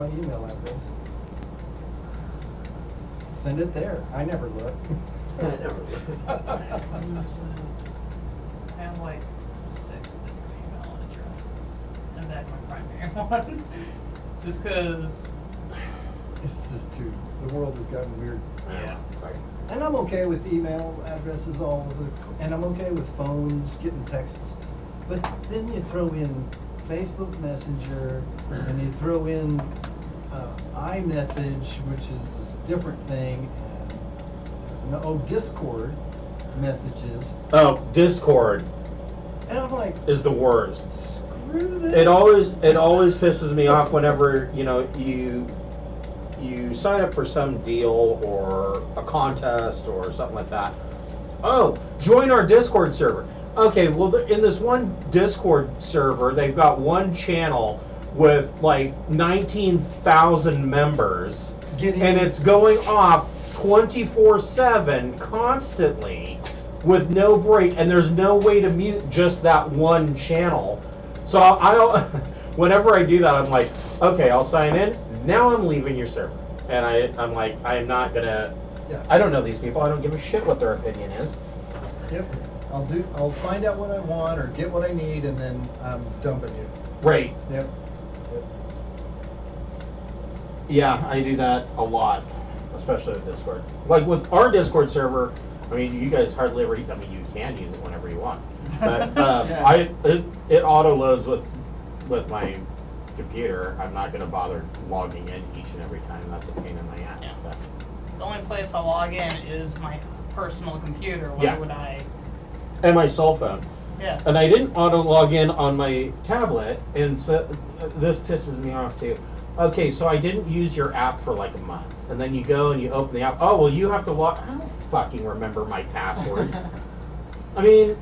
my email address. Send it there. I never look. I never look. I have like 6 different email addresses, and that's my primary one. Just because. It's just too. The world has gotten weird. Yeah. Sorry. And I'm okay with email addresses all over, and I'm okay with phones, getting texts. But then you throw in Facebook Messenger, and you throw in iMessage, which is a different thing, and there's Discord messages. Oh, Discord And I'm like, is the worst. screw this. It always pisses me off whenever you sign up for some deal or a contest or something like that. Oh, join our Discord server. Okay, well, in this one Discord server, they've got one channel with like 19,000 members, and it's going off 24/7 constantly with no break, and there's no way to mute just that one channel. So I whenever I do that, I'm like, okay, I'll sign in. Now I'm leaving your server, and I'm like, I am not gonna. Yeah. I don't know these people. I don't give a shit what their opinion is. Yep. I'll find out what I want or get what I need, and then I'm dumping you. Right. Yep. Yeah, I do that a lot, especially with Discord. Like with our Discord server, I mean, you guys hardly ever. I mean, you can use it whenever you want, but Yeah. it auto loads with my computer. I'm not going to bother logging in each and every time. That's a pain in my ass. Yeah. But, The only place I log in is my personal computer. Why Yeah. would I? and my cell phone. Yeah. And I didn't auto log in on my tablet, and so this pisses me off too. Okay, so I didn't use your app for like a month, and then you go and you open the app. Oh, well, you have to log. I don't fucking remember my password. I mean,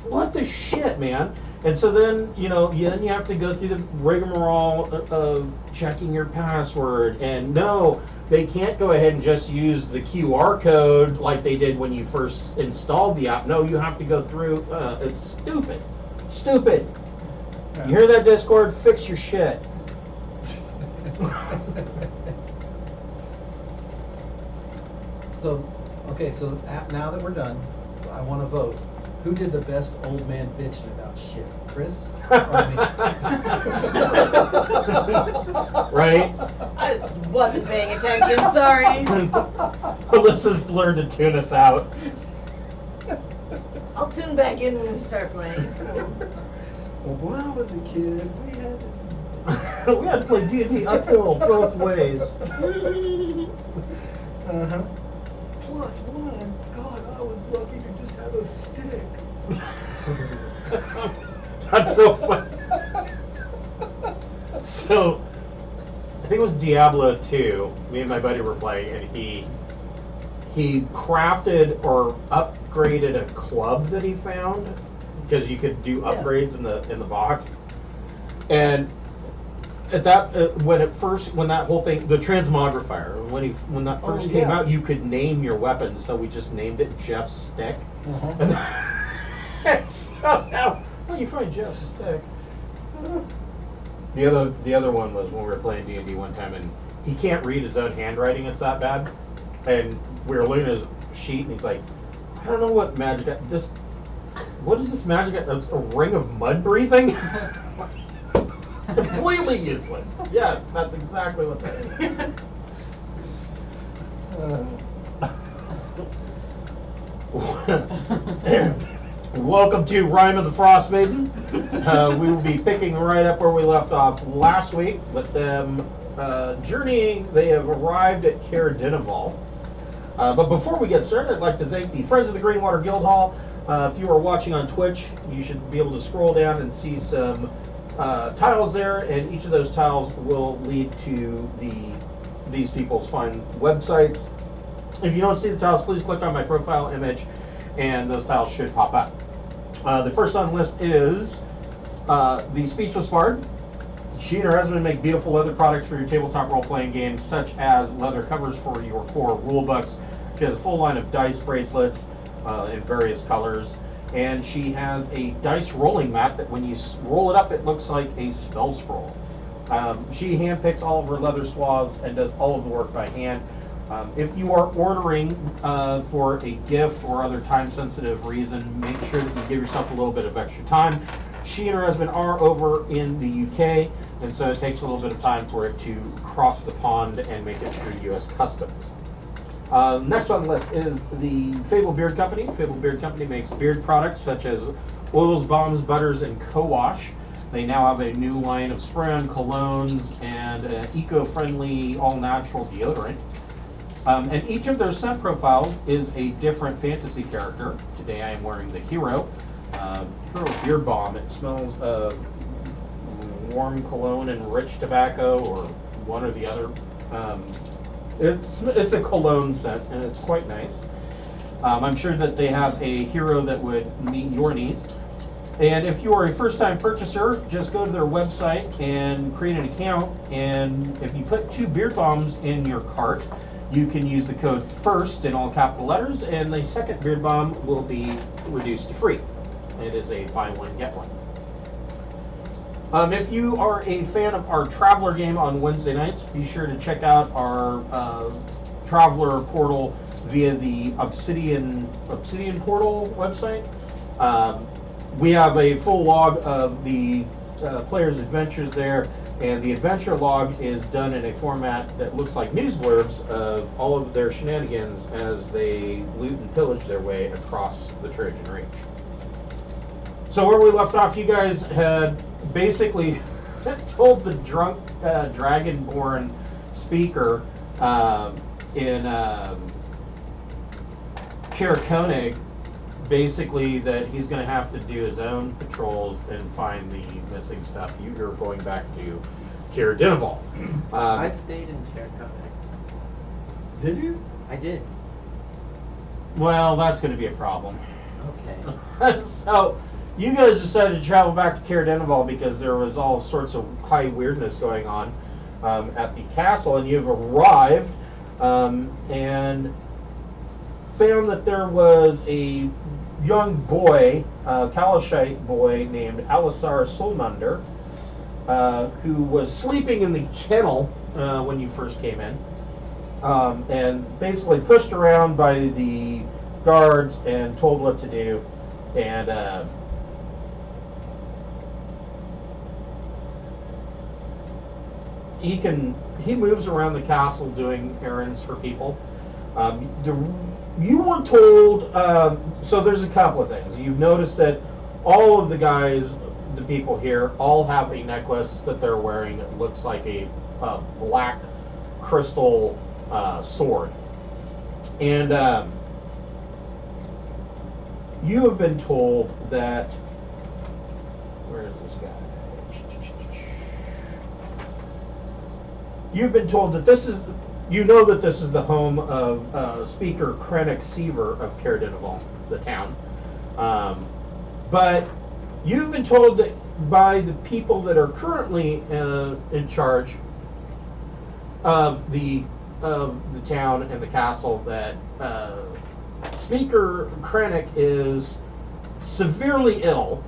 what the shit, man? And so then, then you have to go through the rigmarole of checking your password. And no, they can't go ahead and just use the QR code like they did when you first installed the app. No, you have to go through. It's stupid. Stupid. Yeah. You hear that, Discord? Fix your shit. So now that we're done, I want to vote. Who did the best old man bitching about shit? Chris? Or me? Right? I wasn't paying attention, sorry. Alyssa's learned to tune us out. I'll tune back in when we start playing. It's cool. Well, when I was a kid, We had to play D&D uphill both ways. Uh-huh. +1. God, I was lucky to just have a stick. That's so funny. So, I think it was Diablo 2. Me and my buddy were playing, and he crafted or upgraded a club that he found, because you could do upgrades in the box. And at that when that whole thing, the transmogrifier, when that first came out, you could name your weapon. So we just named it Jeff's Stick. Uh-huh. And so now, you find Jeff's Stick. The other one was when we were playing D&D one time, and he can't read his own handwriting. It's that bad. And we were looking at his sheet, and he's like, I don't know what magic. What is this magic? A ring of mud breathing? Completely useless. Yes, that's exactly what that is. Welcome to Rime of the Frostmaiden. We will be picking right up where we left off last week with them journeying. They have arrived at Caer Dineval. But before we get started, I'd like to thank the Friends of the Greenwater Guildhall. If you are watching on Twitch, you should be able to scroll down and see some tiles there, and each of those tiles will lead to these people's fine websites. If you don't see the tiles, please click on my profile image, and those tiles should pop up. The first on the list is the Speechless Bard. She and her husband make beautiful leather products for your tabletop role-playing games, such as leather covers for your core rulebooks. She has a full line of dice bracelets in various colors. And she has a dice rolling mat that when you roll it up, it looks like a spell scroll. She handpicks all of her leather swaths and does all of the work by hand. If you are ordering for a gift or other time-sensitive reason, make sure that you give yourself a little bit of extra time. She and her husband are over in the UK, and so it takes a little bit of time for it to cross the pond and make it through U.S. Customs. Next on the list is the Fable Beard Company. Fable Beard Company makes beard products such as oils, balms, butters, and co-wash. They now have a new line of spray-on colognes and an eco-friendly, all-natural deodorant. And each of their scent profiles is a different fantasy character. Today I am wearing the Hero. Hero Beard Balm. It smells of warm cologne and rich tobacco, or one or the other. It's a cologne scent, and it's quite nice. I'm sure that they have a Hero that would meet your needs. And if you are a first-time purchaser, just go to their website and create an account. And if you put 2 beard balms in your cart, you can use the code FIRST in all capital letters, and the second beard balm will be reduced to free. It is a buy one, get one. If you are a fan of our Traveler game on Wednesday nights, be sure to check out our Traveler portal via the Obsidian portal website. We have a full log of the players' adventures there, and the adventure log is done in a format that looks like news blurbs of all of their shenanigans as they loot and pillage their way across the Trojan Reach. So where we left off, you guys had basically told the drunk dragonborn speaker in Caer basically that he's going to have to do his own patrols and find the missing stuff. You're going back to Caer Dineval. I stayed in Caer. Did you? I did. Well, that's going to be a problem. Okay. So, you guys decided to travel back to Caer Dineval because there was all sorts of high weirdness going on at the castle, and you've arrived and found that there was a young boy, Kalashite boy named Alisar Solmunder, who was sleeping in the kennel when you first came in, and basically pushed around by the guards and told what to do, and he moves around the castle doing errands for people. You were told, so there's a couple of things. You've noticed that all of the guys, the people here, all have a necklace that they're wearing. It looks like a black crystal sword. And you have been told that, where is this guy? You've been told that this is, you know that this is the home of Speaker Krennic Seaver of Caer Dineval, the town. But you've been told that by the people that are currently in charge of the town and the castle that Speaker Krennic is severely ill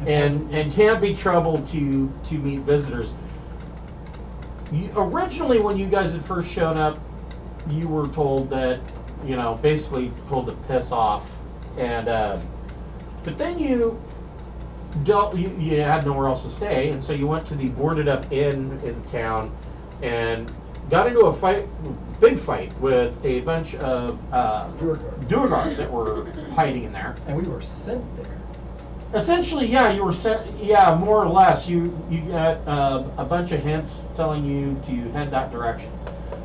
and can't be troubled to meet visitors. Originally, when you guys had first shown up, you were told that, basically told to piss off, and but then you had nowhere else to stay, and so you went to the boarded up inn in town and got into a big fight with a bunch of Duergar that were hiding in there. And we were sent there. Essentially, yeah, you were sent. Yeah, more or less. You got a bunch of hints telling you to head that direction.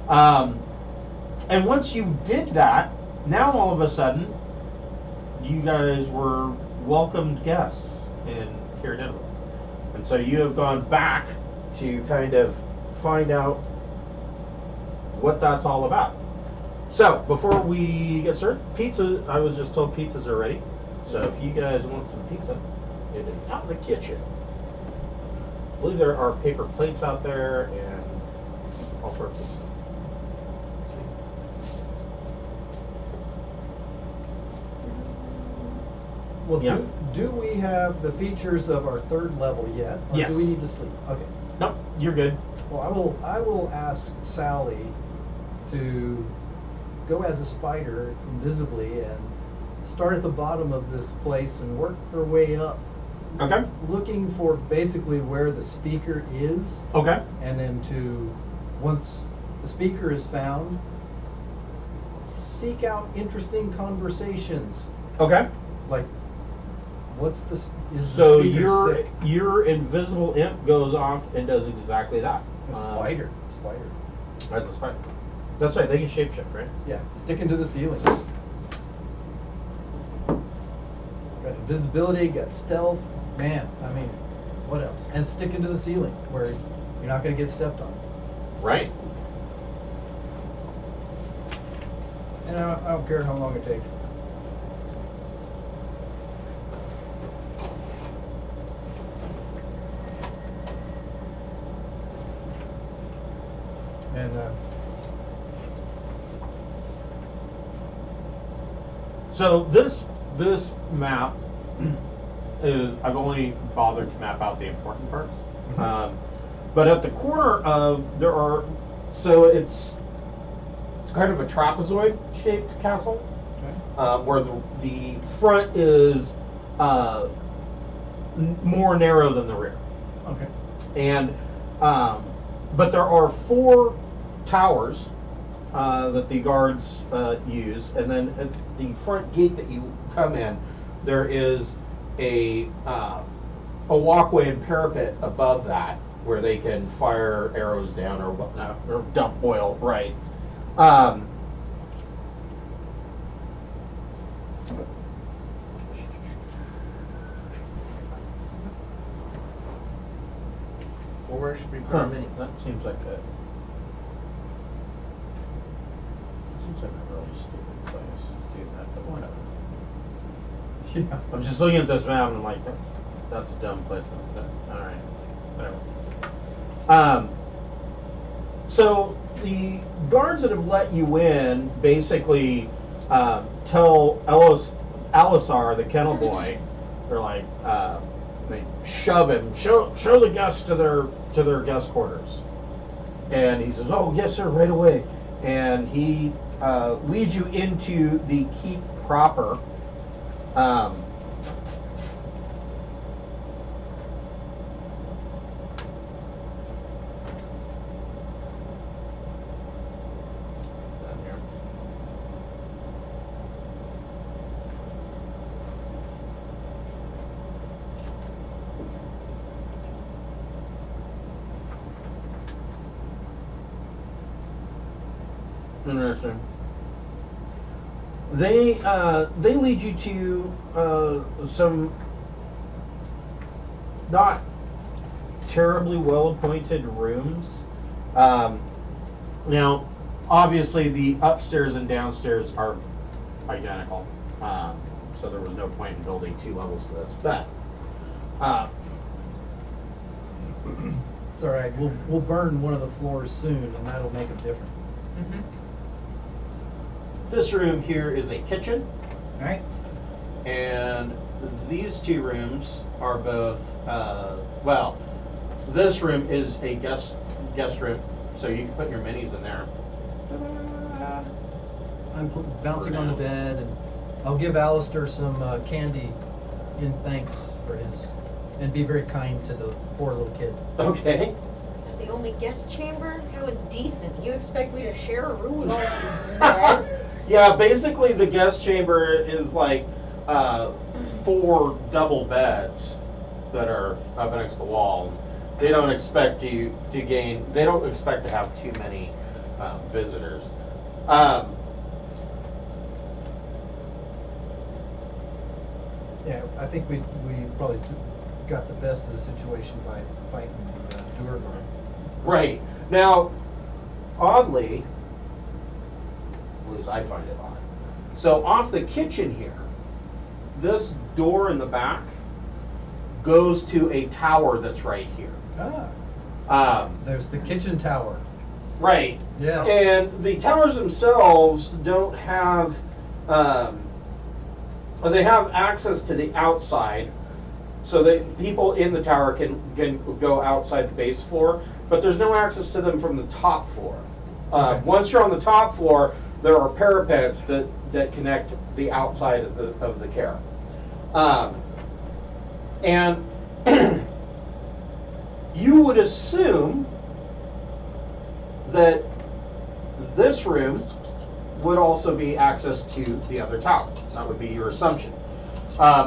And once you did that, now all of a sudden, you guys were welcomed guests in Caer Dineval, and so you have gone back to kind of find out what that's all about. So before we get started, pizza. I was just told pizzas are ready. So if you guys want some pizza, it is out in the kitchen. I believe there are paper plates out there and all sorts of stuff. Well, Yeah. do we have the features of our third level yet? Or Yes. do we need to sleep? Okay. Nope. you're good. Well, I will ask Sally to go as a spider invisibly and start at the bottom of this place and work her way up, Okay. looking for basically where the speaker is, Okay. and then once the speaker is found, seek out interesting conversations. Okay. Like, what's the is So the speaker sick? your invisible imp goes off and does exactly that. A spider. As a spider. That's right. They can shapeshift, right? Yeah, sticking to the ceiling. Got invisibility, got stealth. Man, I mean, what else? And sticking to the ceiling where you're not going to get stepped on. Right. And I don't care how long it takes. And So this map is, I've only bothered to map out the important parts. But at the corner of so it's kind of a trapezoid shaped castle, where the front is more narrow than the rear. okay. And but there are 4 towers that the guards use, and then at the front gate that you come in, there is a walkway and parapet above that where they can fire arrows down or whatnot, or dump oil. Right. Well, where should we put our minis? That seems like a really stupid place to do that, but whatever. Yeah. I'm just looking at this map and I'm like, that's a dumb placement. But, all right, whatever. So the guards that have let you in basically tell Alisar, the kennel boy, they're like, they shove him, show the guests to their guest quarters, and he says, "Oh yes, sir, right away." And he leads you into the keep proper. Down here. Interesting. They lead you to some not terribly well appointed rooms. Now, obviously, the upstairs and downstairs are identical, so there was no point in building 2 levels to this. But It's all right. We'll burn one of the floors soon, and that'll make them different. this room here is a kitchen. All right. And these 2 rooms are both, well, this room is a guest room, so you can put your minis in there. Ta-da! I'm bouncing on the bed, and I'll give Alistair some candy in thanks for his, and be very kind to the poor little kid. Okay. Is that the only guest chamber? How indecent. You expect me to share a room with all these men? Yeah, basically the guest chamber is like 4 double beds that are up next to the wall. They don't expect they don't expect to have too many visitors. Yeah, I think we probably got the best of the situation by fighting the Durgar. Right. Now, oddly, at least I find it odd. So off the kitchen here, this door in the back goes to a tower that's right here. There's the kitchen tower. Right. Yes. And the towers themselves don't have, they have access to the outside, so that people in the tower can go outside the base floor. but there's no access to them from the top floor. Once you're on the top floor, there are parapets that connect the outside of the Caer. And you would assume that this room would also be access to the other tower. That would be your assumption.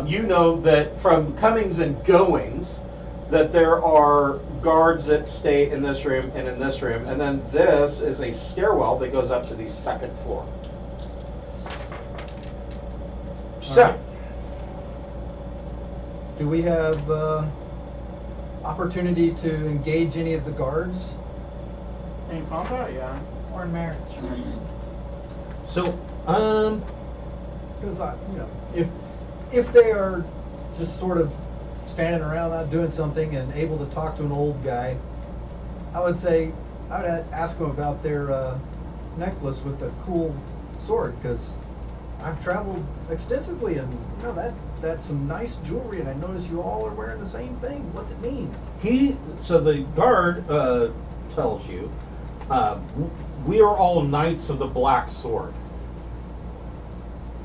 You know that from comings and goings, that there are guards that stay in this room and in this room, and then this is a stairwell that goes up to the second floor. So, right. Do we have opportunity to engage any of the guards? In combat, yeah. Or in marriage. so, Because if they are just sort of standing around not doing something and able to talk to an old guy, I would ask them about their necklace with the cool sword, because I've traveled extensively and that's some nice jewelry, and I notice you all are wearing the same thing. What's it mean? so the guard tells you, we are all knights of the Black Sword,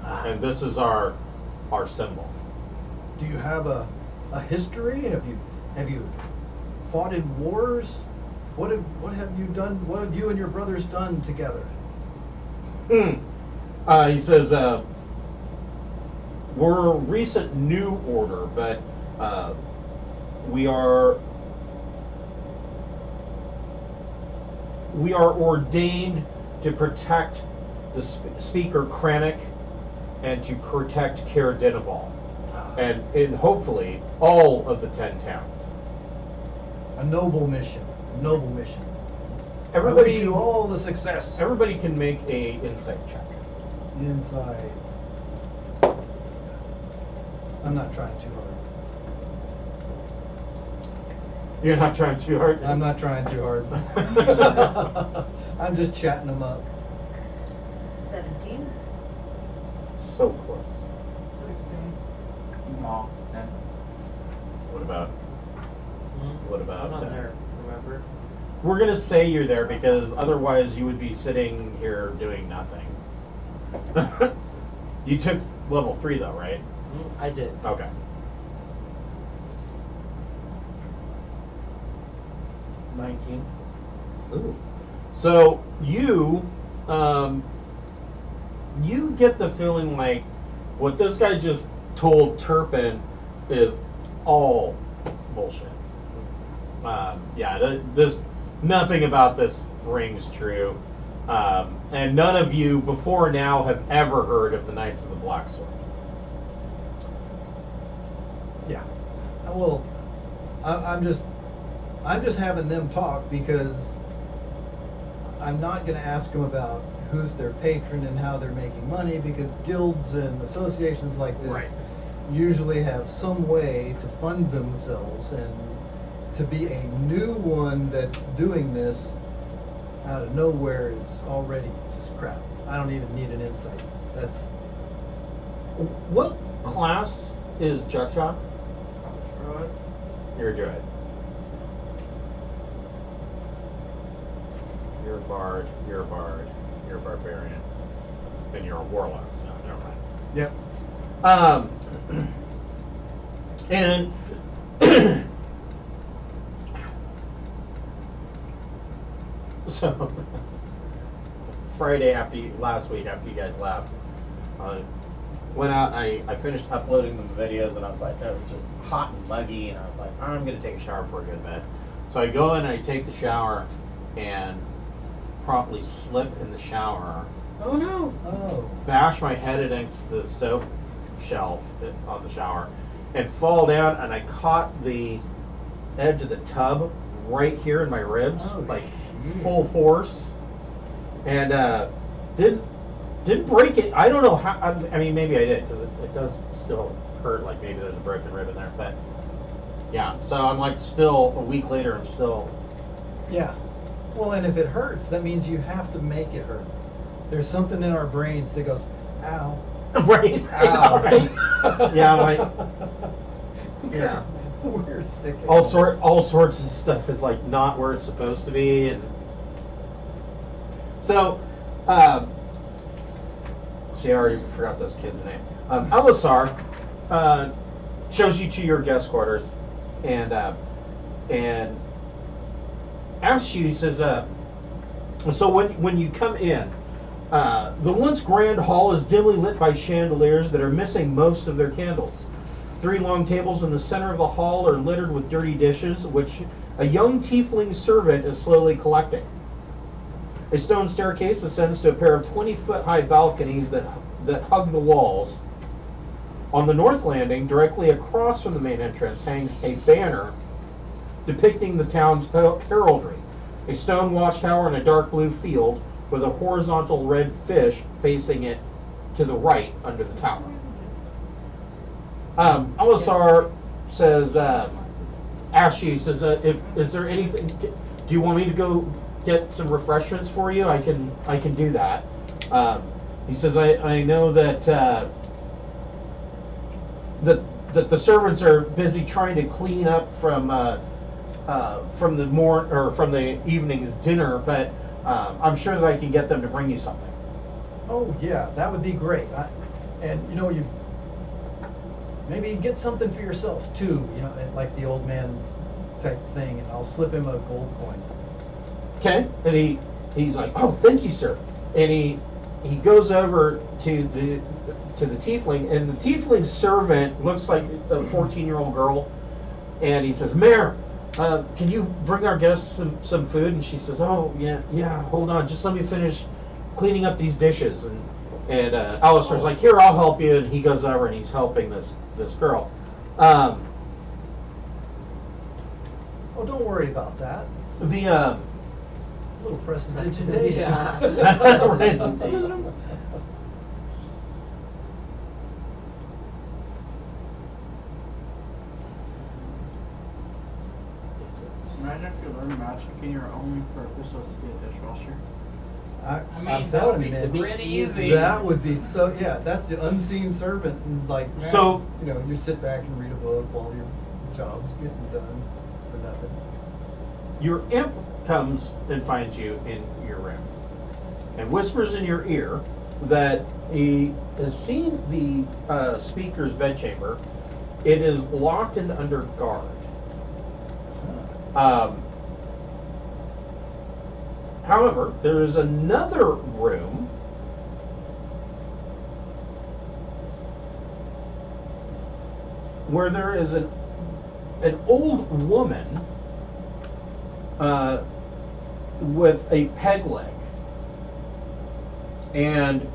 and this is our symbol. Do you have a history? Have you fought in wars? What have you done? What have you and your brothers done together? He says, we're a recent new order, but we are ordained to protect the Speaker Kranich and to protect Caer Dineval, and hopefully all of the 10 towns. A noble mission. A noble mission. I wish Everybody, you all the success. everybody can make a insight check. Inside. I'm not trying too hard. You're not trying too hard. I'm not trying too hard. I'm just chatting them up. 17. So close. 16. No, then. What about? What about? I'm not there, remember? We're gonna say you're there because otherwise you would be sitting here doing nothing. You took level 3 though, right? I did. Okay. Ooh. So you get the feeling like what this guy just told Turpin is all bullshit. There's nothing about this rings true, and none of you before now have ever heard of the Knights of the Black Sword. Yeah. Well, I'm just having them talk because I'm not going to ask them about who's their patron and how they're making money, because guilds and associations like this Right. usually have some way to fund themselves, and to be a new one that's doing this out of nowhere is already just crap. I don't even need an insight. That's What class is Jutchok? Druid. You're a druid. You're a bard, you're a bard, you're a barbarian, and you're a warlock, so never mind. yep. And so Friday last week after you guys left, I went out and I finished uploading the videos, and I was like, it was just hot and muggy, and I was like, I'm gonna take a shower before I go to bed. So I go in and I take the shower and promptly slip in the shower, Oh no. Oh. bash my head against the soap shelf on the shower, and fall down, and I caught the edge of the tub right here in my ribs, Oh, like shit. full force, and didn't break it. I don't know how. I mean, maybe I did, because it does still hurt. Like maybe there's a broken rib in there, but yeah. So I'm like, still a week later, I'm still. Yeah. Well, and if it hurts, that means you have to make it hurt. There's something in our brains that goes, ow. Right. Ow. Right. Yeah, I'm like, Yeah. We're You're sick. all sorts of stuff is like not where it's supposed to be, and so see, I already forgot this kid's name. Elisar shows you to your guest quarters, and asks you. He says, so when you come in, the once grand hall is dimly lit by chandeliers that are missing most of their candles. 3 long tables in the center of the hall are littered with dirty dishes, which a young tiefling servant is slowly collecting. A stone staircase ascends to a pair of 20-foot-high balconies that hug the walls. On the north landing, directly across from the main entrance, hangs a banner depicting the town's heraldry. A stone watchtower in a dark blue field with a horizontal red fish facing it to the right under the tower. Elisar says, asks you, he says, is there anything, do you want me to go get some refreshments for you? I can do that. He says, I know that that the servants are busy trying to clean up from the evening's dinner, but I'm sure that I can get them to bring you something. Oh yeah, that would be great. And you know, you maybe get something for yourself too. You know, like the old man type thing, and I'll slip him a gold coin. Okay, and he's like, oh, thank you, sir. And he goes over to the tiefling, and the tiefling servant looks like a 14-year-old girl, and he says, Mare, can you bring our guests some food? And she says, oh yeah, hold on, just let me finish cleaning up these dishes. And Alistar's like, here, I'll help you. And he goes over and he's helping this girl. Oh, don't worry about that. The Little prestidigitation. Yeah. Imagine if you learn magic and your only purpose was to be a dishwasher. I mean, I'm that telling would you, be man. pretty easy. That would be so. Yeah, that's the unseen servant, and like, So- you know, you sit back and read a book while your job's getting done for nothing. your imp comes and finds you in your room and whispers in your ear that he has seen the speaker's bedchamber. It is locked and under guard. However, there is another room where there is an old woman with a peg leg, and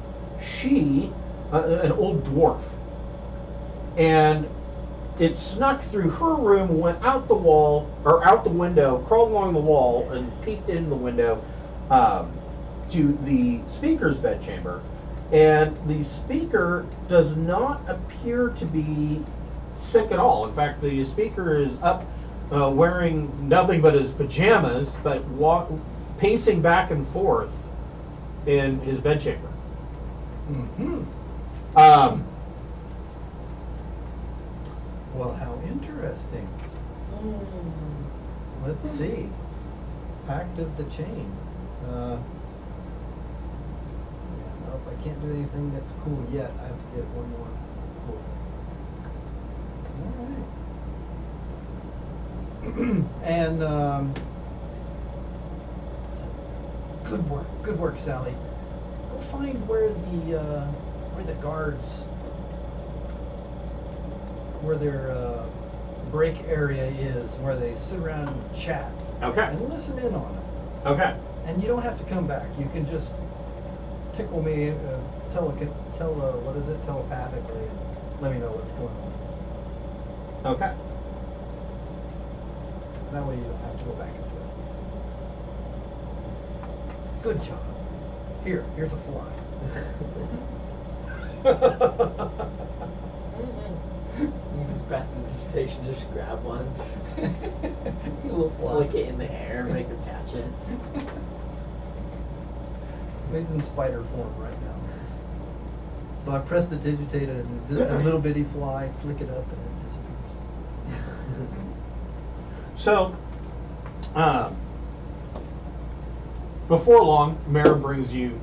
she, an old dwarf, and it snuck through her room, went out the wall, or out the window, crawled along the wall, and peeked in the window to the speaker's bedchamber. And the speaker does not appear to be sick at all. In fact, the speaker is up wearing nothing but his pajamas, but pacing back and forth in his bedchamber. Mm-hmm. Well, how interesting. Let's see. Pact of the Chain. Yeah, nope, I can't do anything that's cool yet. I have to get one more cool thing. All right. And good work, Sally. Go find where the guards, where their break area is, where they sit around and chat. Okay. And listen in on them. Okay. And you don't have to come back. You can just tickle me, telepathically, and let me know what's going on. Okay. That way you don't have to go back and forth. Good job. Here's a fly. Uses prestidigitation, just grab one, Little fly. flick it in the air, make her catch it. He's in spider form right now. So I prestidigitate a little bitty fly, flick it up, and it disappears. So, before long, Mare brings you,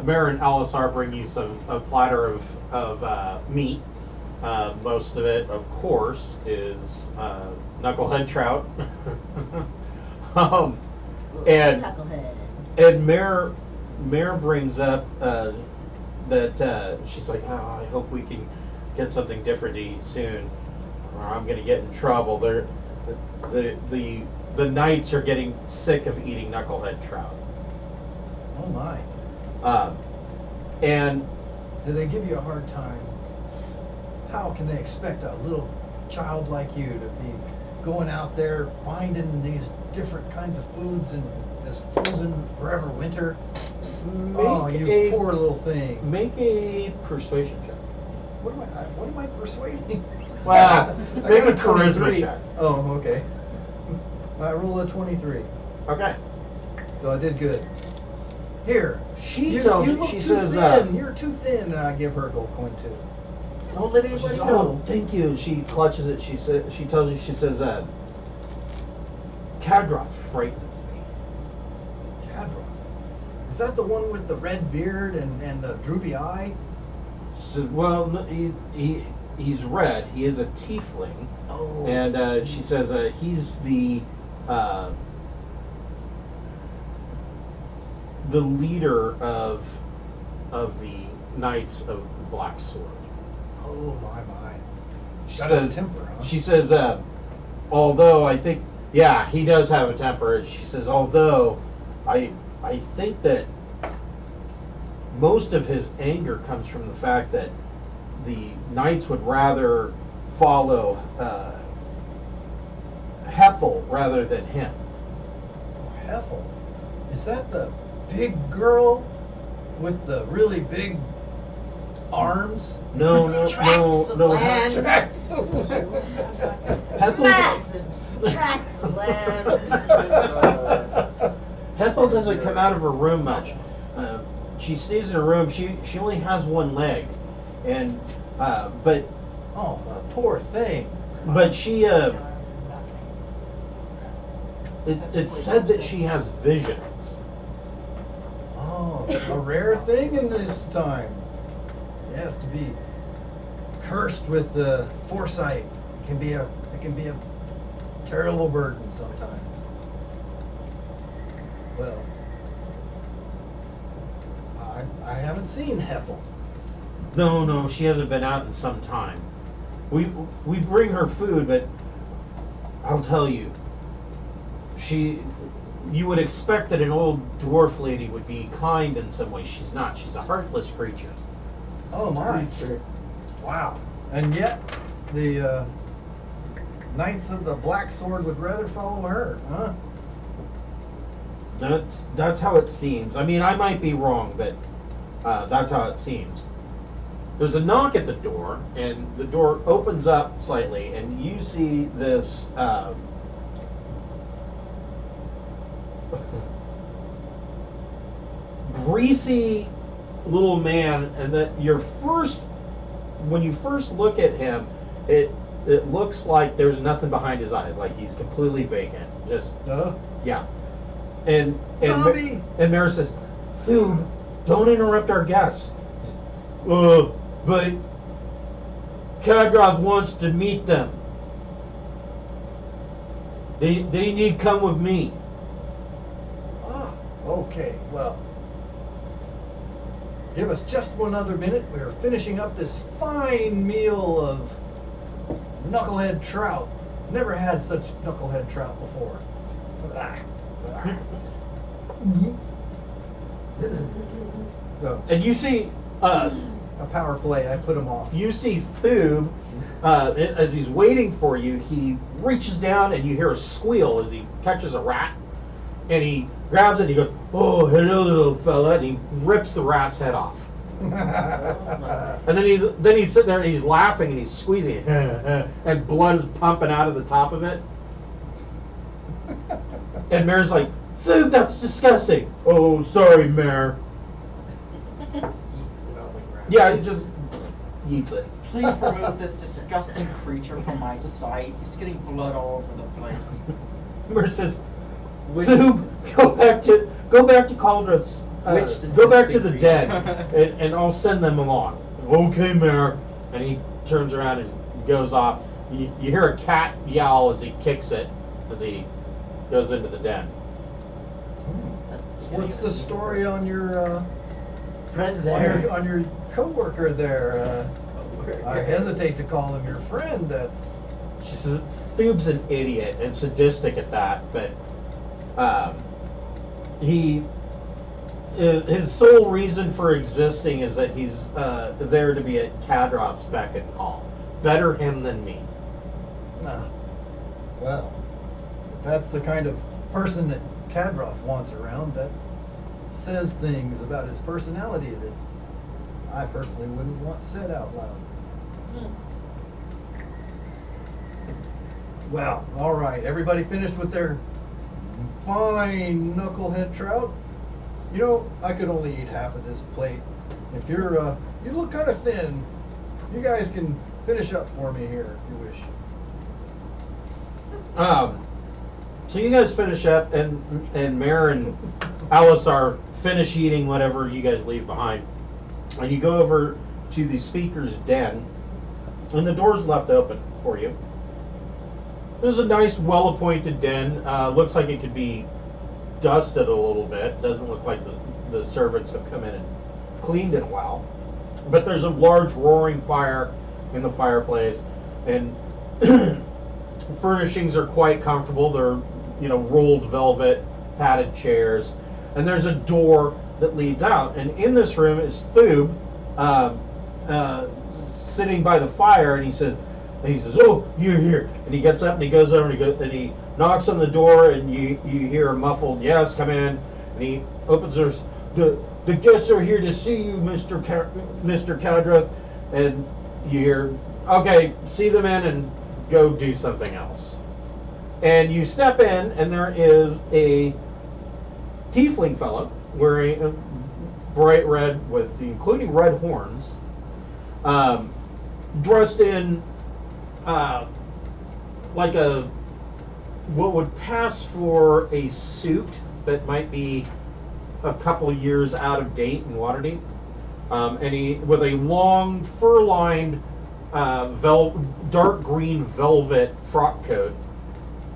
Mare and Alisar bring you a platter of meat. Most of it, of course, is knucklehead trout. And Knucklehead. and Mare brings up that she's like, oh, I hope we can get something different to eat soon, or I'm gonna get in trouble. The knights are getting sick of eating knucklehead trout. Oh my. And Do they give you a hard time? How can they expect a little child like you to be going out there finding these different kinds of foods in this frozen forever winter? Oh, you poor little thing. Make a persuasion check. What am I persuading? Well, I make got a charisma 23. check. Oh, okay. I rolled a 23, Okay. so I did good. Here, She you tells you, look she too says, thin. You're too thin, and I give her a gold coin too. Don't let she anybody says, know. oh, thank you. She clutches it. She tells you, she says, Kadroth frightens me. Cadroth. Is that the one with the red beard and the droopy eye? She said, well, no, he's red. He is a tiefling. Oh. And she says he's the leader of the Knights of the Black Sword. Oh my. She Got says, a temper, huh? She says, although I think, yeah, he does have a temper. She says, although I think that most of his anger comes from the fact that the knights would rather follow Hethel rather than him. Oh, Hethel. Is that the big girl with the really big arms? No. Tracts of land. Hethel's, Massive tracts of land. Hethel doesn't come out of her room much. She stays in her room. She only has one leg, and but Oh, poor thing. she it's said that she has visions. Oh, a rare thing in this time. It has to be cursed with foresight. It can be a terrible burden sometimes. Well, I haven't seen Hethel. No, she hasn't been out in some time. We bring her food, but I'll tell you, you would expect that an old dwarf lady would be kind in some way. She's not. She's a heartless creature. Oh my! Wow. And yet, the Knights of the Black Sword would rather follow her, huh? That's how it seems. I mean, I might be wrong, but that's how it seems. There's a knock at the door, and the door opens up slightly, and you see this greasy little man, and that when you first look at him, it looks like there's nothing behind his eyes, like he's completely vacant. Just yeah. And Zombie! and Mara says, "Thube, don't interrupt our guests." But Kadroth wants to meet them. They need come with me. Ah, okay. Well, give us just one other minute. We're finishing up this fine meal of knucklehead trout. Never had such knucklehead trout before. So, And you see, a power play. I put him off. you see Thube, as he's waiting for you, he reaches down and you hear a squeal as he catches a rat, and he grabs it and he goes, "Oh, hello, little fella," and he rips the rat's head off. And then he's sitting there and he's laughing and he's squeezing it, and blood is pumping out of the top of it. And Mare's like, "Thube, that's disgusting." "Oh, sorry, Mare." Yeah, he just eats it. Please remove this disgusting creature from my sight. He's getting blood all over the place. Mer says, Thub, go back to Cauldron's. Go back to the den, and I'll send them along. Okay, Mayor. And he turns around and goes off. You hear a cat yowl as he kicks it, as he goes into the den. What's the story on your Friend there. on your coworker there? I hesitate to call him your friend. That's She says, Thub's an idiot and sadistic at that, but his sole reason for existing is that he's there to be at Kadroth's beck and call. Better him than me. well, if that's the kind of person that Kadroth wants around, that says things about his personality that I personally wouldn't want said out loud. Well, all right. Everybody finished with their fine knucklehead trout? You know, I could only eat half of this plate. If you're, you look kind of thin, you guys can finish up for me here if you wish. So you guys finish up, and Mare and Alice are finish eating whatever you guys leave behind, and you go over to the speaker's den, and the door's left open for you. There's a nice, well-appointed den. Looks like it could be dusted a little bit. Doesn't look like the servants have come in and cleaned in a while. But there's a large roaring fire in the fireplace, and furnishings are quite comfortable. They're, rolled velvet, padded chairs, and there's a door that leads out. And in this room is Thub, sitting by the fire, and he says, "Oh, you're here!" And he gets up and he goes over and he knocks on the door, and you hear a muffled "Yes, come in." And he opens doors. The guests are here to see you, Mr. Kadroth. And you hear, "Okay, see them in and go do something else." And you step in, and there is a tiefling fellow wearing a bright red including red horns, dressed in like what would pass for a suit that might be a couple years out of date in Waterdeep, and he with a long fur-lined dark green velvet frock coat,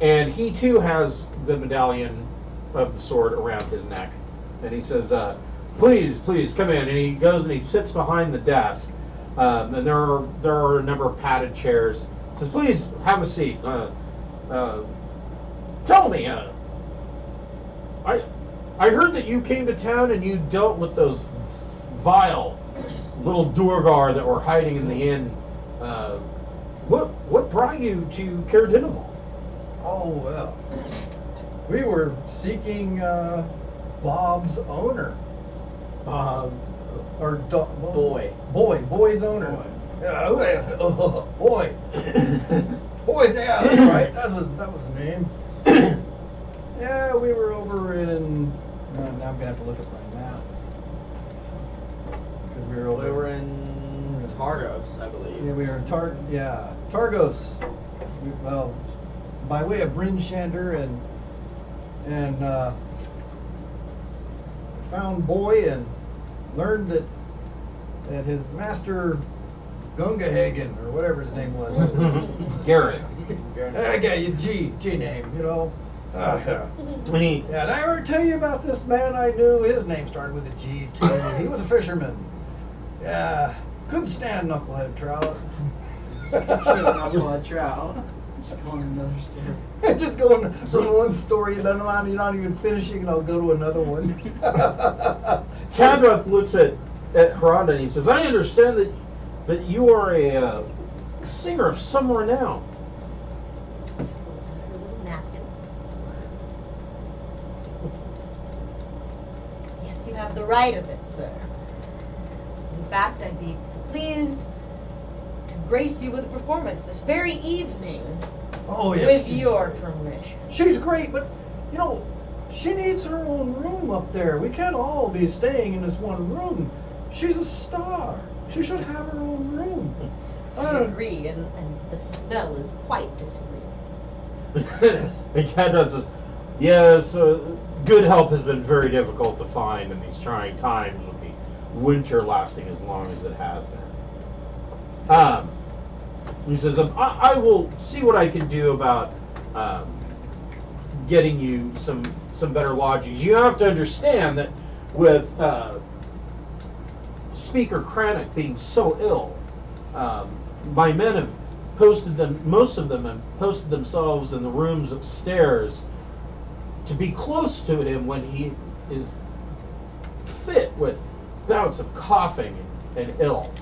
and he too has the medallion of the sword around his neck, and he says, please come in." And he goes and he sits behind the desk, and there are a number of padded chairs. He says, "Please have a seat. Tell me, I heard that you came to town and you dealt with those vile little Durgar that were hiding in the inn. What brought you to Caer Dineval?" Oh, well, we were seeking Bob's owner. Bob's. Or Boy. Boy's owner. Boy. Boy. Boy, yeah, that's right. That was the name. Yeah, we were over in. Now I'm gonna have to look at my map because we were over. We were in Targos, I believe. Yeah, we were in Targos. Well, by way of Bryn Shander and found Boy and learned that his master Gungahagen or whatever his name was. Garrett. I got you, G name, And he Yeah, did I ever tell you about this man I knew? His name started with a G too. He was a fisherman. Yeah, couldn't stand knucklehead trout. Knucklehead trout. Just going another story. Just going from one story, and then you're not even finishing, and I'll go to another one. Kadroth looks at Haronda and he says, "I understand that you are a singer of some renown." Yes, you have the right of it, sir. In fact, I'd be pleased to grace you with a performance this very evening. Oh yes. With your permission. She's great, but she needs her own room up there. We can't all be staying in this one room. She's a star. She should have her own room. I agree, and the smell is quite disagreeable. And Cadron says, yes, good help has been very difficult to find in these trying times with the winter lasting as long as it has been. He says, I will see what I can do about getting you some better lodgings. You have to understand that with Speaker Cranach being so ill, my men have posted them, most of them have posted themselves in the rooms upstairs to be close to him when he is fit with bouts of coughing and ill.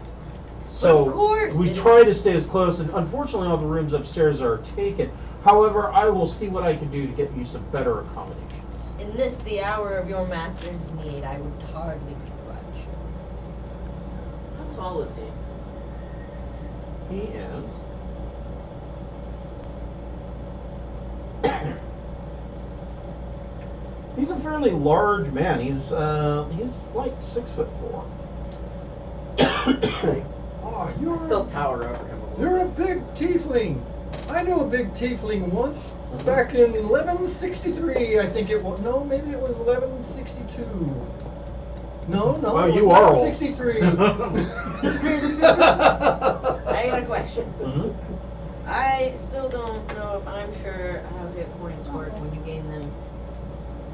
So of course we it try is. to stay as close, and unfortunately all the rooms upstairs are taken. However, I will see what I can do to get you some better accommodations. In this, the hour of your master's need, I would hardly begrudge. How tall is he? He is. He's a fairly large man. He's like 6'4". Oh, I you're still tower over him a little. You're a big tiefling. I knew a big tiefling once, back in 1163, I think it was. No, maybe it was 1162. No, Well, it was you are old. 1163. I got a question. Mhm. I still don't know if I'm sure how hit points work when you gain them.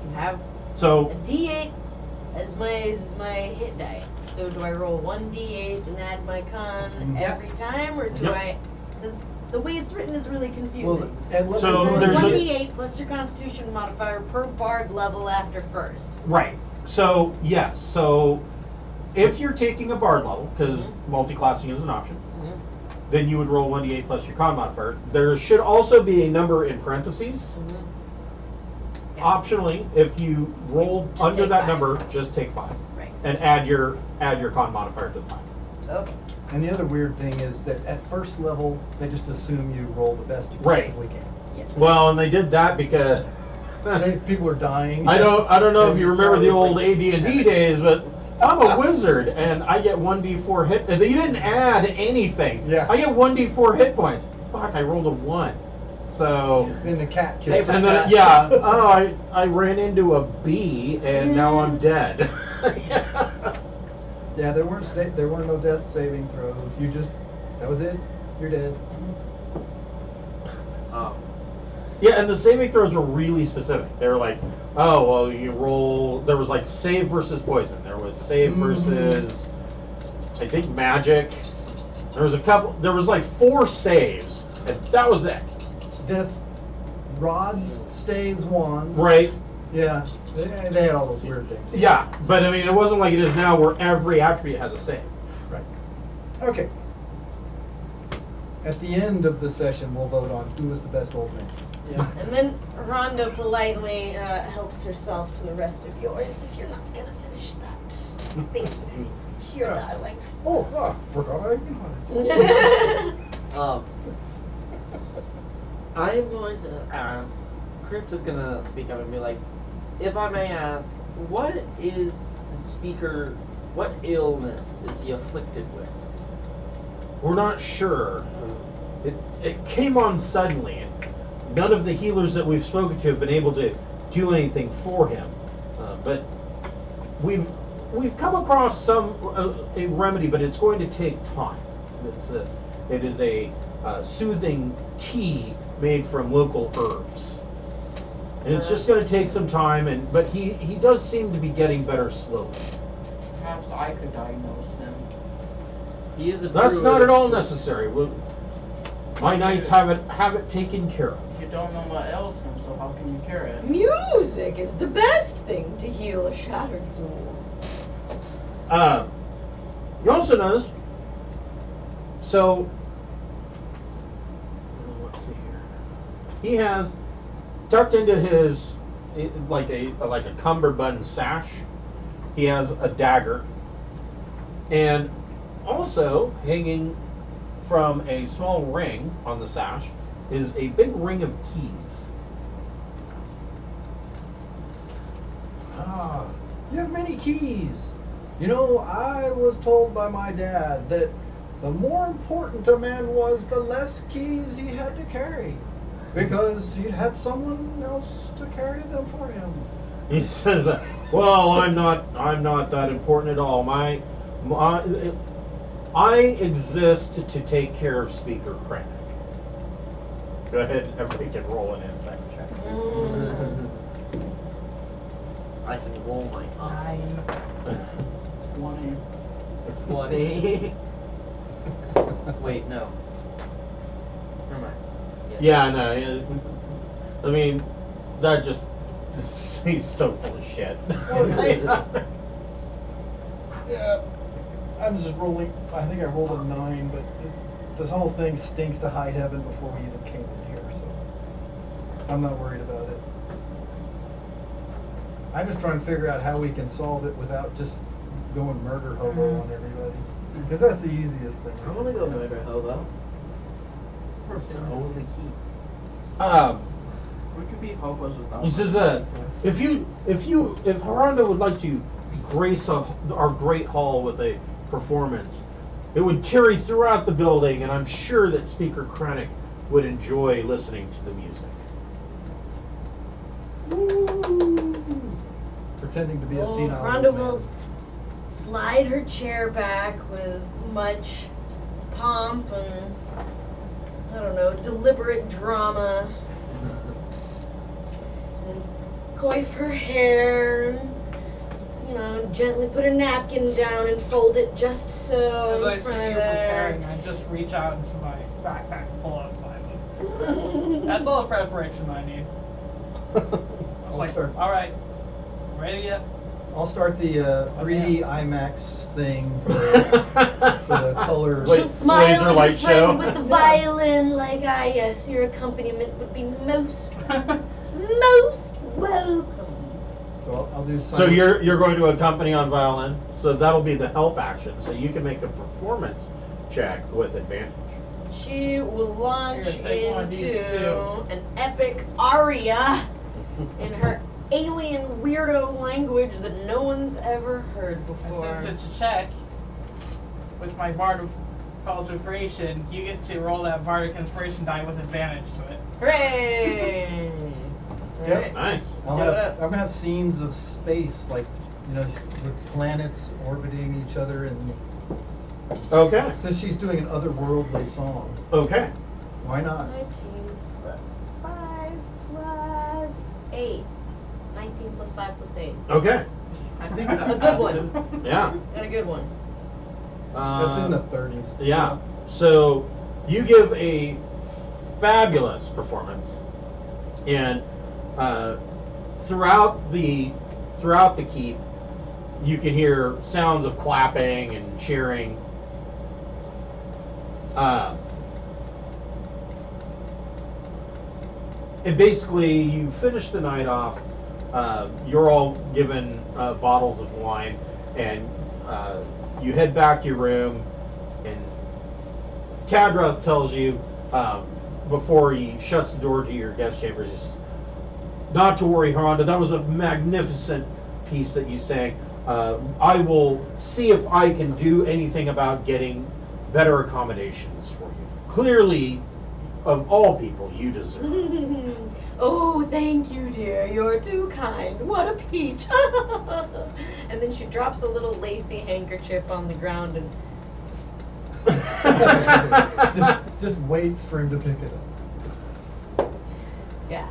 You have So a D8 as my hit die. So do I roll 1d8 and add my con every time, or do Yep. I? Because the way it's written is really confusing. Well, and let So me- So there's a- 1d8 plus your Constitution modifier per bard level after first. right. So yes. So if you're taking a bard level, because multi-classing is an option, Mhm. then you would roll 1d8 plus your con modifier. There should also be a number in parentheses. Yeah. Optionally, if you roll Just under take that 5. number, just take 5 Right. and add your con modifier to the 5. Okay. And the other weird thing is that at first level, they just assume you roll the best you Right. possibly can. Yeah. Well, and they did that because People are dying. I don't know if As you you remember saw the with, old like, AD&D 7. days, but I'm a wizard and I get 1d4 hit. They didn't add anything. Yeah. I get 1d4 hit points. Fuck, I rolled a 1. So And the cat kills Paper him. and then yeah, oh, I ran into a bee and now I'm dead. Yeah, there weren't no death saving throws. That was it. You're dead. Yeah, and the saving throws were really specific. They were like, oh, well, you roll. There was like save versus poison. There was save versus, I think, magic. There was a couple. There was like 4 saves, and that was it. Death rods, staves, wands. Right? Yeah, they had all those weird things. Yeah, but I mean, it wasn't like it is now, where every attribute has a save. Right. Okay. At the end of the session, we'll vote on who was the best old man. Yeah. And then Rhonda politely helps herself to the rest of yours if you're not gonna finish that. Thank you very much. You're darling. Oh, forgot I. I am going to ask. Crypt is gonna speak up and be like, if I may ask, what is the speaker? What illness is he afflicted with? We're not sure. It came on suddenly, and none of the healers that we've spoken to have been able to do anything for him. But we've come across a remedy, but it's going to take time. It is a soothing tea made from local herbs, and it's just going to take some time. But he does seem to be getting better slowly. Perhaps I could diagnose him. He is a That's druid. not at all necessary. My knights have it taken care of. You don't know what ails him, so how can you cure it? Music is the best thing to heal a shattered soul. You also notice. So, let's see here. He has tucked into his like a cummerbund sash. He has a dagger, and also hanging from a small ring on the sash is a big ring of keys. You have many keys. You know, I was told by my dad that the more important a man was, the less keys he had to carry, because he had someone else to carry them for him. He says, "Well, I'm not that important at all. I exist to take care of Speaker Krennic." Go ahead, everybody can roll an insight check. I can roll my eyes. 20. 20. Wait, no. Never mind. Yeah, no. I mean, that just. He's so full of shit. Yeah, I'm just rolling. I think I rolled a 9, but this whole thing stinks to high heaven before we even came in here, so I'm not worried about it. I'm just trying to figure out how we can solve it without just going murder hobo on everybody, because that's the easiest thing. I want to go murder hobo. And own the key. We could be hobos without. He says, if Haronda would like to grace our great hall with a performance, it would carry throughout the building, and I'm sure that Speaker Krennic would enjoy listening to the music. Woo! Pretending to be a senile Rhonda old will man. slide her chair back with much pomp and, I don't know, deliberate drama. And coif her hair and, gently put her napkin down and fold it just so As I in see front you of preparing, her. I just reach out into my backpack and pull out my book. That's all the preparation I need. I was I'll like, start. all right, ready yet? I'll start the 3D IMAX thing for the color. Wait, She'll smile laser at light her friend show? with the violin like, yes, your accompaniment would be most welcome. So I'll do. So you're going to accompany on violin, so that'll be the help action. So you can make a performance check with advantage. She will launch Here, take one of these into too. an epic aria in her alien weirdo language that no one's ever heard before. And since it's a check, with my Bard of College of Creation, you get to roll that Bardic Inspiration die with advantage to it. Hooray! Yep. Alright. Nice. I'm Give it up. gonna have scenes of space, like with planets orbiting each other, and Okay. since she's doing an otherworldly song, Okay. why not? 19 plus 5 plus 8. 19 plus 5 plus 8. Okay. I think A good one. Yeah. Got a good one. That's in the 30s. Yeah. So you give a fabulous performance, and throughout the keep, you can hear sounds of clapping and cheering. And basically, you finish the night off. You're all given bottles of wine, and you head back to your room. And Kadra tells you before he shuts the door to your guest chambers, he says, "Not to worry, Haronda. That was a magnificent piece that you sang. I will see if I can do anything about getting better accommodations for you. Clearly, of all people, you deserve." Oh, thank you, dear. You're too kind. What a peach. And then she drops a little lacy handkerchief on the ground and just waits for him to pick it up. yeah.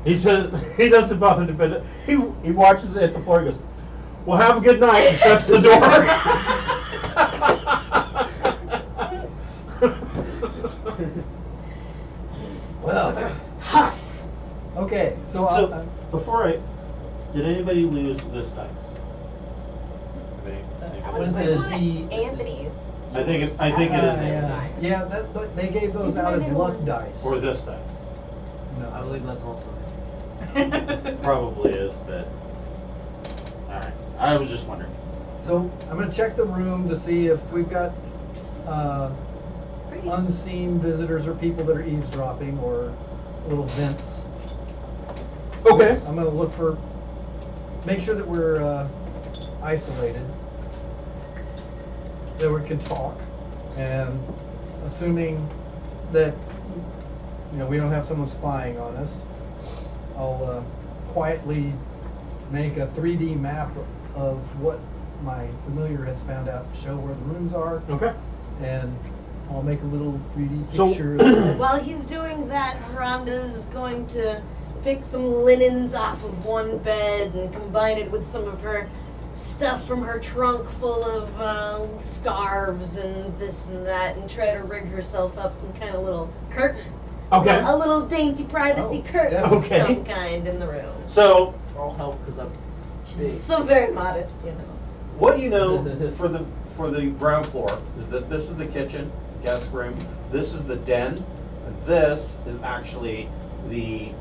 He says he doesn't bother to bed. He watches it at the floor. He goes, "Well, have a good night," and shuts the door. Well, okay, so So before did anybody lose this dice? What is it, a D? Anthony's. I think it is yeah, they gave those out as luck dice. or this dice. No. I believe that's also. Probably is, but all right. I was just wondering. So I'm gonna check the room to see if we've got unseen visitors or people that are eavesdropping or little vents. Okay. I'm gonna make sure that we're isolated. that we can talk, and assuming that we don't have someone spying on us, I'll quietly make a 3D map of what my familiar has found out to show where the rooms are, Okay. and I'll make a little 3D So- picture. While he's doing that, Rhonda's going to pick some linens off of one bed and combine it with some of her stuff from her trunk full of scarves and this and that, and try to rig herself up some kind of little curtain. Okay. A little dainty privacy Oh, curtain yeah. of Okay. some kind in the room. So I'll help because I'm She's big. so very modest, you know. what you know for the ground floor is that this is the kitchen, guest room. This is the den, and this is actually the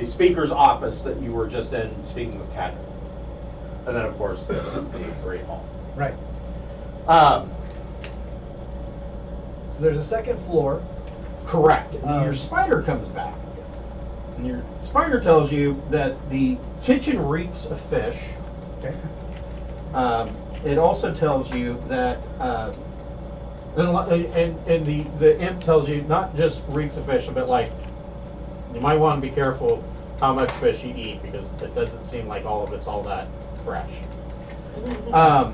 speaker's office that you were just in speaking with Cadmus. And then, of course, this is the great hall. Right. Um, So there's a second floor. correct. Um, Your spider comes back. And your spider tells you that the kitchen reeks of fish. Okay. It also tells you that, and the imp tells you not just reeks of fish, but like you might want to be careful how much fish you eat because it doesn't seem like all of it's all that fresh. I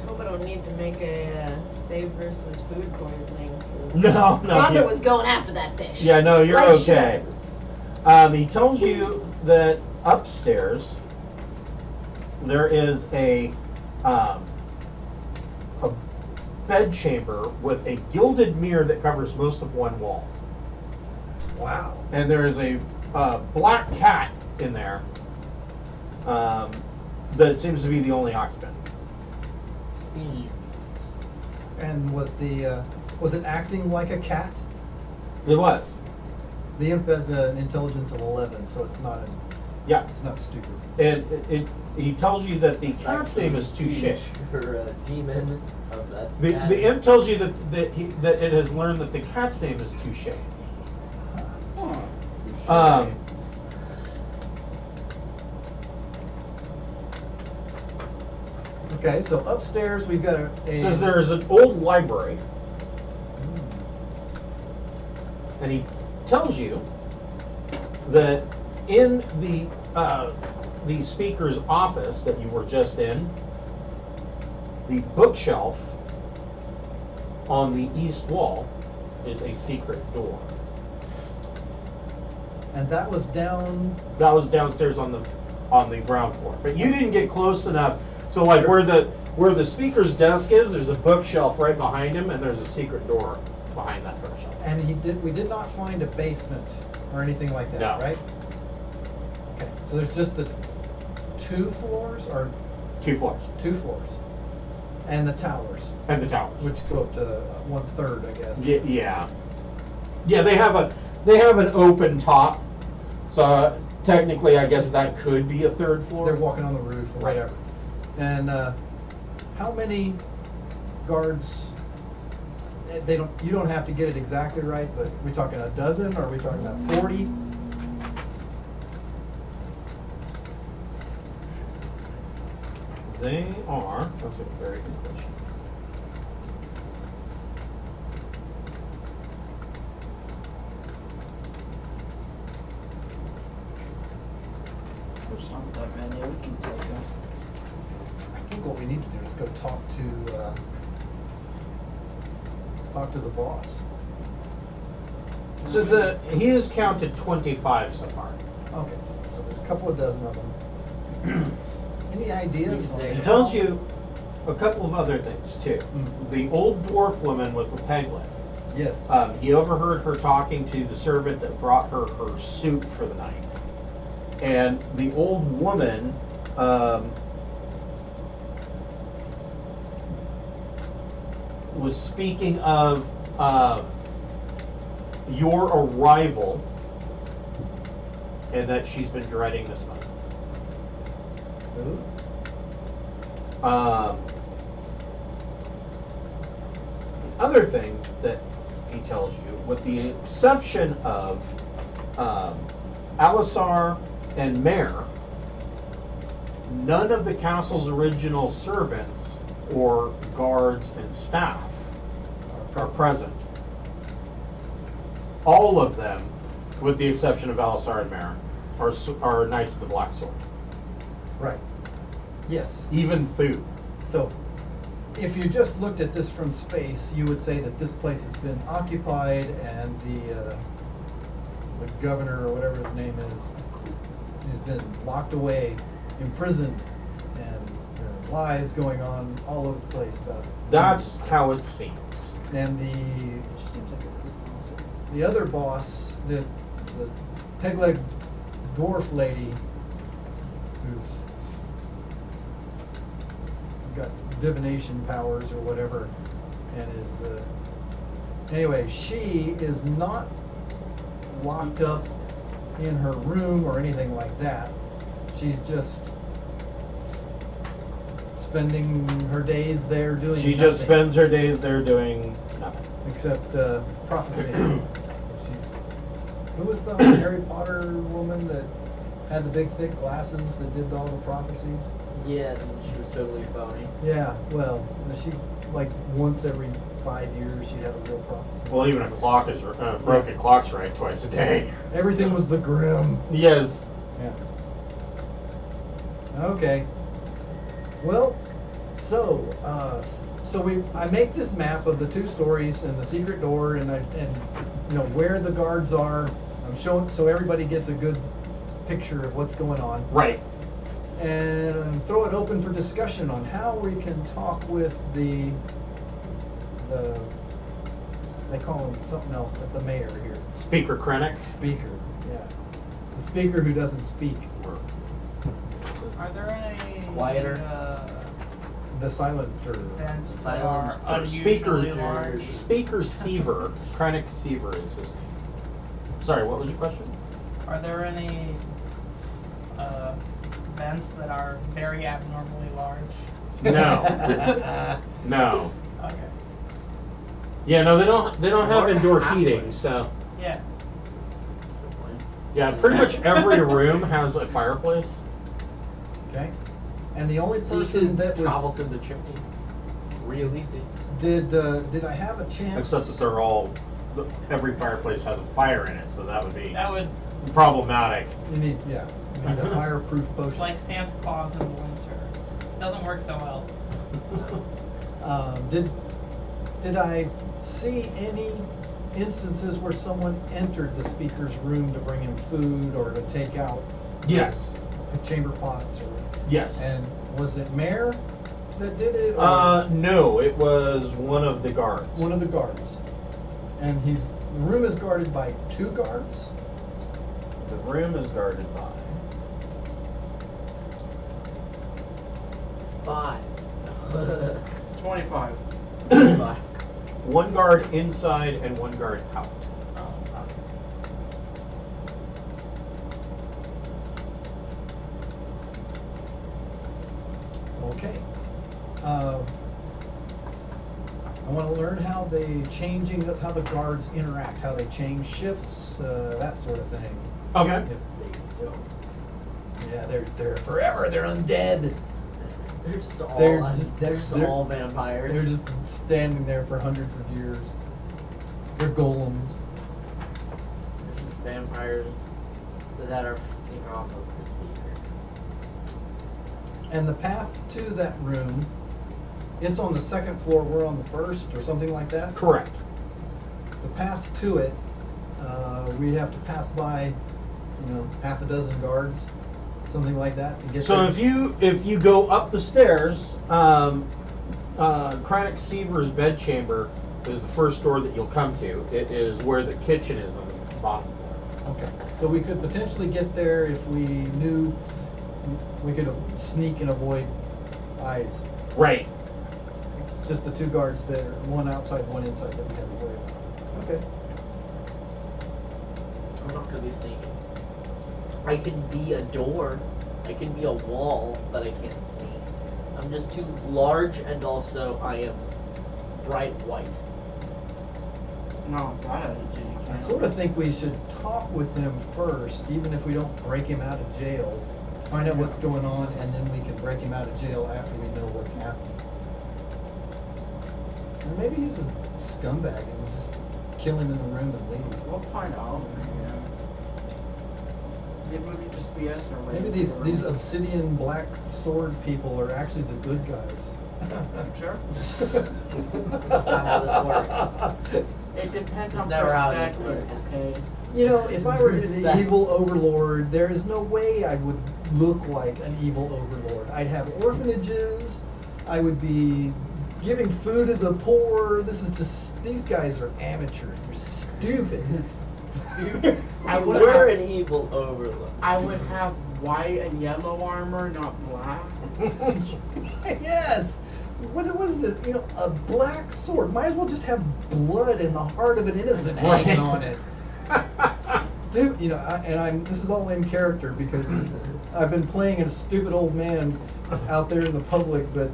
hope I don't need to make a save versus food poisoning. 'Cause No, Rhonda you- was going after that fish. Yeah, no, you're Like she okay. does. He tells you that upstairs there is a bed chamber with a gilded mirror that covers most of one wall, Wow. and there is a black cat in there that seems to be the only occupant. See. And was it acting like a cat? It was, The imp has an intelligence of 11, so it's not yeah. stupid. And he tells you that the cat's name is Touche. For a demon of that The status. imp tells you that it has learned that the cat's name is Touche. Okay, so upstairs we've got a Says there is an old library, and he tells you that in the speaker's office that you were just in, the bookshelf on the east wall is a secret door. and that was down. That was downstairs on the ground floor, but you didn't get close enough. So like Sure. where the speaker's desk is, there's a bookshelf right behind him, and there's a secret door behind that bookshelf. And we did not find a basement or anything like that, No. right? Okay, so there's just the 2 floors or 2 floors 2 floors, and the towers, and the towers. which go up to 1/3, I guess. Yeah. They have an open top, so technically, I guess that could be a 3rd floor. They're walking on the roof or Right. whatever. And how many guards? You don't have to get it exactly right, but are we talking a dozen or are we talking about 40? They are. That's a very good question. There's not that many. We can take them. I think what we need to do is go talk to the boss. Says that he has counted 25 so far. Okay, so there's a couple of dozen of them. Any ideas? You can on take He it. tells you a couple of other things too. The old dwarf woman with the peglet. Yes. He overheard her talking to the servant that brought her soup for the night. And the old woman was speaking of your arrival and that she's been dreading this moment. Ooh. The other thing that he tells you, with the exception of Alisar and Mare, none of the castle's original servants or guards and staff are present. All of them, with the exception of Alisar and Mara, are Knights of the Black Sword. Right. Yes. Even Thu. So, if you just looked at this from space, you would say that this place has been occupied, and the governor or whatever his name is has been locked away, imprisoned, and there are lies going on all over the place about it. That's how it seems. And the other boss, the peg-leg dwarf lady, who's got divination powers or whatever, and is anyway, she is not locked up in her room or anything like that. She's just spending her days there doing She nothing, just spends her days there doing nothing. except prophecy. So she's, who was the Harry Potter woman that had the big thick glasses that did all the prophecies? Yeah, and she was totally phony. Yeah, well, she, like, once every 5 years she'd have a real prophecy. Well, even a clock is broken clock's right twice a day. Everything was the grim. Yes. Yeah. Okay. Well, so I make this map of the 2 stories and the secret door, and you know where the guards are. I'm showing so everybody gets a good picture of what's going on. Right. And throw it open for discussion on how we can talk with the they call him something else, but the mayor here. Speaker Krennic. Speaker, yeah. The speaker who doesn't speak. Are there any Quieter. The silenter. events that Silent are or speaker- unusually large? Speaker Seaver. Krennic Seaver is his name. Sorry, what was your question? Are there any events that are very abnormally large? No. No. Okay. Yeah, no, they don't have Or indoor halfway. heating, so Yeah. That's a good point. yeah, pretty much every room has a fireplace. Okay. And the only So you person can that travel was through the chimneys. Real easy. did I have a chance? Except that they're all every fireplace has a fire in it, so that would be That would, problematic. You need you need a fireproof it's potion. like Santa Claus in winter. Doesn't work so well. Did I see any instances where someone entered the speaker's room to bring him food or to take out Yes. chamber pots or? Yes. And was it Mayor that did it? Or No, it was one of the guards. one of the guards. And the room is guarded by 2 guards. The room is guarded by 5. 25. 5. one guard inside and 1 guard out. Okay. I want to learn how the guards interact, how they change shifts, that sort of thing. Okay. If they don't. Yeah, they're forever. They're undead. They're just all They're all vampires. They're just standing there for hundreds of years. They're golems. They're just vampires that are feeding off of the speaker. And the path to that room, it's on the 2nd floor. We're on the 1st, or something like that. Correct. The path to it, we have to pass by, half a dozen guards, something like that, to get So there. if you go up the stairs, Krennic Seaver's bedchamber is the first door that you'll come to. It is where the kitchen is on the bottom floor. Okay, so we could potentially get there if we knew we could sneak and avoid eyes. Right. It's just the 2 guards there, one outside, one inside, that we have to worry about. Okay. I'm not gonna be sneaking. I can be a door. I can be a wall, but I can't sneak. I'm just too large, and also I am bright white. No, that attitude you I can't. sort of think we should talk with him first, even if we don't break him out of jail. Find out what's going on, and then we can break him out of jail after we know what's happening. Or maybe he's a scumbag and we just kill him in the room and leave. We'll find out. Maybe we can just BS our way. Maybe these obsidian black sword people are actually the good guys. Sure. That's not how this works. It depends This is on never how this perspective, works. okay? You know, if I were an Respect. evil overlord, there is no way I would look like an evil overlord. I'd have orphanages. I would be giving food to the poor. This is just, these guys are amateurs. They're stupid. I would We're have, an evil overlord. I would have white and yellow armor, not black. Yes. What is it? You know, a black sword. Might as well just have blood in the heart of an innocent Right. hanging on it. Stupid. You know, this is all in character because I've been playing a stupid old man out there in the public, but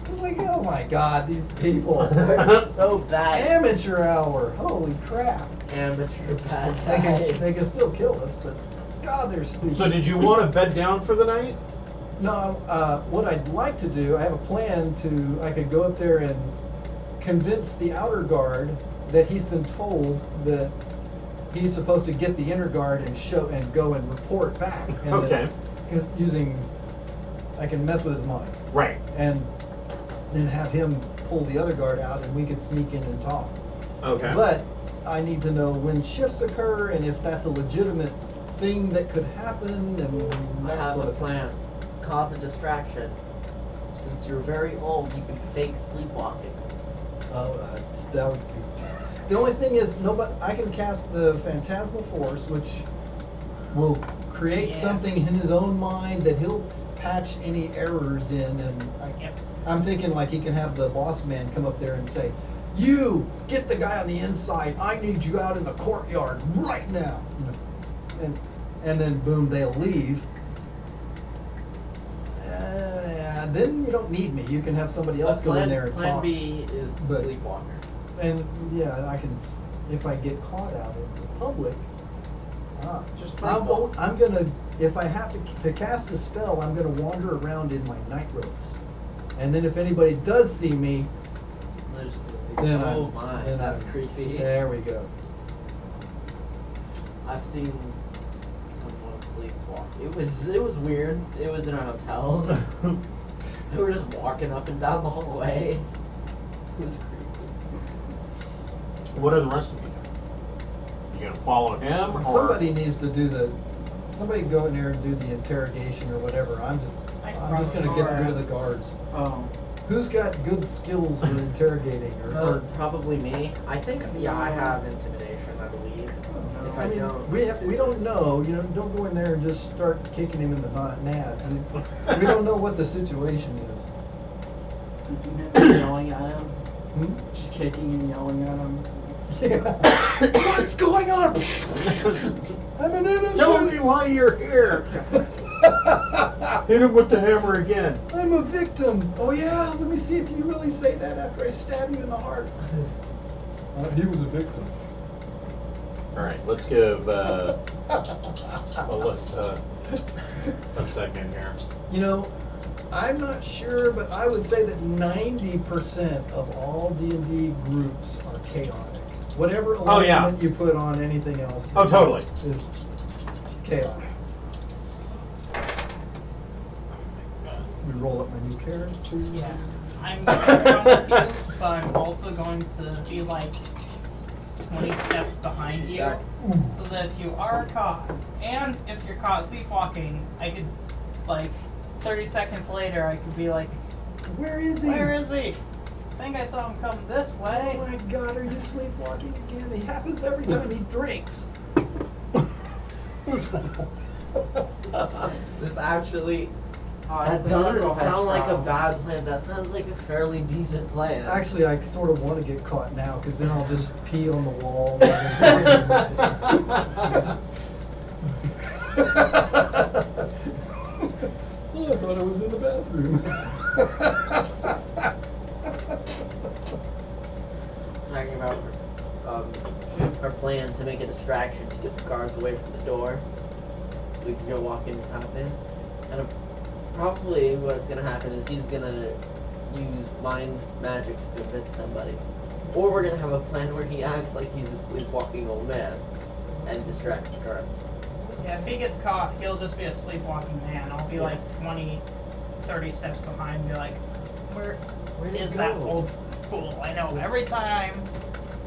it's like, oh my God, these people. They're so bad. Amateur hour. Holy crap. Amateur bad They guys. can still kill us, but God, they're stupid. So did you want to bed down for the night? No, what I'd like to do, I have a plan I could go up there and convince the outer guard that he's been told that he's supposed to get the inner guard and go and report back. And Okay. I can mess with his mind Right. and then have him pull the other guard out and we could sneak in and talk. Okay. But I need to know when shifts occur and if that's a legitimate thing that could happen and I that have sort a of thing. plan. Cause a distraction. Since you're very old, you can fake sleepwalking. Oh, that would be. The only thing is, I can cast the Phantasmal Force, which will create Yeah. something in his own mind that he'll patch any errors in, and Yep. I'm thinking like he can have the boss man come up there and say, "You get the guy on the inside. I need you out in the courtyard right now." You know, and then boom, they'll leave. Then you don't need me. You can have somebody else But go in there and plan talk. B is But- sleepwalker. And yeah, I can. If I get caught out in the public, Just I'm sleepwalk. gonna. If I have to cast a spell, I'm gonna wander around in my night robes, and then if anybody does see me, then Oh I'm. my, then that's I'm- creepy. There we go. I've seen someone sleepwalk. It was weird. It was in a hotel. They were just walking up and down the hallway. It was creepy. What are the rest of you doing? You gonna follow him? Or? Somebody needs to do the. Somebody go in there and do the interrogation or whatever. I'm just gonna get rid of the guards. Oh. Who's got good skills for interrogating or Probably me. I think, yeah, I have intimidation, I believe. If I I mean, don't, we don't know. You know, don't go in there and just start kicking him in the nads. We don't know what the situation is. Yelling at him. Hmm? Just kicking and yelling at him. Yeah. What's going on? I'm an innocent. Tell me why you're here. Hit him with the hammer again. I'm a victim. Oh yeah. Let me see if you really say that after I stab you in the heart. He was a victim. All right, let's give Alyssa a second here. You know, I'm not sure, but I would say that 90% of all D&D groups are chaotic. Whatever Oh, yeah. alignment you put on anything else Oh, totally. is chaotic. We roll up my new character. Yeah. I'm going to run with you, but I'm also going to be like 20 steps behind you. So that if you are caught, and if you're caught sleepwalking, I could, like, 30 seconds later, I could be like, Where is he? where is he? I think I saw him come this way. Oh my God, are you sleepwalking again? It happens every time he drinks. this actually, Oh, that it's doesn't another sound like a problem. bad plan. That sounds like a fairly decent plan. Actually, I sort of want to get caught now because then I'll just pee on the wall. Oh, I thought I was in the bathroom. Talking about our plan to make a distraction to get the guards away from the door, so we can go walk in and kind of in. And probably what's gonna happen is he's gonna use mind magic to convince somebody. Or we're gonna have a plan where he acts like he's a sleepwalking old man and distracts the guards. Yeah, if he gets caught, he'll just be a sleepwalking man. I'll be like 20, 30 steps behind and be like, where Where'd he is that go? old fool? I know every time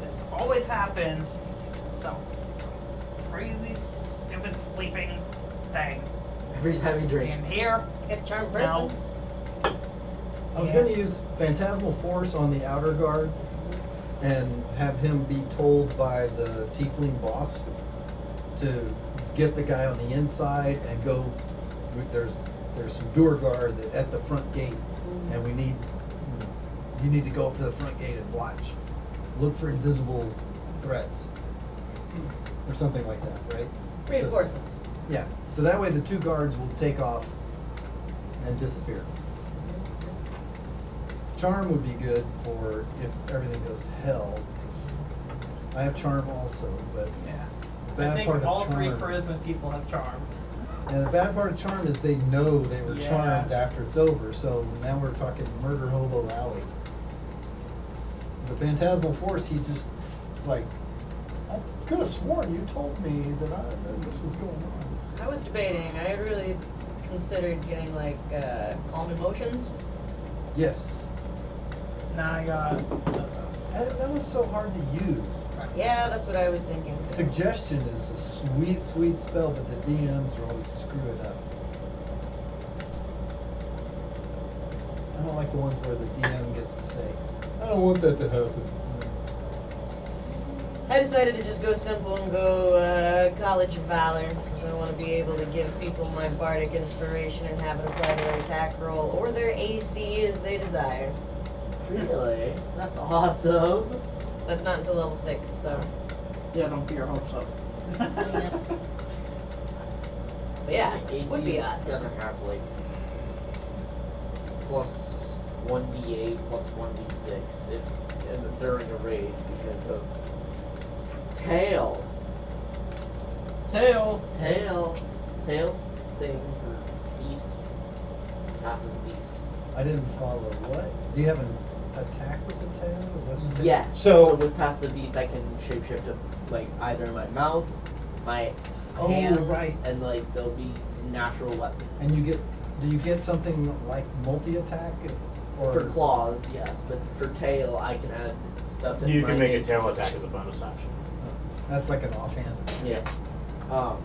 this always happens, he gets himself some crazy, stupid sleeping thing. Every time he Is he in drinks. here? Get charm No. person. I was Yeah. going to use Phantasmal Force on the outer guard and have him be told by the Tiefling boss to get the guy on the inside and go. There's some door guard at the front gate, and you need to go up to the front gate and watch. Look for invisible threats or something like that, right? Reinforcements. Yeah. So that way the two guards will take off and disappear. Charm would be good for if everything goes to hell. 'Cause I have charm also, but Yeah. the I bad think part all of three charm. charisma people have charm. And the bad part of charm is they know they were Yeah. charmed after it's over. So now we're talking murder hobo alley. The Phantasmal Force, it's like, I could have sworn you told me that this was going on. I was debating. I had really considered getting like calm emotions. Yes. Now I got That was so hard to use. Yeah, that's what I was thinking. Too. Suggestion is a sweet, sweet spell, but the DMs are always screwing up. I don't like the ones where the DM gets to say, I don't want that to happen. I decided to just go simple and go College of Valor because I want to be able to give people my bardic inspiration and have it apply to their attack roll or their AC as they desire. Really? That's awesome. That's not until level 6, so. Yeah, don't get your hopes up. But yeah, AC would be is awesome. gonna have like plus 1d8 plus 1d6 if during a rage because of tail. Tail's thing for beast. Half of the beast. I didn't follow. What? Do you have an attack with the tail? Or what's the tail? Yes. So- with Path of the Beast, I can shapeshift to like either my mouth, my Oh, hands, right. and like there'll be natural weapons. And do you get something like multi-attack? Or For claws, yes, but for tail, I can add stuff that You can my make a AC. tail attack as a bonus action. That's like an offhand. Yeah. Well,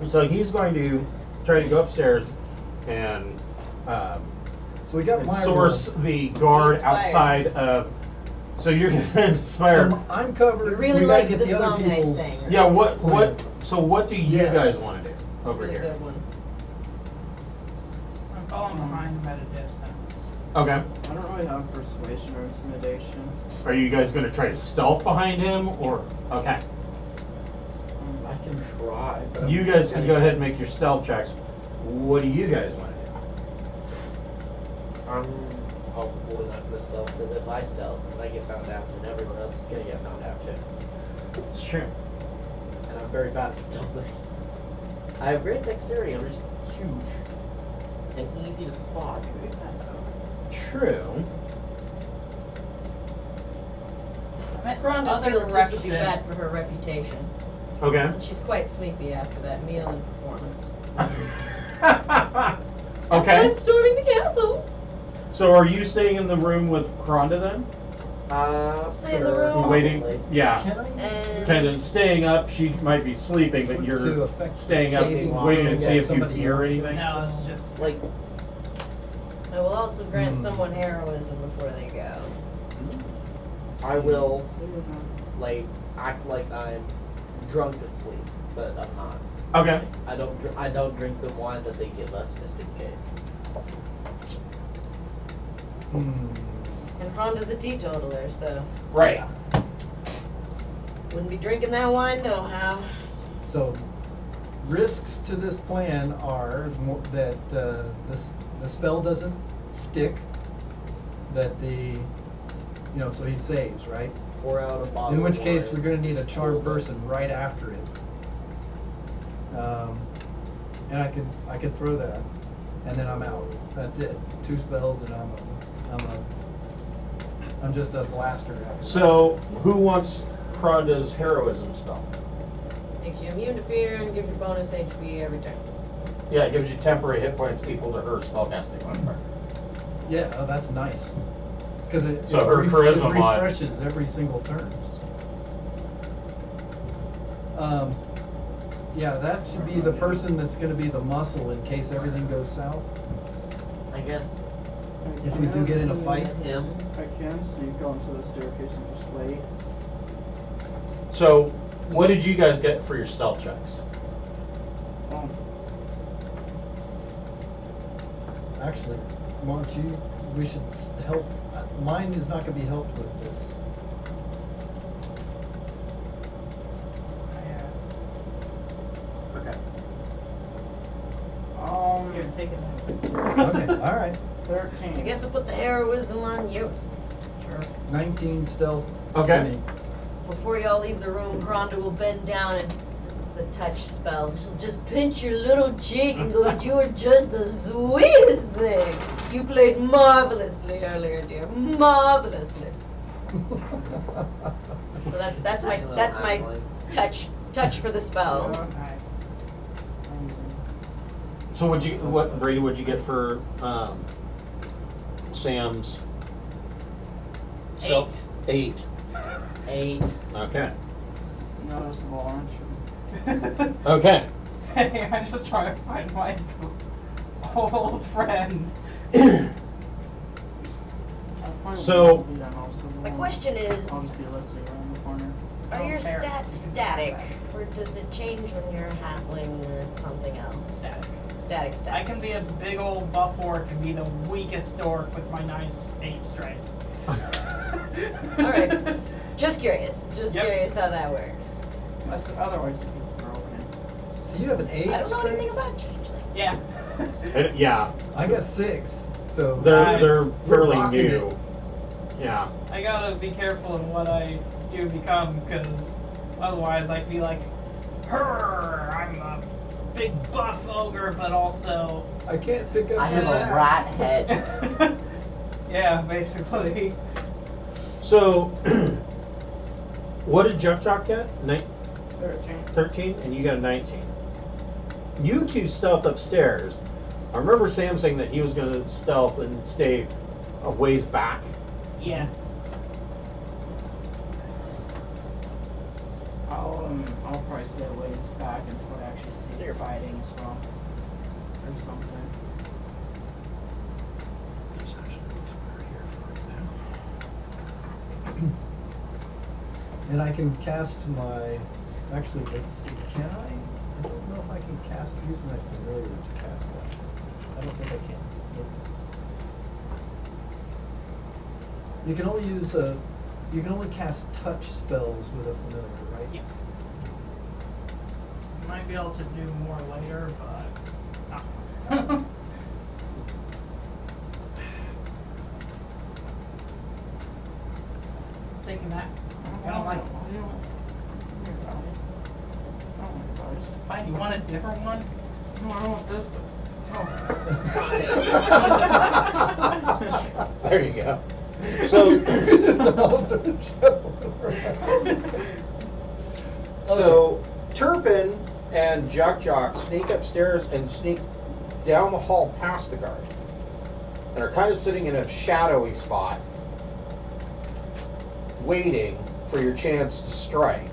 So he's going to try to go upstairs and So we got my source roll. the guard Inspire. outside of. So you're gonna inspire. So I'm covered. you really we gotta like get the the other song I people's. sang, right? Yeah. What? So what do you Yes. guys want to do over really here? good one. I'm falling behind him at a distance. Okay. I don't really have persuasion or intimidation. Are you guys gonna try to stealth behind him, or okay? I can try. But You I'm guys can kinda- go ahead and make your stealth checks. What do you guys want to do? I'm probably not gonna stealth because if I stealth and I get found out, then everyone else is gonna get found out too. It's true. And I'm very bad at stealthing. I have great dexterity. I'm just huge and easy to spot. True. I meant Rhonda other feels this would be direction. bad for her reputation. Okay. She's quite sleepy after that meal and performance. Okay. And storming the castle. So are you staying in the room with Rhonda then? Stay in the sure, room. Waiting? probably. Yeah. Can I use And- Kind of staying up. She might be sleeping, but to you're affect the staying up, saving waiting to throw see that if you somebody hear else anything. does? No, it's just Like, I will also grant Hmm. someone heroism before they go. I will, like, act like I'm drunk asleep, but I'm not. Okay. I don't drink the wine that they give us just in case. Hmm. And Rhonda's a teetotaler, so Right. wouldn't be drinking that wine nohow. So, risks to this plan are that the spell doesn't stick. That so he saves, right? Pour out a bottle. In which of case, wine. we're going to need a charmed person right after it. And I could throw that. and then I'm out. That's it. 2 spells, and I'm just a blaster after So, who wants Kronda's heroism spell? Makes you immune to fear and gives you bonus HP every turn. Yeah, it gives you temporary hit points equal to her spellcasting modifier. that. Yeah, oh, that's nice. Because So her charisma it mod- refreshes every single turn. Yeah, that should be the person that's going to be the muscle in case everything goes south. I guess If we do get in a fight. him. I can, so you go into the staircase and just wait. So, what did you guys get for your stealth checks? Actually, why don't you? We should help. Mine is not going to be helped with this. Forgot. Here, Um, take it. Okay, all right. 13. I guess I'll put the heroism on you. Sure. 19 stealth. Okay. for me. Before y'all leave the room, Rhonda will bend down and, since it's a touch spell, she'll just pinch your little cheek and go, "You're just the sweetest thing. You played marvelously earlier, dear. Marvelously." So that's my touch for the spell. Yeah. Nice. Amazing. So, Brady, what'd you get for Sam's stealth? 8. 8. Okay. Noticeable, aren't you? Okay. Hey, I'm just trying to find my old friend. I probably So- won't be unnoticeable. My question is, I'll just be listening around the corner. are your Fair. stats static, or does it change when you're a halfling or something else? Static. Static stats. I can be a big old buff orc and be the weakest orc with my nice 8 strength. Alright. Just curious. Just Yep. curious how that works. Otherwise, people are okay. So you have an 8. I don't know strength? anything about changelings. Yeah. Yeah, I got 6. So they're fairly rocking new. it. Yeah. I gotta be careful in what I do become, because otherwise I'd be like, "Her, I'm a big buff ogre, but also." I can't pick up I have this a axe. rat head. Yeah, basically. So, what did Jock get? 13. 13, and you got a 19. You two stealth upstairs. I remember Sam saying that he was going to stealth and stay a ways back. Yeah. I'll probably stay a ways back until I actually see you're fighting as well. Or something. And I can cast my. Actually, let's see. Can I? I don't know if I can use my familiar to cast that. I don't think I can. Nope. You can only use a. You can only cast touch spells with a familiar, right? Yeah. Might be able to do more later, but. Ah. Taking that. I don't like. Fine, you want a different one? No, I don't want this. There you go. So, so Turpin and Jock sneak upstairs and sneak down the hall past the guard, and are kind of sitting in a shadowy spot, waiting for your chance to strike.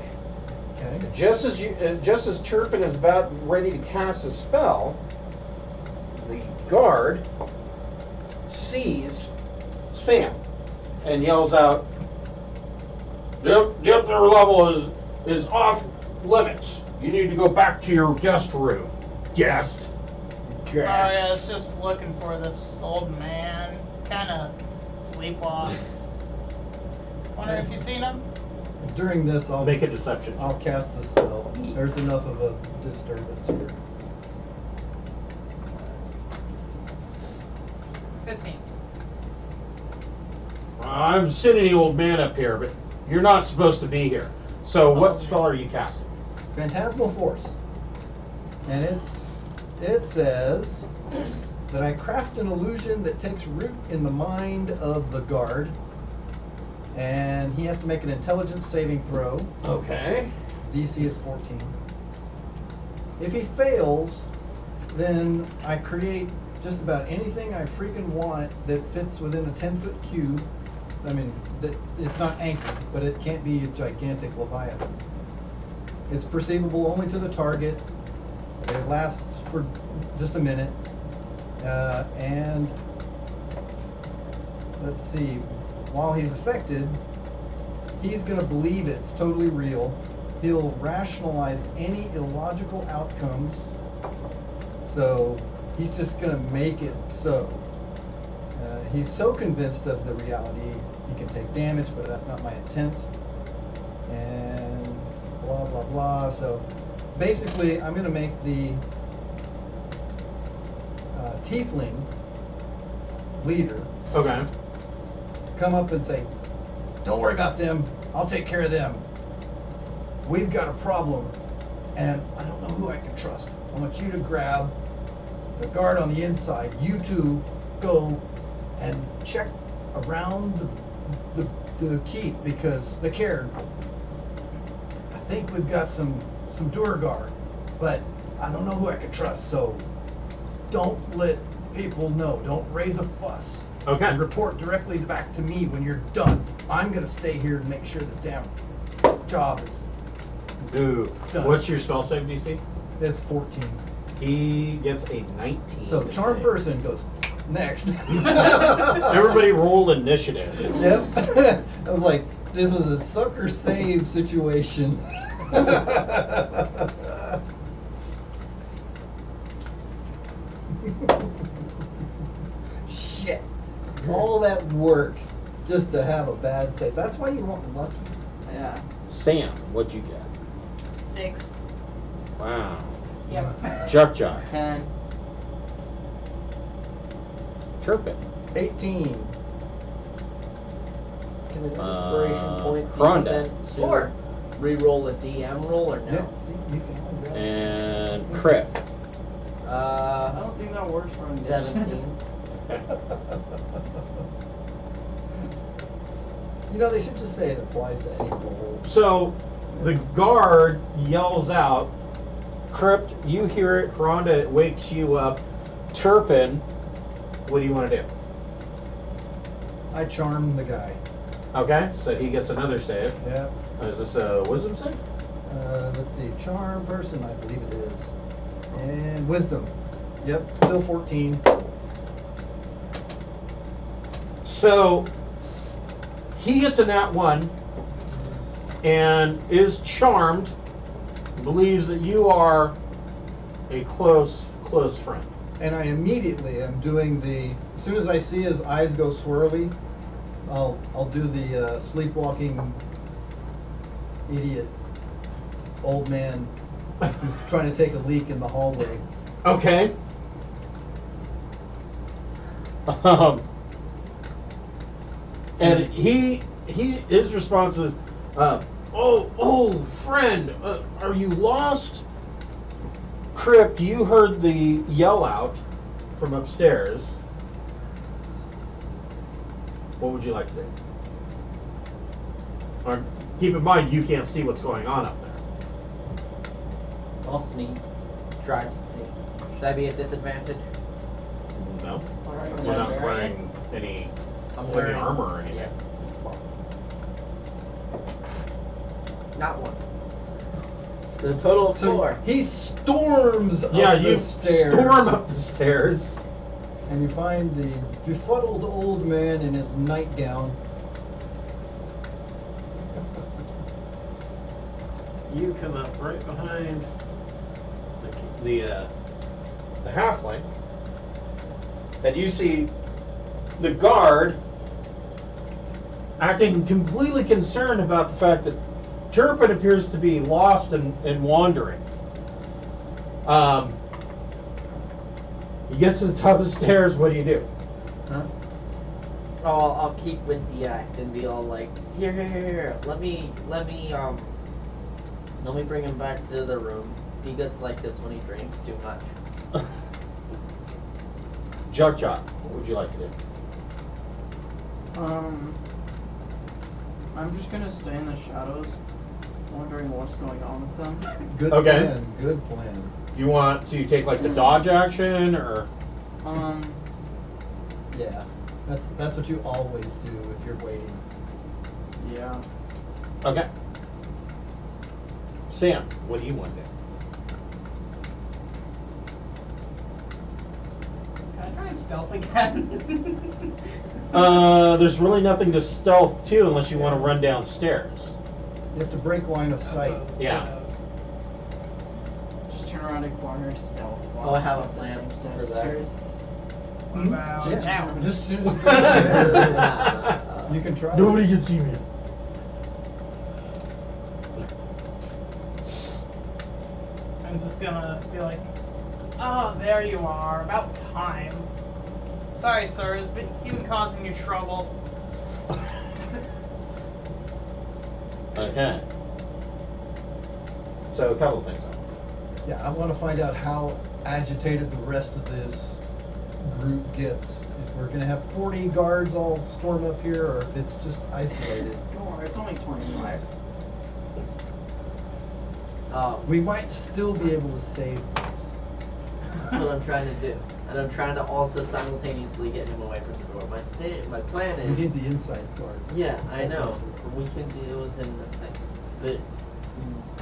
Okay. Just as Turpin is about ready to cast a spell, the guard sees Sam and yells out, "The upper level is off limits. You need to go back to your guest room. Guest." Sorry, I was just looking for this old man. Kinda sleepwalks. Wonder if you've seen him? During this, I'll Make a deception. I'll cast the spell. There's enough of a disturbance here. 15. I'm sending the old man up here, but you're not supposed to be here. So what Oh, spell are you casting? Phantasmal Force. And it says that I craft an illusion that takes root in the mind of the guard, and he has to make an intelligence saving throw. Okay. DC is 14. If he fails, then I create just about anything I freaking want that fits within a 10-foot cube. I mean, that it's not anchored, but it can't be a gigantic Leviathan. It's perceivable only to the target. It lasts for just a minute. And let's see, while he's affected, he's going to believe it's totally real. He'll rationalize any illogical outcomes. So he's just going to make it so. He's so convinced of the reality, he can take damage, but that's not my intent. And blah, blah, blah. So basically, I'm going to make the tiefling leader Okay. come up and say, "Don't worry about them. I'll take care of them. We've got a problem, and I don't know who I can trust. I want you to grab the guard on the inside. You two go and check around the keep, because the Caer, I think we've got some Durgar, but I don't know who I can trust, so don't let people know. Don't raise a fuss. Okay. And report directly back to me when you're done. I'm going to stay here to make sure the damn job is Ooh. Done. What's your spell save DC? It's 14. He gets a 19. So to charm save. person goes next. Everybody roll initiative. Yep. I was like, this was a sucker save situation. Shit. All that work just to have a bad save. That's why you want lucky. Yeah. Sam, what'd you get? 6. Wow. Yep. Juck. 10. Turpin. 18. Can an inspiration point be Rhonda. spent to 4. re-roll a DM roll or no? Yeah, see, you can always add And Crip. I don't think that works for him. 17. You know, they should just say it applies to any roll. So the guard yells out, Crypt, you hear it, Rhonda, it wakes you up. Turpin, what do you want to do? I charm the guy. Okay, so he gets another save. Yeah. Is this a wisdom save? Let's see. Charm person, I believe it is. And wisdom. Yep, still 14. So he gets a nat 1 and is charmed, believes that you are a close friend. And I immediately am doing the, as soon as I see his eyes go swirly, I'll do the sleepwalking idiot old man who's trying to take a leak in the hallway. Okay. And his response is, oh, friend, are you lost? Crypt, you heard the yell out from upstairs. What would you like to do? Or keep in mind, you can't see what's going on up there. I'll sneak. Try to sneak. Should I be at disadvantage? No, Alright, you're not wearing any armor or anything. Yeah. Not one. So a total of So 4. he storms up Yeah, the you stairs. storm up the stairs. And you find the befuddled old man in his nightgown. You come up right behind the halfling, and you see the guard acting completely concerned about the fact that Turpin appears to be lost and wandering. You get to the top of the stairs. What do you do? Huh? Oh, I'll keep with the act and be all like, here. Let me bring him back to the room. He gets like this when he drinks too much. Jock, what would you like to do? I'm just gonna stay in the shadows, wondering what's going on with them. Good Okay. plan. Good plan. You want to take like the dodge action, or Yeah, that's what you always do if you're waiting. yeah. okay? Sam, what do you want to do? Can I try and stealth again? There's really nothing to stealth to unless you want to run downstairs. You have to break line of sight. Yeah. Just turn around and corner stealth. Oh, I have a walk up the plan same set for of that. stairs. What about Just, now? just as soon as you go there, you can try. can see me. I'm just gonna be like, oh, there you are. About time. Sorry, sir. Has he been causing you trouble? Okay. So a couple of things. Yeah, I want to find out how agitated the rest of this group gets. If we're gonna have 40 guards all storm up here, or if it's just isolated. Don't worry, it's only 25. We might still be able to save this. That's what I'm trying to do. And I'm trying to also simultaneously get him away from the door. My plan We is... need the inside guard. Yeah, I know. We can deal with him in a second. But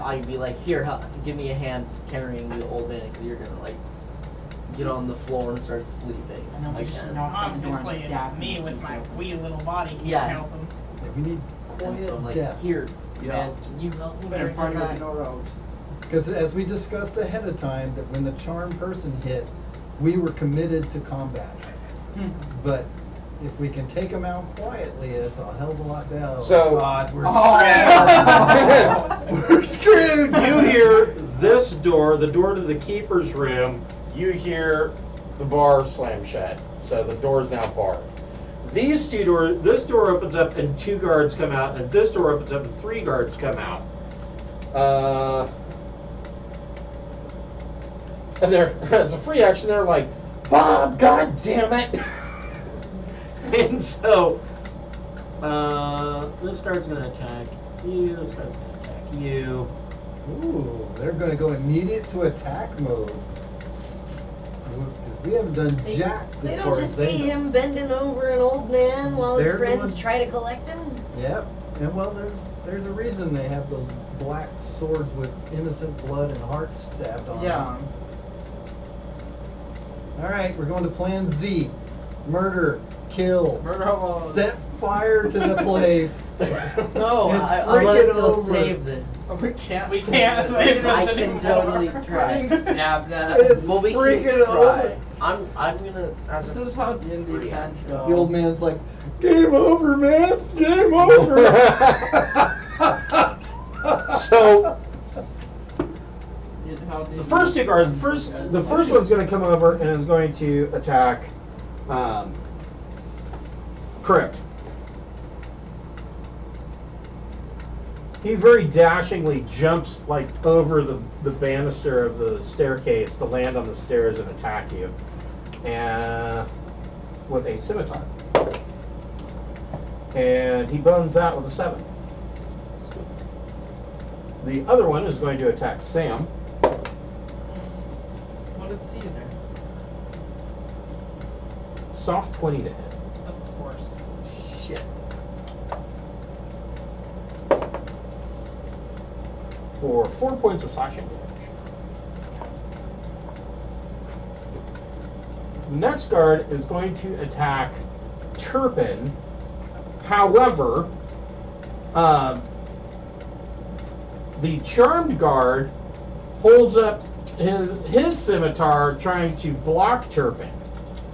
I'd be like, here, give me a hand carrying the old man, because you're gonna, like, get on the floor and start sleeping. And then we just again. knock on the door and Obviously, stab me him with as my soon as he wee opens little body can't Yeah. help him. Yeah, we need And so I'm quiet like, death. here, Yeah. man, can you help it. me Better bring party him with back? no rogues. Because as we discussed ahead of time, that when the charmed person hit, we were committed to combat. But if we can take them out quietly, it's a hell of a lot better. So- Oh, God, we're Oh. screwed. We're screwed. You hear this door, the door to the keeper's room. You hear the bar slam shut. So the door's now barred. These two doors, this door opens up and 2 guards come out, and this door opens up and 3 guards come out. And they're, as a free action, they're like, Bob, God damn it! And so, this guard's gonna attack you, this guard's gonna attack you. Ooh, they're going to go immediate to attack mode. Because we haven't done jack They as don't far just as they see know. him bending over an old man while his They're friends doing- try to collect him. Yep. And well, there's a reason they have those black swords with innocent blood and hearts stabbed on them. Yeah. All right, we're going to Plan Z. Murder, kill, Murder hobo. set fire to the place. No, It's I want to freaking still over. save this. Oh, we can't. We can't save I this can anymore. totally We're try. getting stabbed at. It's Well, we can freaking try. over. I'm gonna. As This a is how D&D free fans action. go. The old man's like, game over, man, game over. So, How the first 2 guards, the first one's going to come over and is going to attack Crypt. He very dashingly jumps like over the banister of the staircase to land on the stairs and attack you, and with a scimitar. And he bones that with a 7. The other one is going to attack Sam. What did see there? Soft 20 to hit. Of course. Shit. For 4 points of slashing damage. The next guard is going to attack Turpin. However, the charmed guard holds up his scimitar trying to block Turpin.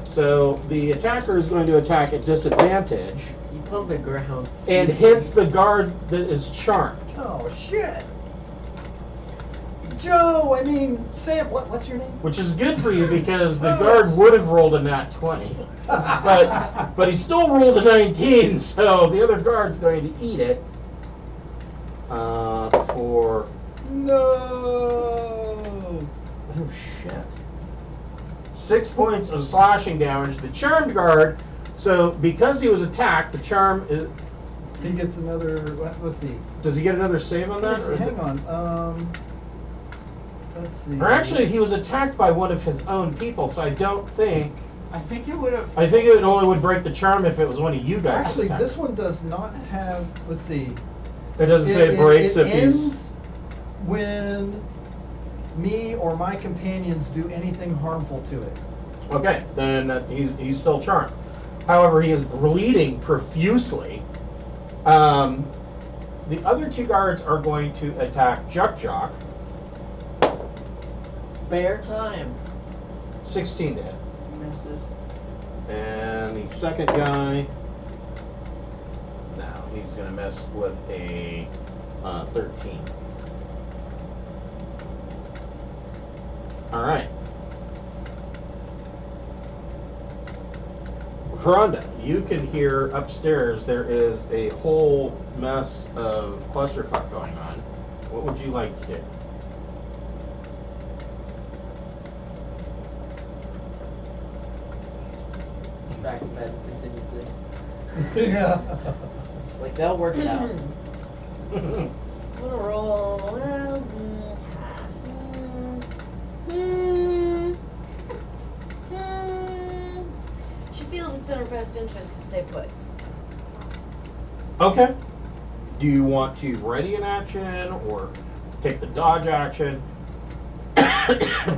So the attacker is going to attack at disadvantage He's on the ground. and hits the guard that is charmed. Oh shit. Joe, I mean Sam. What's your name? Which is good for you because the guard would have rolled a nat 20. But he still rolled a 19, so the other guard's going to eat it. For... No. Oh, shit. 6 points of slashing damage. The charmed guard. So because he was attacked, the charm is. He gets another. Let's see. Does he get another save on that? Let's see. or is Hang it- on. Let's see. Or actually, he was attacked by one of his own people, so I don't think. I think it would have. I think it only would break the charm if it was one of you guys. Actually, attacked. this one does not have. Let's see. It doesn't say it breaks it if he's. ends when me or my companions do anything harmful to it. Okay, then he's still charmed. However, he is bleeding profusely. The other two guards are going to attack Jock. Bear time. 16 to hit. Misses. And the second guy, no, he's going to miss with a 13. All right. Rhonda, you can hear upstairs there is a whole mess of clusterfuck going on. What would you like to do? Back in bed continuously. Yeah. It's like they'll work it out. I'm gonna roll. She feels it's in her best interest to stay put. Okay. Do you want to ready an action or take the dodge action? I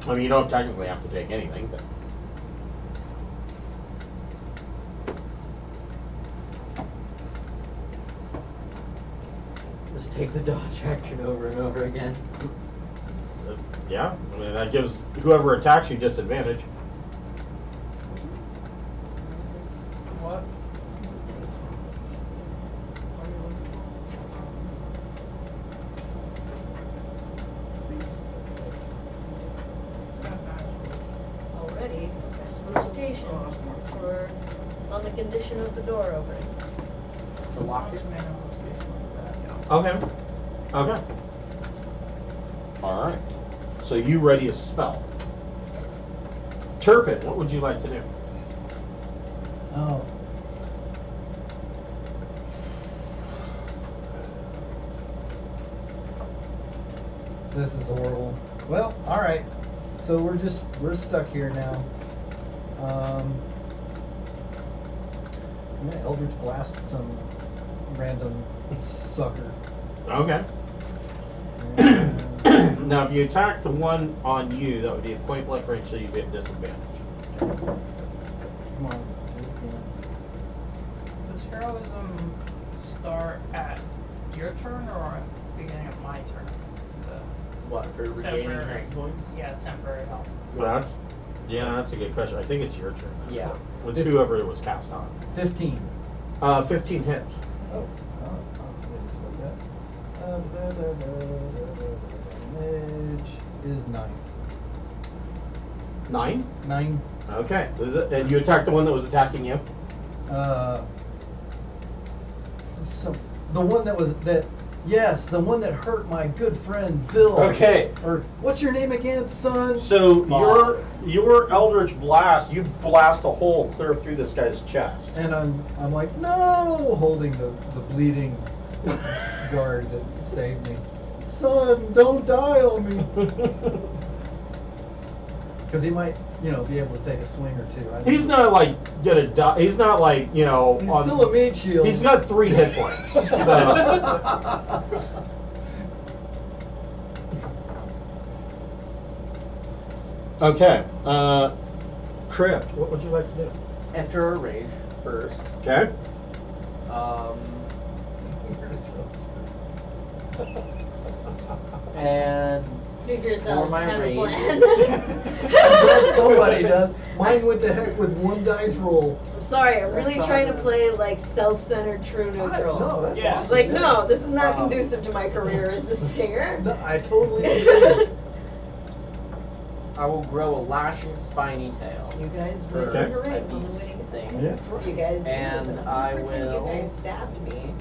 mean, you don't technically have to take anything, but. Just take the dodge action over and over again. Yeah, I mean, that gives whoever attacks you disadvantage. What? Already, prestidigitation for on the condition of the door opening. To lock it. Okay. Okay. All right. So you ready a spell. Yes. Turpin, what would you like to do? Oh. This is horrible. Well, all right. So we're stuck here now. I'm gonna Eldritch Blast some random sucker. Okay. And, Now, if you attack the one on you, that would be a point blank range, so you'd be at disadvantage. come on. Does heroism start at your turn or at the beginning of my turn? What, for regaining Temporary. hit points? Yeah, temporary help. That's a good question. I think it's your turn. Then. Yeah. With whoever it was cast on. 15. 15 hits. Oh, it's like that. Damage is 9. 9? 9. Okay. And you attacked the one that was attacking you? So the one the one that hurt my good friend Bill. Okay. Or what's your name again, son? So Bob. your Eldritch Blast, you blast a hole clear through this guy's chest. And I'm like, no, holding the bleeding guard that saved me. Son, don't die on me. Because he might, be able to take a swing or two. I don't He's know. not like gonna die. He's not like, He's still a meat shield. He's got 3 hit points. So. Okay. Crypt, what would you like to do? Enter a rage first. Okay. You're so stupid. And Speak for yourself. For my Have a rage. plan. I'm glad somebody does. Mine went to heck with 1 dice roll. I'm sorry. I'm really That's trying to all it play like self-centered, true neutral. No, that's Yeah. awesome. It's like, yeah. no, this is not Um, conducive to my career as a singer. No, I totally agree. I will grow a lashing spiny tail. You guys For were Okay. right at on the least winning thing. That's right. You guys, And did, but I I'm pretending will- You guys stabbed me.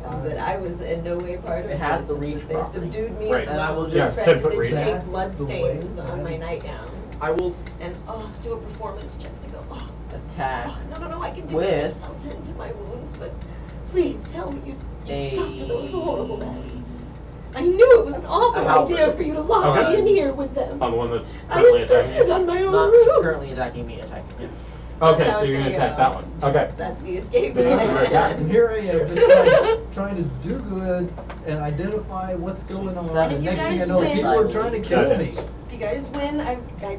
that I was in no way part of It has this, to and reach that they property. subdued me Right. as And I will well. just- Yeah, 10-foot reach. Prestidigitate That's blood the way stains it on my is. nightgown. I will And do a performance check to go, attack no, I can do with this. I'll tend to my wounds, but please tell me you stopped those horrible men. I knew it was an awful How- idea for you to lock Okay. me in here with them. On the one that's I currently attacking insisted you? on my own not room. currently attacking me, attacking him. Okay, That's how so it's you're gonna gonna attack go. that one. Okay. That's the escape Then plan. you're gonna attack. And here I am, just trying to do good and identify what's going on. Seven. And If you next thing I guys know, win- people are trying to kill me. If you guys win, I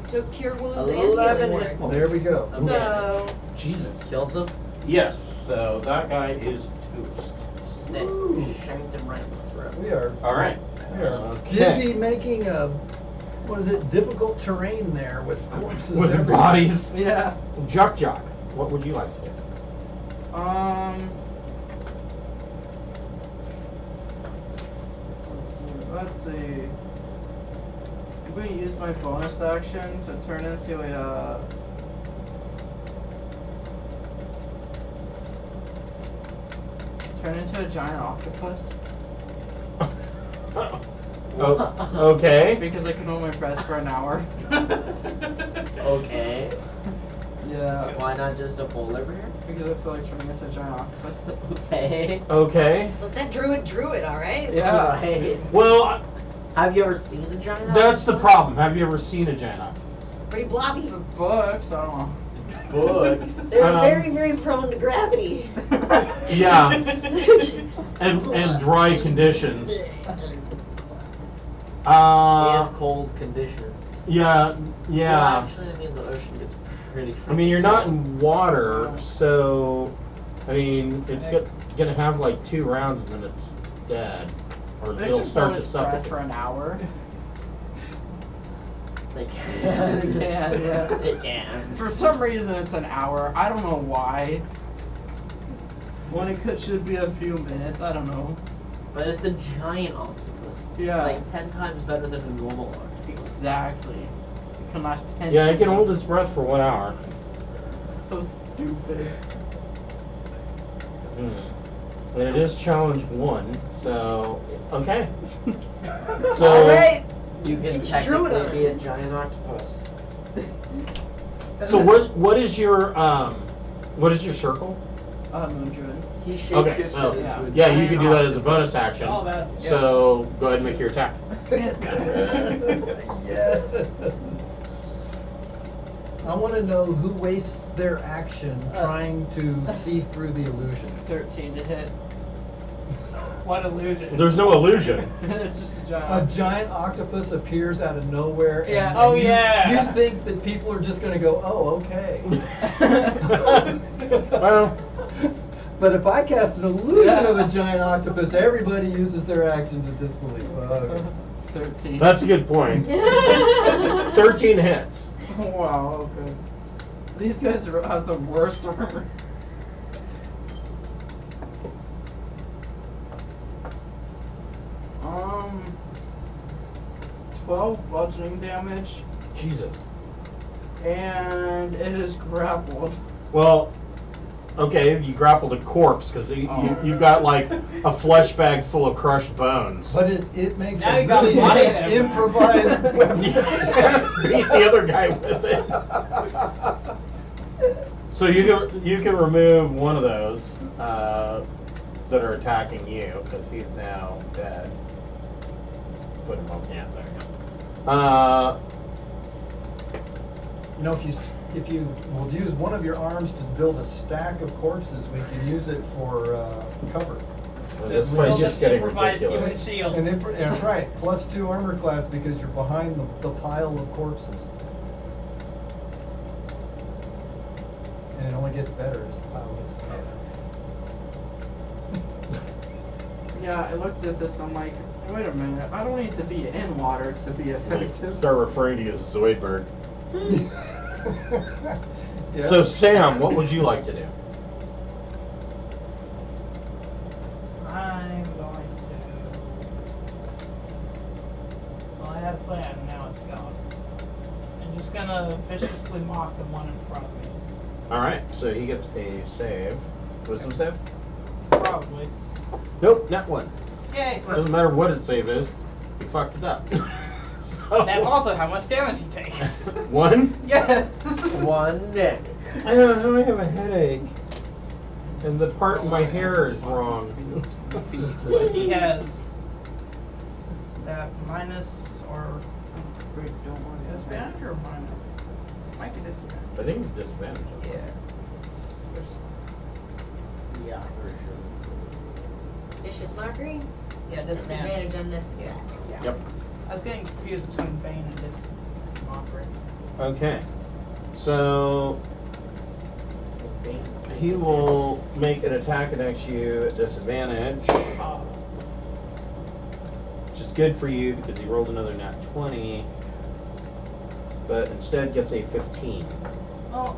took cure wounds and 11 healing hit word. Well, there we go. Okay. So Jesus. Kills him. Yes, so that guy is toast. Stick. Ooh. Shanked him right in the throat. We are Alright. busy making a, what is it, difficult terrain there with corpses With the everywhere. bodies. Yeah. Jock, what would you like to do? Let's see. I'm going to use my bonus action to turn into a giant octopus Oh, okay. because I can hold my breath for an hour. Okay. Yeah. Why not just a polar bear? Because I feel like turning into a giant octopus. Okay. Okay. let that druid, alright? Yeah. Right. Well, Have you ever seen a giant that's the octopus? problem. Have you ever seen a giant octopus? Pretty blobby. The books, I don't know. Books. They're Um, very, very prone to gravity. Yeah. And dry conditions. And cold conditions. Yeah, yeah. Well, actually, I mean, the ocean gets pretty. I mean, you're not in water, so I mean, it's gonna have like 2 rounds and then it's dead, or They it'll can start hold to its breath suffocate. for an hour. They They can. can, yeah. They can. For some reason, it's an hour. I don't know why. When it should be a few minutes. I don't know. But it's a giant octopus. Yeah. It's like 10 times better than a normal octopus. Exactly. It can last 10 Yeah, it can minutes. hold its breath for 1 hour. So stupid. And it is challenge 1, so okay. So Alright. You can Get your technically druid on. be a giant octopus. so what is your circle? Moon Druid. He shapeshifted Okay, so into a yeah, you giant can do that as a bonus octopus. action. Oh, that. So go ahead and make your attack. Yes. I want to know who wastes their action trying to see through the illusion. 13 to hit. What illusion. There's no illusion. It's just a giant A octopus. giant octopus appears out of nowhere. And, Yeah. and Oh, you, yeah. You think that people are just going to go, oh, okay. Well, But if I cast an illusion Yeah. of a giant octopus, everybody uses their action to disbelieve. Okay. 13. that's a good point. 13 hits. Wow, okay. These guys have the worst armor. Um, 12 bludgeoning damage, Jesus. and it is grappled. Well, okay, you grappled a corpse because Oh. you got like a flesh bag full of crushed bones. But it makes Now a you got really money nice everywhere. improvised weapon. Beat the other guy with it. So you can remove one of those that are attacking you because he's now dead. Put him on. Yeah, there you go. You know, if you will use one of your arms to build a stack of corpses, we can use it for cover. So this Just fight's build just an getting improvised ridiculous. human shield. And that's right, +2 armor class because you're behind the pile of corpses. And it only gets better as the pile gets higher. Yeah, I looked at this and I'm like, wait a minute, I don't need to be in water to be effective. Start referring to you as Zoidberg. Yeah. So Sam, what would you like to do? I'm going to. Well, I had a plan, now it's gone. I'm just gonna viciously mock the one in front of me. All right, so he gets a save. Wisdom save? Probably. probably. Nope, not one. Yay! Doesn't matter what its save is, he fucked it up. So, That's also how much damage he takes. one. Yes! One day. I don't know, I have a headache. And the part of my hair is wrong. He has that minus or disadvantage or minus? Might be disadvantage. I think it's disadvantage. Yeah. Yeah, for sure. Vicious mockery. Yeah, Disadvantage disadvantage. on this. Yeah. Yeah. Yep. I was getting confused between Bane and this mockery. Okay. So he will make an attack against you at disadvantage, which is good for you because he rolled another nat 20, but instead gets a 15. Oh,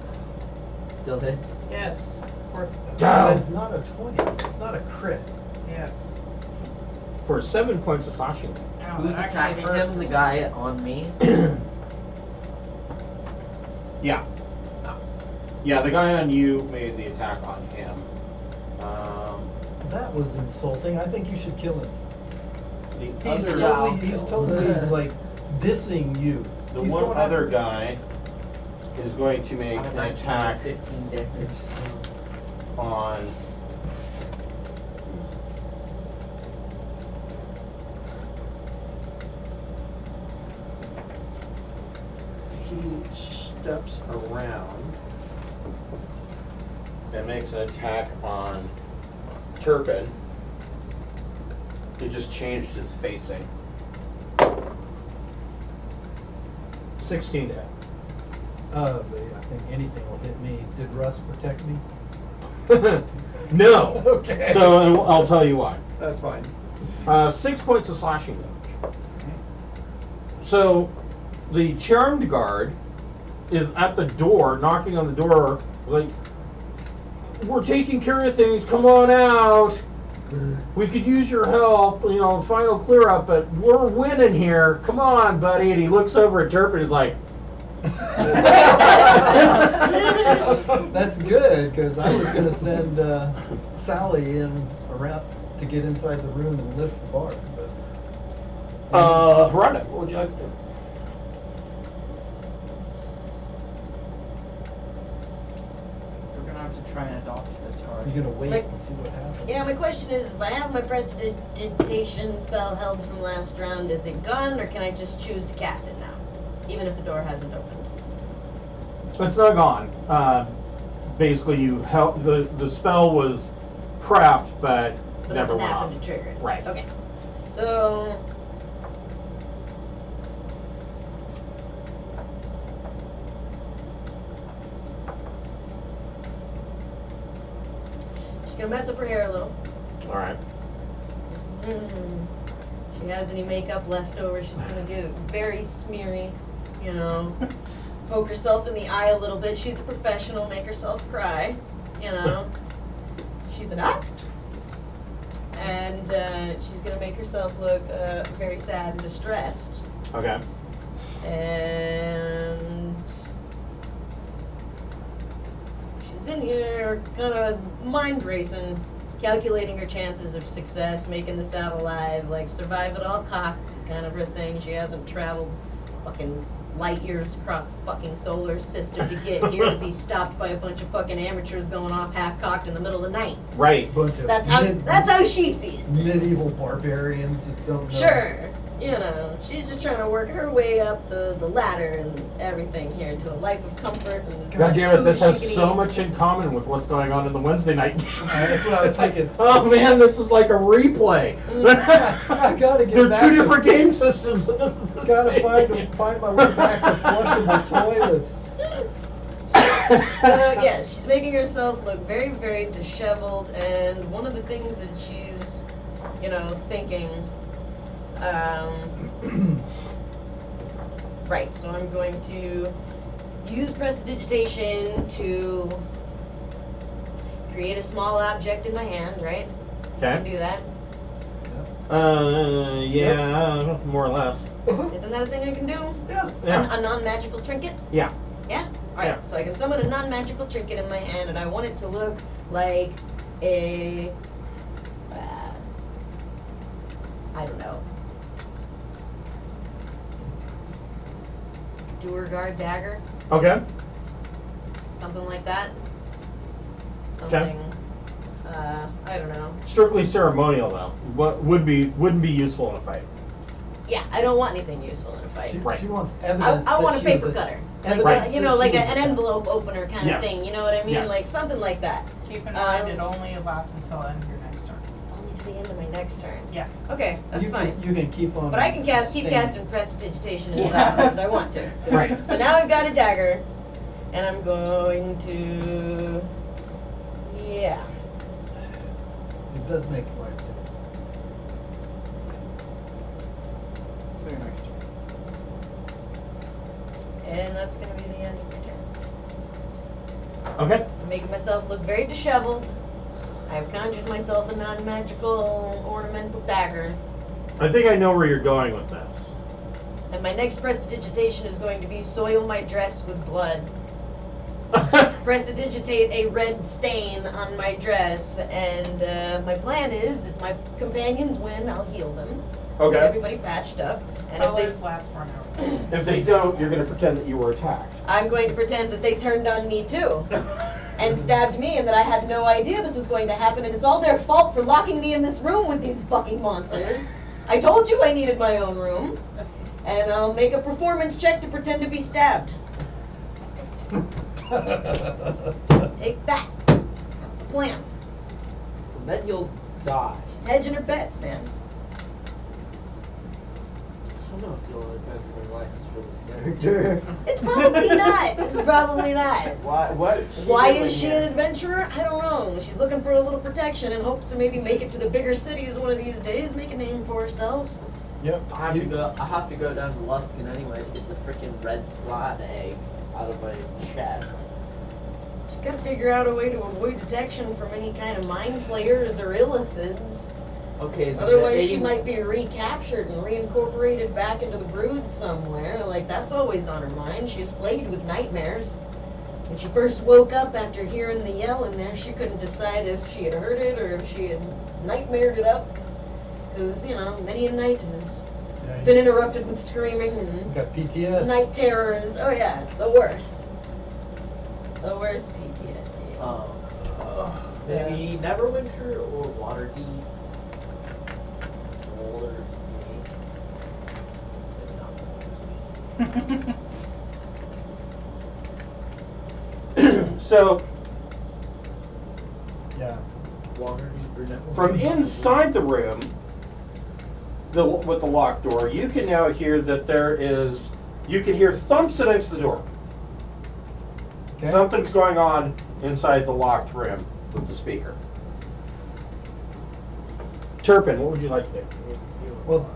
Still hits. yes. Of course it does. Down. It's not a 20. It's not a crit. Yes. For 7 points of slashing damage. Ow, Who's that attacking actually him? The hurts. guy on me? Yeah. Yeah, the guy on you made the attack on him. That was insulting. I think you should kill him. The He's other, totally like dissing you. the He's one going other after- guy is going to make an attack 15 damage. on he steps around and makes an attack on Turpin. He just changed his facing. 16 to hit. I think anything will hit me. Did Russ protect me? No. Okay. So I'll tell you why. That's fine. 6 points of slashing damage. So the charmed guard is at the door, knocking on the door, like, "We're taking care of things. Come on out. We could use your help. You know, final clear up, but we're winning here. Come on, buddy." And he looks over at Turpin and is like, That's good, because I was going to send Sally in around to get inside the room and lift the bar. But Rhonda, what would you like to do? We're gonna have to try and adopt this card. you're going to wait Like- and see what happens. Yeah, my question is, if I have my prestidigitation spell held from last round, is it gone, or can I just choose to cast it now, even if the door hasn't opened? It's not gone. Basically, you help. The spell was prepped, but But never nothing went off. happened to trigger it. Right. Okay. So. She's gonna mess up her hair a little. All right. She has any makeup left over, she's gonna do it very smeary, you know. Poke herself in the eye a little bit. She's a professional, make herself cry, you know. She's an actress. And she's gonna make herself look very sad and distressed. Okay. And she's in here kind of mind racing, calculating her chances of success, making this out alive, like survive at all costs is kind of her thing. She hasn't traveled fucking light years across the fucking solar system to get here to be stopped by a bunch of fucking amateurs going off half-cocked in the middle of the night. Right. Bunch of That's how she sees this. medieval barbarians that don't know. Sure. You know, she's just trying to work her way up the ladder and everything here to a life of comfort and God damn it! This food has she can so eat. much in common with what's going on in the Wednesday night. That's what I was thinking. Oh man, this is like a replay. I gotta get They're back two to- different game systems. And this is the Gotta same. find my way back to flushable toilets. So yeah, she's making herself look very, very disheveled, and one of the things that she's, you know, thinking, right, so I'm going to use prestidigitation to create a small object in my hand, right? I can Okay. do that. Yeah, more or less. Isn't that a thing I can do? Yeah. Yeah. A non-magical trinket? Yeah. Yeah? Alright, so I can summon a non-magical trinket in my hand, and I want it to look like a I don't know. Doer guard dagger, Okay. something like that. Something. I don't know. Strictly ceremonial though. What wouldn't be useful in a fight. Yeah, I don't want anything useful in a fight. She wants evidence. I that want a she was paper cutter. evidence Like, that you know, she like was an attacked. envelope opener kind Yes. of thing. You know what I mean? Yes. Like something like that. Keep in mind, Um, it only lasts until the end of your next turn. Only to the end of my next turn. Yeah. Okay, that's you fine. You can keep on. But I can keep sustaining. casting Prestidigitation as Yeah. often as I want to. Right. So now I've got a dagger, and I'm going to. Yeah. It does make life difficult. It's very nice. And that's going to be the end of my turn. Okay. I'm making myself look very disheveled. I've conjured myself a non-magical ornamental dagger. I think I know where you're going with this. And my next Prestidigitation is going to be soil my dress with blood. Prestidigitate a red stain on my dress, and my plan is, if my companions win, I'll heal them. Get Okay. everybody patched up, and if Colors they, last for an hour. If they don't, you're going to pretend that you were attacked. I'm going to pretend that they turned on me too, and stabbed me, and that I had no idea this was going to happen, and it's all their fault for locking me in this room with these fucking monsters. I told you I needed my own room, and I'll make a performance check to pretend to be stabbed. Take that. That's the plan. And then you'll die. She's hedging her bets, man. I don't know if you'll eventually like us for this character. It's probably not. It's probably not. Why? What? is she Why doing is she here? an adventurer? I don't know. She's looking for a little protection and hopes to maybe make it to the bigger cities one of these days, make a name for herself. Yep. I have to go down to Luskin anyway to get the freaking red slot egg out of my chest. She's got to figure out a way to avoid detection from any kind of mind flayers or illithids. Okay. then Otherwise, maybe- she might be recaptured and reincorporated back into the brood somewhere. Like, that's always on her mind. She's plagued with nightmares. When she first woke up after hearing the yell in there, she couldn't decide if she had heard it or if she had nightmared it up. Because, you know, many a night has Yeah, been you interrupted with screaming and got PTS. night terrors. Oh, yeah, the worst. The worst PTSD. So- Maybe Neverwinter or Waterdeep. Waterdeep. Maybe not Waterdeep. So, Yeah. Waterdeep or Neverwinter. from inside the room, with the locked door, you can now hear that you can hear thumps against the door. Okay. Something's going on inside the locked room with the speaker. Turpin, what would you like to do? Well,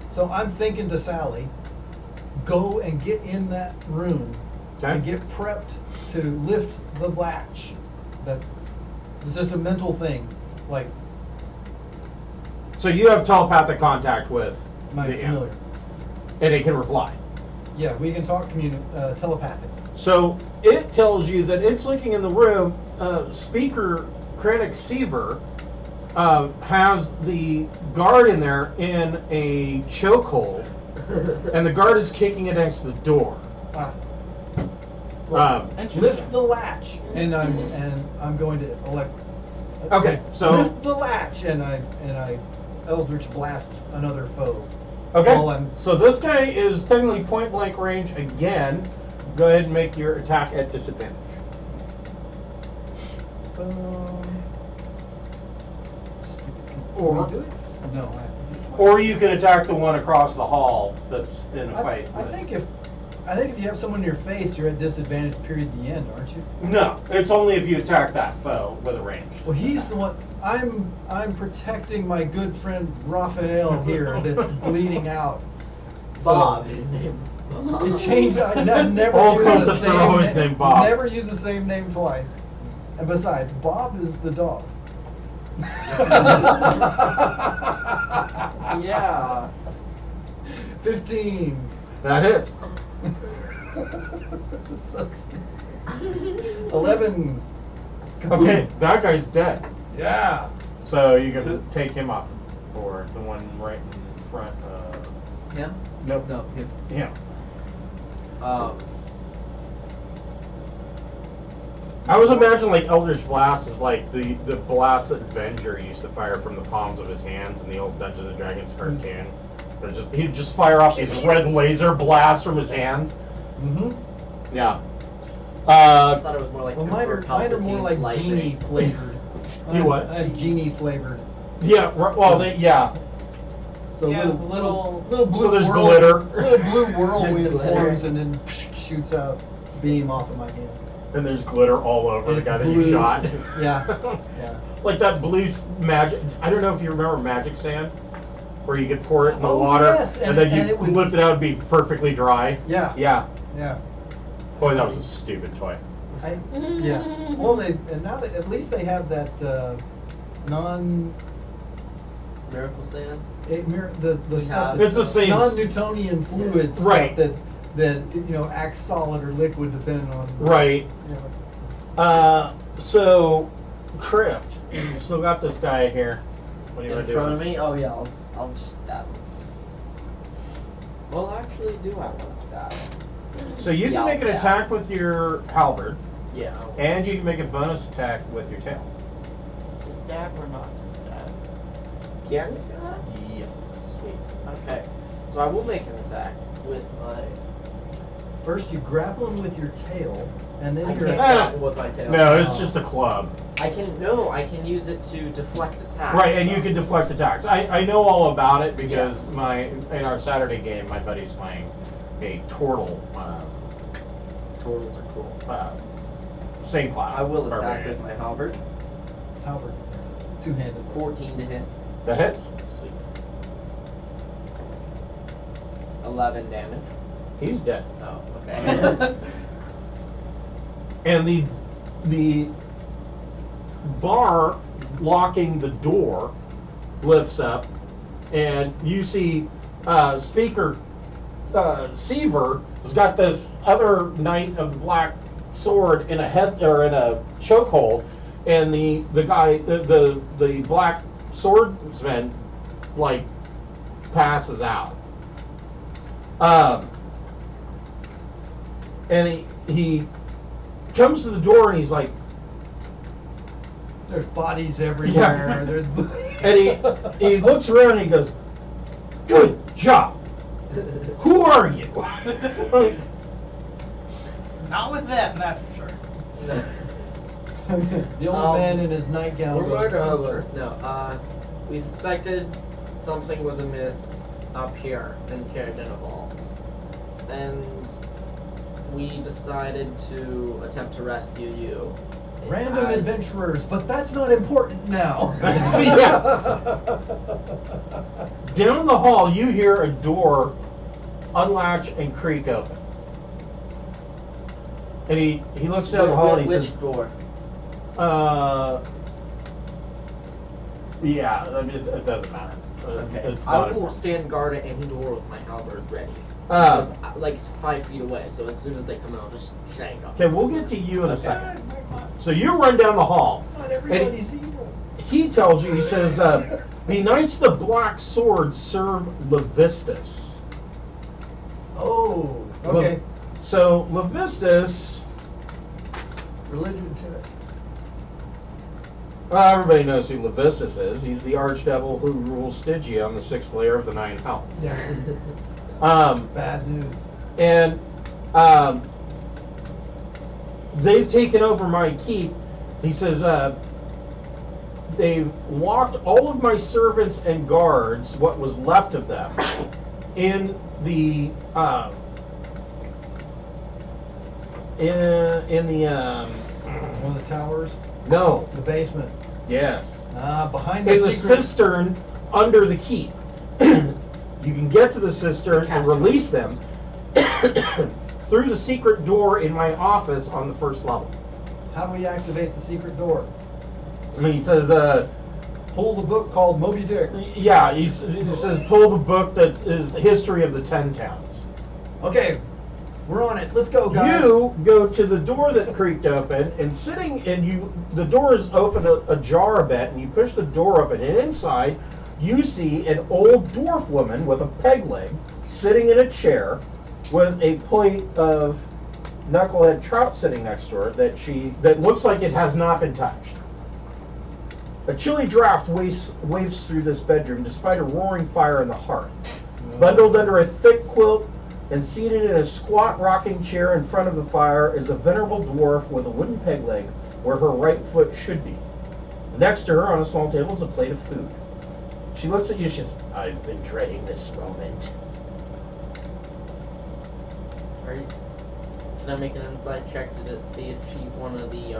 so I'm thinking to Sally, go and get in that room Okay. and get prepped to lift the latch. It's just a mental thing, like So you have telepathic contact with my the imp, familiar. and it can reply. Yeah, we can talk telepathic. So it tells you that it's looking in the room. Speaker Krennic Seaver has the guard in there in a chokehold, and the guard is kicking against the door. Ah, Interesting. lift the latch, and I'm going to elect. Okay, so lift the latch, and I Eldritch blast another foe. okay, While I'm so this guy is technically point blank range again. Go ahead and make your attack at disadvantage. Stupid. Or- Can we do it? No. Or you can attack the one across the hall that's in a fight. I with- think if you have someone in your face, you're at disadvantage. Period. The end, aren't you? No, it's only if you attack that foe with a range. Well, he's the one. I'm protecting my good friend Raphael here, that's bleeding out. So- Bob, his name's Bob. It changed. I never All use the cultists are always named Bob. Never use the same name twice. And besides, Bob is the dog. Yeah. 15. That hits. So stupid. 11. Kaboom. Okay, that guy's dead. Yeah. So you can take him off. or the one right in front? Him? Nope. No, him. Yeah. Um, I was imagining like Eldritch Blast is like the blast that Venger used to fire from the palms of his hands in the old Dungeons and Dragons cartoon. He'd just fire off these red laser blasts from his hands. Mm-hmm. Yeah. I thought it was more like Well, mine are more Palpatine's like lightning. genie flavored. You what? I have genie flavored. Yeah. Well, yeah. So Yeah, little blue So there's whirl- glitter. Little blue whirlwind There's glitter. forms and then shoots out beam off of my hand. And there's glitter all over And the it's guy that you blue. shot. Yeah. Yeah. Like that blue magic. I don't know if you remember Magic Sand, where you could pour it in the Oh, water yes, and and then it- you and it would- lift it out and be perfectly dry. Yeah. Yeah. Yeah. Boy, that was a stupid toy. Yeah. Well, and now that at least they have that non Miracle Sand? the stuff It's the that's same- non-Newtonian fluid stuff Right. that acts solid or liquid depending on Right. you know. So, Crypt. You still got this guy here. What do you In want to do? front of with him? me? Oh yeah, I'll just stab him. Well, actually, do I want to stab him? So you Yeah, can I'll make an stab. attack with your halberd, Yeah. and you can make a bonus attack with your tail. To stab or not to stab? Can you do that? Yes. Sweet. Okay. So I will make an attack with my. First you grapple him with your tail, and then I you're can't grapple with my tail. No, it's just a club. I can use it to deflect attacks. Right, and you can deflect attacks. I know all about it because in our Saturday game, my buddy's playing a turtle. Turtles are cool. Same class. I will attack barbarian. with my halberd. Halberd. It's two-handed. 14 to hit. That hits. Sweet. 11 damage. He's dead. Oh, okay. And the bar locking the door lifts up, and you see Speaker Seaver has got this other knight of the black sword in a head or in a chokehold, and the guy the black swordsman like passes out. And he comes to the door and he's like, There's bodies everywhere. There's and he looks around and he goes, "Good job. Who are you?" Not with that, that's for sure. the old man in his nightgown we suspected something was amiss up here in Caer Dineval, and we decided to attempt to rescue you. Random As- adventurers, but that's not important now. Down the hall, you hear a door unlatch and creak open. And he looks down the hall and he Which says, door? yeah, I mean, it doesn't matter. Okay. It's I not will important. stand guard at any door with my halberd ready. Uh, Because, like 5 feet away, so as soon as they come out, I'll just shank them. Okay, we'll get to you in a Okay. second. So you run down the hall. Not everybody's evil. He tells you, he says, the Knights of the Black Sword serve Levistus. Oh, okay. So Levistus, Religion check. everybody knows who Levistus is. He's the archdevil who rules Stygia on the 6th layer of the 9 hells. Yeah. Um, Bad news. and they've taken over my keep. He says, they've locked all of my servants and guards, what was left of them, in the One of the towers. no, The basement. yes, Behind the in the secret. cistern under the keep. You can get to the cistern and release them through the secret door in my office on the 1st level. How do we activate the secret door? And he says, Pull the book called Moby Dick. yeah, he says, pull the book that is the history of the 10 towns. Okay, we're on it. Let's go, guys. You go to the door that creaked open, and the door is open ajar a bit, and you push the door open, and inside you see an old dwarf woman with a peg leg sitting in a chair with a plate of knucklehead trout sitting next to her that looks like it has not been touched. A chilly draft waves through this bedroom despite a roaring fire in the hearth. Bundled under a thick quilt and seated in a squat rocking chair in front of the fire is a venerable dwarf with a wooden peg leg where her right foot should be. Next to her on a small table is a plate of food. She looks at you, she says, "I've been dreading this moment." Can I make an insight check to see if she's one of the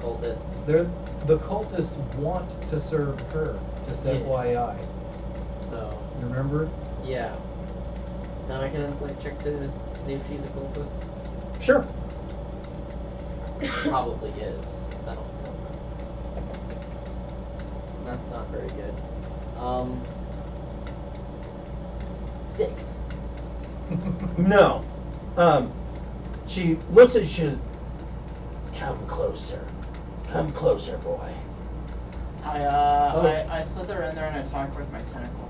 cultists? The cultists want to serve her, just Yeah. FYI. So, You remember? yeah. Can I make an insight check to see if she's a cultist? Sure. Probably is. I don't know. That's not very good. 6. No. She looks at you, she says, "Come closer. Come closer, boy." I slither in there and attack with my tentacle.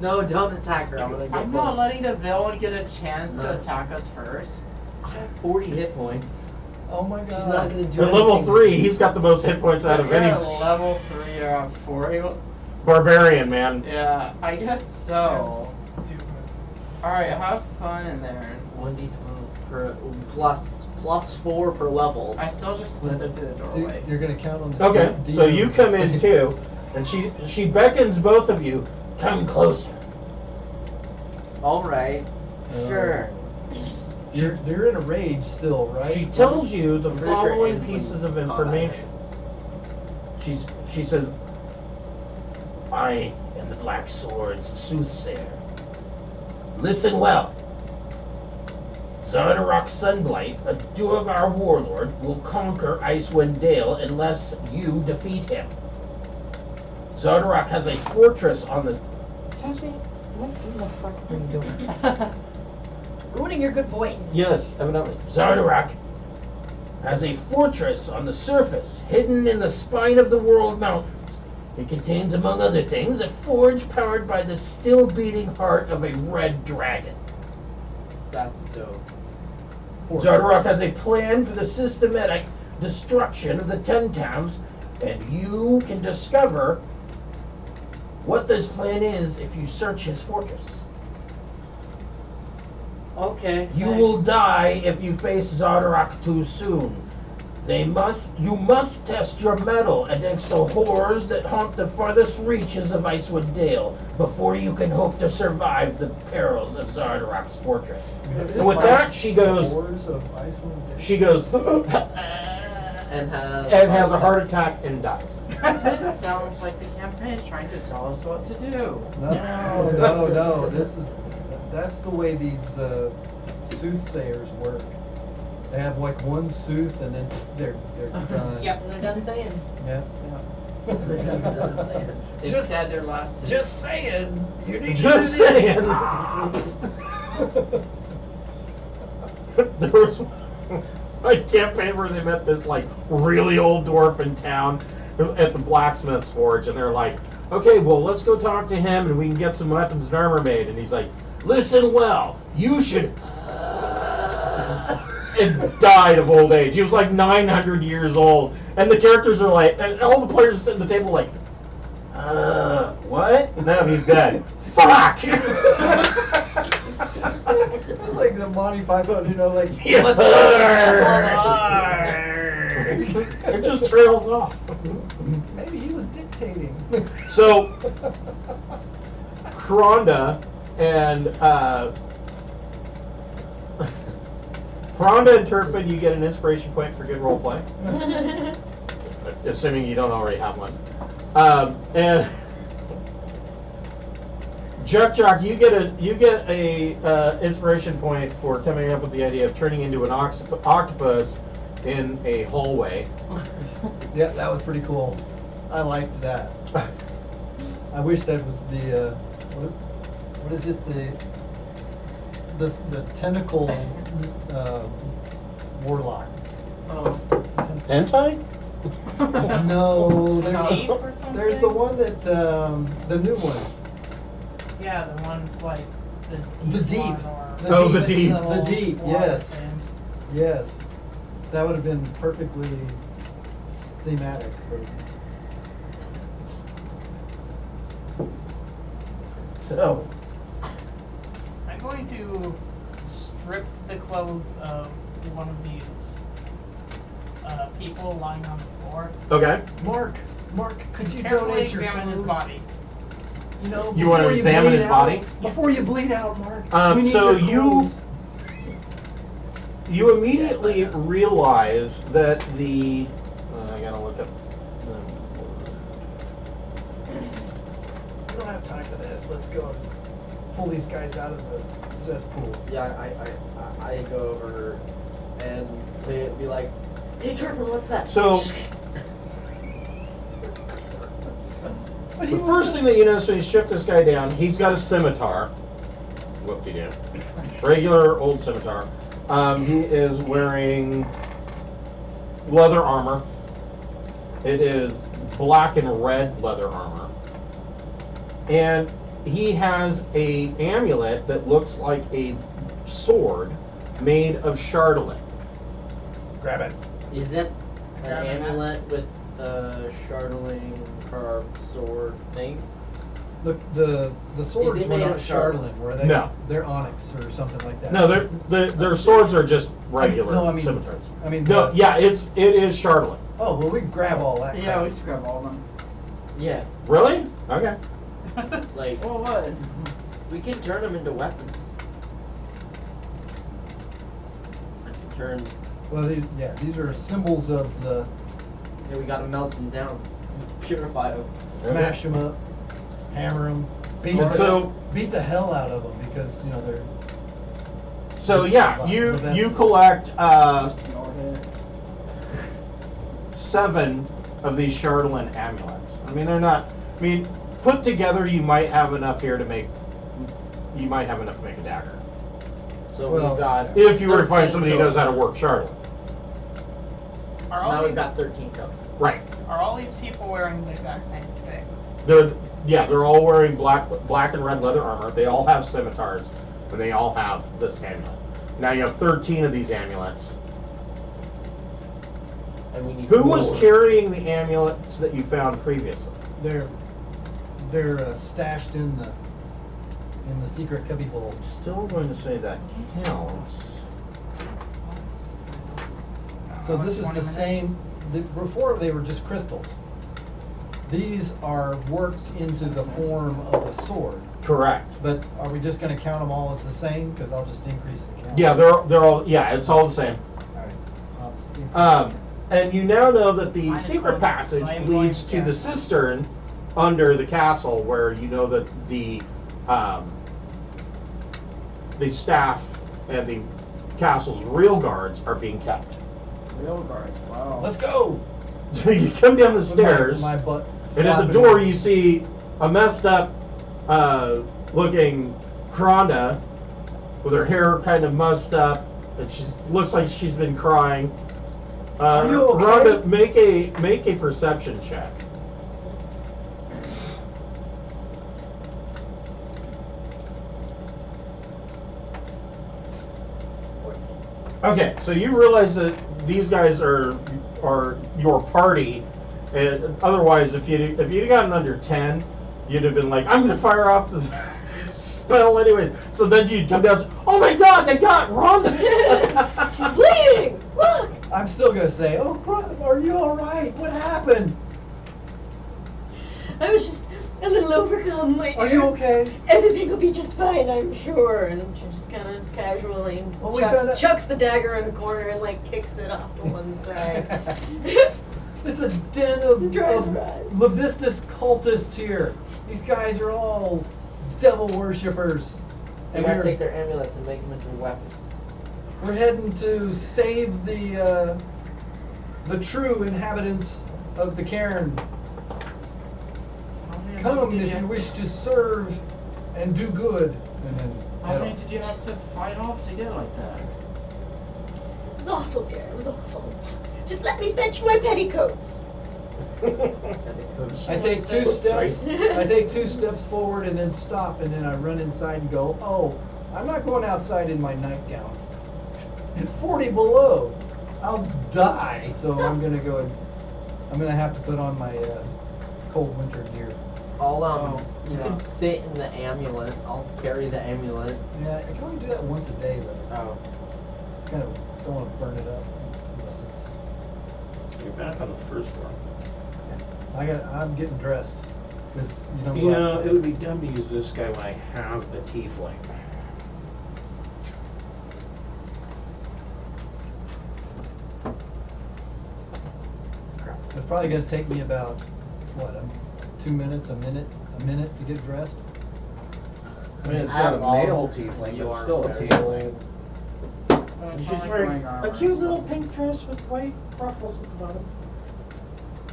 No, don't attack her. I'm gonna get I'm close. not letting the villain get a chance No. to attack us first. I have 40 hit points. Oh my god. She's not gonna do At level anything. 3, he's got the most hit points out of You're any at level 3, you're at 40. barbarian, man. Yeah, I guess so. Stupid. Alright, have fun in there. 1d12 per plus 4 per level. I still just slithered through the So doorway. you're gonna count on the Okay, DM so you to come in say- too, and she beckons both of you, "Come closer." All right. Sure. You're in a rage still, right? She tells you the I'm pretty sure following ends when pieces of combat information. ends. She says, "I am the Black Sword's soothsayer. Listen well. Zardarok Sunblight, a Durgar warlord, will conquer Icewind Dale unless you defeat him. Zardarok has a fortress on the... Tassie, what the fuck are you doing? Ruining your good voice. Yes, evidently. Zardarok has a fortress on the surface, hidden in the spine of the World Mountains. It contains, among other things, a forge powered by the still beating heart of a red dragon. That's dope. Zardarok has a plan for the systematic destruction of the 10 towns, and you can discover what this plan is if you search his fortress. Okay. You thanks. will die if you face Zardarok too soon. You must test your mettle against the horrors that haunt the farthest reaches of Icewind Dale before you can hope to survive the perils of Zardarok's fortress. And with that, she goes, Wars of Icewind Dale. she goes, And has a heart attack and dies. This sounds like the campaign is trying to tell us what to do. No. That's the way these soothsayers work. They have like one sooth and then they're done. Yep. They're done saying. Yeah. They Just- said their last. Just saying. You need Just to do this. saying. There was a campaign where they met this like really old dwarf in town at the blacksmith's forge, and they're like, "Okay, well, let's go talk to him, and we can get some weapons and armor made." And he's like, "Listen well, you should." And died of old age. He was like 900 years old, and the characters are like, and all the players sit at the table like, what? No, he's dead. Fuck! It's like the Monty Python, like Yes, it just trails off. maybe he was dictating. So, Karonda and Turpin, you get an inspiration point for good roleplay, assuming you don't already have one. And Jock, you get a inspiration point for coming up with the idea of turning into an octopus in a hallway. Yeah, that was pretty cool. I liked that. I wish that was the what is it, the tentacle warlock. Oh. Hentai? No, Ape or there's the something? one that the new one. Yeah, the one like The deep. one or Oh, the with deep. The deep, water yes. thing. Yes, that would have been perfectly thematic. So, I'm going to strip the clothes of one of these people lying on the floor. Okay. Mark, could you Carefully donate your examine his clothes? body. You know, You wanna before examine bleed his out- body? Before you bleed out, Mark. we need So your you- clothes. You immediately realize that the. I gotta look up. We don't have time for this. Let's go pull these guys out of the cesspool. yeah, I go over and be like, Hey, Turpin, what's that? So But he the was first the- thing that you notice when you strip this guy down, he's got a scimitar. Whoop-de-doo. Regular old scimitar. He is wearing leather armor. It is black and red leather armor. And he has a amulet that looks like a sword made of chardolet. Grab it. is it an Grab it, Matt. amulet with a chardeling carved sword thing? The swords Is it were made not of charcoal? chardeling, were they? No. They're onyx or something like that. No, their swords are just regular No, I mean, scimitars. I mean, No, yeah, it is chardolet. Oh well, we can grab all that. Yeah, crap. we just grab all of them. Yeah, Really? Okay. like Well, what? we can turn them into weapons. I can turn. Well, these are symbols of the Yeah, we gotta melt them down, purify them. smash them up, hammer them, beat, And so- beat the hell out of them because they're. So yeah, you collect Just snort it. 7 of these chardolet amulets. I mean, they're not. I mean, put together, you might have enough here to make. You might have enough to make a dagger. So Well, we've got. If you were to find 13 somebody who knows how to total. work chardolet. Are So all now these we've got 13 total. Right. are all these people wearing the exact same thing? They're all wearing black and red leather armor. They all have scimitars, and they all have this amulet. Now you have 13 of these amulets. And we need Who was more. carrying the amulets that you found previously? They're stashed in the secret cubbyhole. Still going to say that counts. So this is 20 the minutes. same. Before they were just crystals. These are worked into the form of the sword. Correct. But are we just going to count them all as the same? Because I'll just increase the count. Yeah, they're all. Yeah, it's all the same. All right. I'll just increase And you now know that the Minus secret 1, passage I am going leads to to the guess. cistern under the castle, where you know that the staff and the castle's real guards are being kept. Real guards, wow. Let's go. So you come down the With stairs, My butt. and at the flopping. door you see a messed up looking Kronda with her hair kind of mussed up, and she looks like she's been crying. Are you okay? Rhonda, make a perception check. Okay, so you realize that these guys are your party, and otherwise, if you'd gotten under 10, you'd have been like, I'm gonna fire off the spell anyways. So then you'd come down. Oh my God, they got Rhonda. She's bleeding! Look! I'm still gonna say, oh, are you all right? What happened? I was just a little overcome, my dear. Are you okay? Everything will be just fine, I'm sure. And she just kind of casually Well, we gotta- chucks the dagger in the corner and like kicks it off to one side. It's a den of Dries her eyes. Levistus cultists here. These guys are all devil worshippers. We And gotta take their amulets and make them into weapons. we're heading to save the true inhabitants of the cairn. Come if you wish to serve and do good. And then How head many off. did you have to fight off to get like that? It was awful, dear. It was awful. Just let me fetch my petticoats. I take two steps. I take 2 steps forward and then stop, and then I run inside and go, oh, I'm not going outside in my nightgown. It's 40 below. I'll die. So I'm gonna have to put on my cold winter gear. You can sit in the amulet. I'll carry the amulet. Yeah, I can only do that once a day though. Oh. It's kind of don't want to burn it up unless it's. You're back on the first floor. I'm getting dressed because you don't You go know, outside. it would be dumb to use this guy when I have a tiefling. It's probably going to take me about, what, 2 minutes, a minute to get dressed. I mean, it's I not a have all- male tiefling, you but are still a very tiefling. Well, And it's she's not like wearing armor a or cute little something. pink dress with white ruffles at the bottom.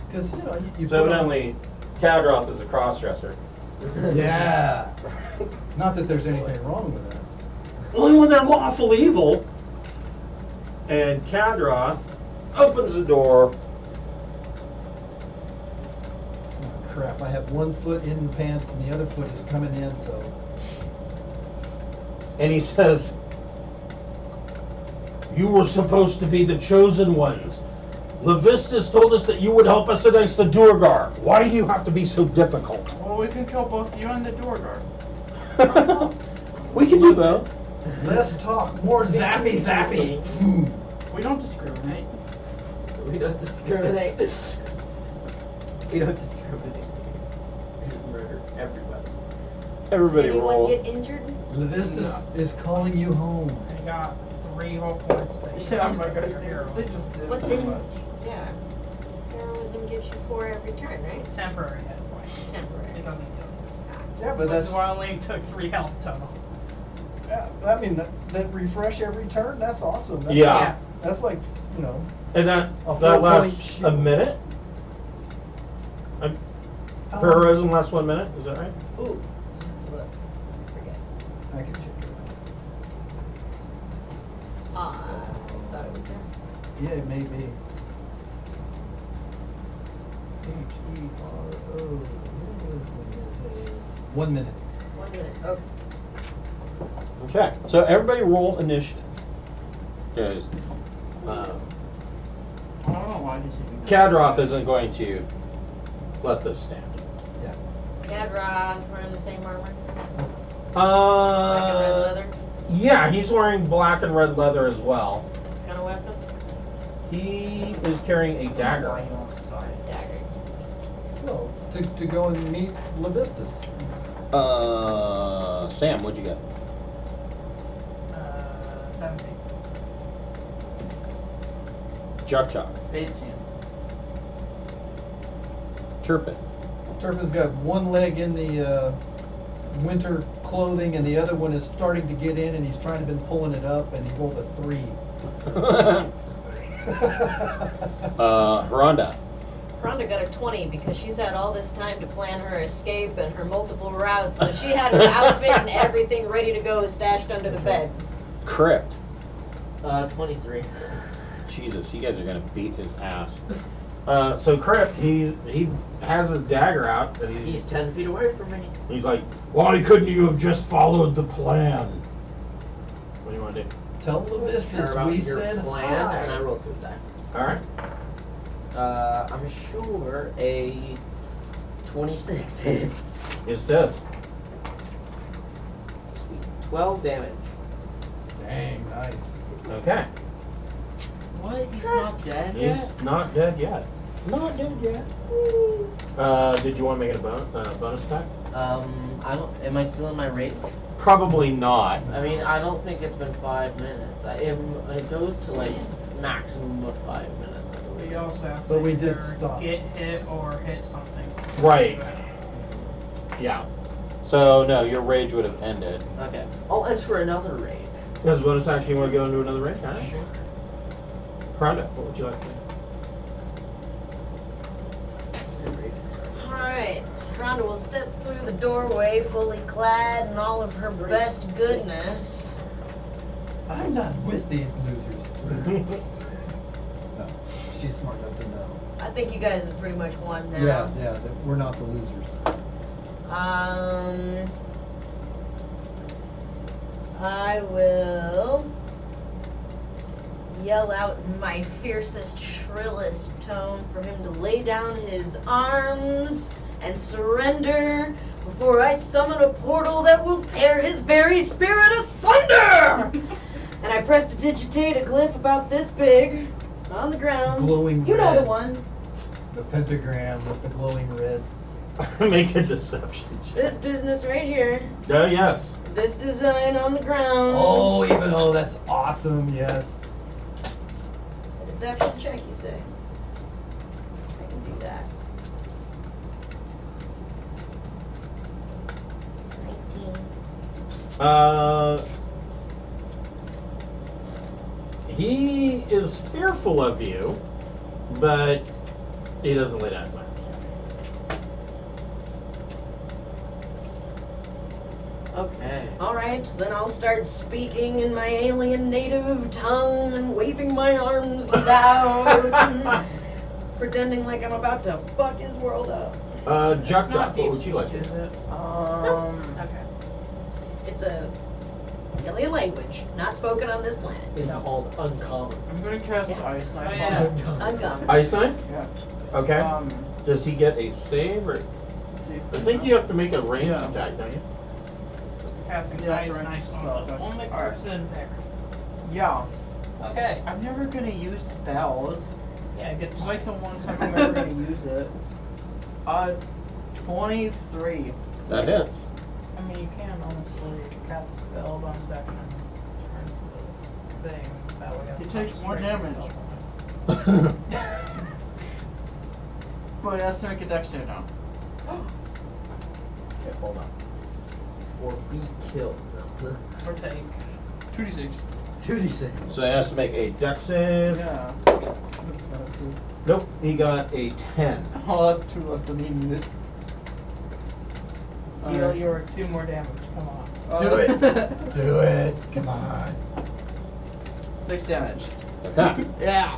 Because, you know, you So put on- evidently, Kadroth is a cross-dresser. Yeah. Not that there's anything wrong with that. Only when they're lawful evil. And Kadroth opens the door. Oh, crap, I have one foot in the pants and the other foot is coming in, so. And he says, "You were supposed to be the chosen ones. Levistus told us that you would help us against the Durgar. Why do you have to be so difficult?" Well, we can kill both you and the door guard. We can do both. Less talk, more zappy zappy. Boom. We don't discriminate. We don't discriminate. We don't discriminate. We just murder everybody. Everybody Anyone roll. get injured? Levistus is calling you home. I got 3 whole points that you Yeah, can my put God, for your hero. they just did What too then? much. Yeah. Heroism gives you 4 every turn, right? Temporary hit points. Temporary. It doesn't heal you. Yeah, but Which that's. is why I only took 3 health total. I mean, that refresh every turn. That's awesome. That's Yeah. That's like, you know. And that A 4-point lasts a shield. minute? how long- Heroism lasts 1 minute, is that right? Ooh. Look. Forget. I can check it. I thought it was down. Yeah, it may be. Hero. Is a 1 minute. 1 minute. Oh. Okay, so everybody roll initiative. Because I don't know why he's even. Kadroth isn't going to let this stand. Skadroth wearing the same armor. Black and red leather. Yeah, he's wearing black and red leather as well. What kind of weapon? He is carrying a dagger. Why he wants to die. Dagger. No, to go and meet Levistus. Sam, what'd you get? 17. Chuck Chuck. 18. Turpin. Turpin's got one leg in the winter clothing, and the other one is starting to get in, and he's trying to been pulling it up, and he rolled a 3. Rhonda. Rhonda got a 20 because she's had all this time to plan her escape and her multiple routes, so she had her outfit and everything ready to go stashed under the bed. Crypt. 23. Jesus, you guys are gonna beat his ass. So Crypt, he has his dagger out, and He's 10 feet away from me. he's like, "Why couldn't you have just followed the plan?" What do you want to do? Tell Care Levistus about we your said plan, hi. and I roll 2 attack. All right. I'm sure a 26 hits. Yes, it does. Sweet. 12 damage. Dang, nice. Okay. What? He's not dead yet? He's not dead yet. Not dead yet. Did you want to make it a bonus attack? I don't. Am I still in my range? Probably not. I mean, I don't think it's been 5 minutes. It goes to like maximum of 5 minutes, I But believe. you also have But to we did either stop. get hit or hit something. Right. Yeah. So no, your rage would have ended. Okay. I'll enter another rage. As a bonus action, you want to go into another range? All right. Sure. Rhonda, what would you like to do? Alright, Rhonda will step through the doorway fully clad in all of her best goodness. I'm not with these losers. No. she's smart enough to know. I think you guys have pretty much won now. Yeah, that we're not the losers. I will yell out in my fiercest, shrillest tone for him to lay down his arms and surrender before I summon a portal that will tear his very spirit asunder! And I prestidigitate a glyph about this big on the ground. Glowing You know red. the one. The pentagram with the glowing red. Make a deception check. This business right here. Yes. This design on the ground. Oh, even though that's awesome, yes. A deception check, you say? I can do that. 19. He is fearful of you, but he doesn't lay down much. Okay. Alright, then I'll start speaking in my alien native tongue and waving my arms about and pretending like I'm about to fuck his world up. Jock, Not what would you like to is do? it? Okay. It's a alien language, not spoken on this planet. It's called uncommon. I'm gonna cast Yeah. Ice Knife. Oh, yeah. on him. Uncommon. Ice Knife? Yeah. Okay. Does he get a save, or See if I think you have to make a ranged Yeah. attack, don't you? Casting Yeah, ice it's a knife ranged on spell, the okay. only Alright. person there. Yeah. Okay. I'm never gonna use spells. Yeah, good. It's like the one time I'm ever gonna use it. 23. That hits. I mean, you can honestly cast a spell bonus action and turn to the thing. That way It it's takes not more straight damage. spell. But it has to make a dex save now. Okay, hold on. Or be killed. Or take. 2d6. 2d6. So he has to make a dex save. Yeah. Nope, he got a 10. Oh, that's 2 less than needed. Deal your 2 more damage. Come on. Do it. Do it. Come on. 6 damage. Okay. Yeah.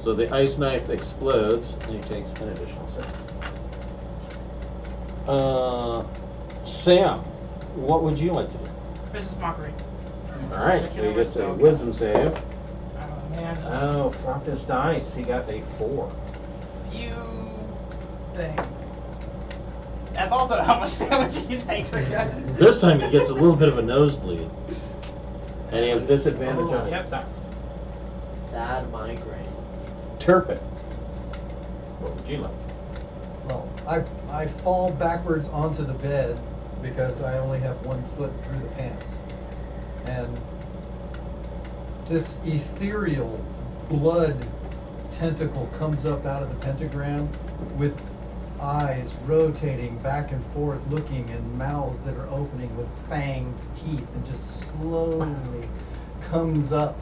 So the ice knife explodes, and he takes an additional 6. Sam, what would you like to do? Vicious mockery. All right, so he gets a wisdom save. Oh man. Oh, flop his dice. He got a 4. Few things. That's also how much damage he takes again. This time he gets a little bit of a nosebleed, and he has disadvantage on his Yep. attacks. Bad migraine. Turpin, what would you like? Well, I fall backwards onto the bed because I only have 1 foot through the pants. And this ethereal blood tentacle comes up out of the pentagram with eyes rotating back and forth, looking, and mouths that are opening with fanged teeth, and just slowly comes up,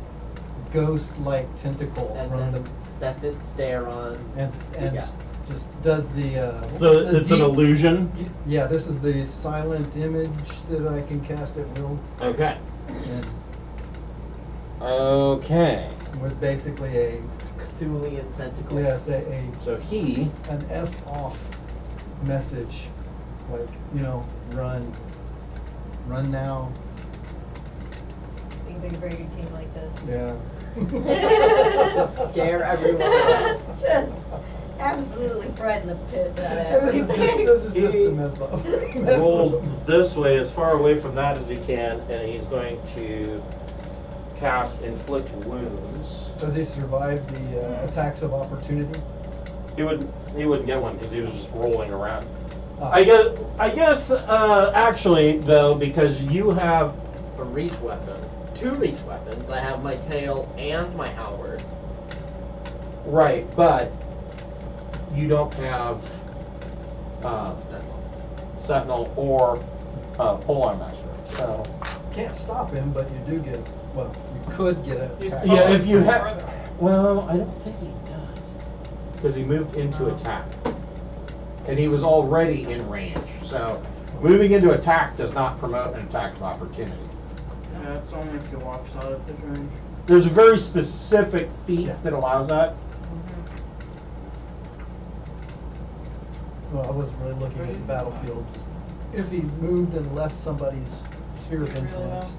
ghost-like tentacle And from then the sets its stare on. and Yeah. just does the. So the it's an deep- illusion? Yeah, this is the silent image that I can cast at will, Okay. and Okay. with basically a Cthulhian tentacle. yes So he an F off message, like run now. Being a big, very good team like this. Yeah. Just scare everyone away. Just absolutely frighten the piss out of This is everything. just to mess up. rolls this way as far away from that as he can, and he's going to cast Inflict Wounds. Does he survive the attacks of opportunity? He wouldn't get one because he was just rolling around. Ah. I guess actually though, because you have A reach weapon. 2 reach weapons. I have my tail and my halberd. right, but you don't have Sentinel. Sentinel or Polar Master. So Can't stop him, but you do get. Well, you could get an attack. yeah, if you have. Further. Well, I don't think he does because he moved into attack, and he was already in range. So moving into attack does not promote an attack of opportunity. Yeah, it's only if you walk out of the range. There's a very specific feat Yeah. that allows that, Well, I wasn't really looking at the battlefield. If he moved and left somebody's sphere of influence.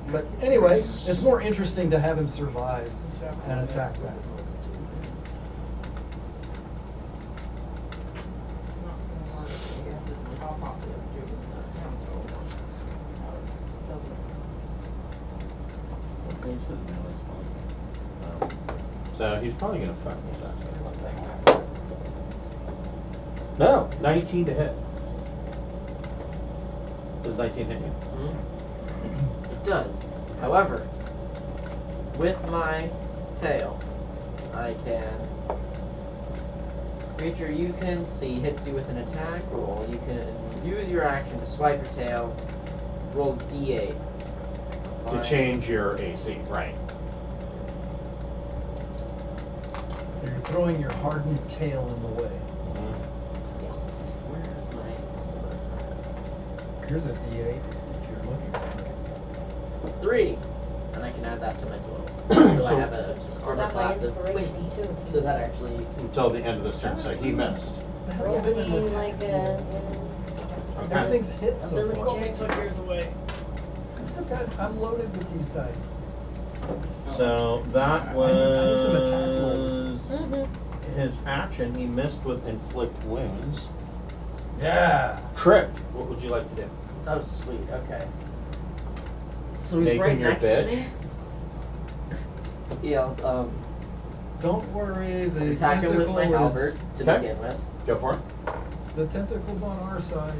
But anyway, it's more interesting to have him survive and attack back. So he's probably gonna fuck me up. No, 19 to hit. Does 19 hit you? It does. However, with my tail, I can. Creature you can see hits you with an attack roll. You can use your action to swipe your tail. Roll D8. To change your AC, right? So you're throwing your hardened tail in the way. Yes. Where's my? Here's a D8 if you're looking for it. 3, and I can add that to my total. So I have a armor got my class of 20. inspiration, too. So that actually. Until the end of this turn, so he missed. It hasn't Roll been an me attack. like Okay. Everything's hit so ability far. checks. I'm loaded with these dice. So that I was need some attack rolls. his action. He missed with inflict wounds. Yeah. Crit. What would you like to do? Oh, sweet. Okay. So he's Making right your next to bitch. me. Yeah. Don't worry, the Attack him with my tentacle halberd to Okay. begin with. Go for it. The tentacle's on our side.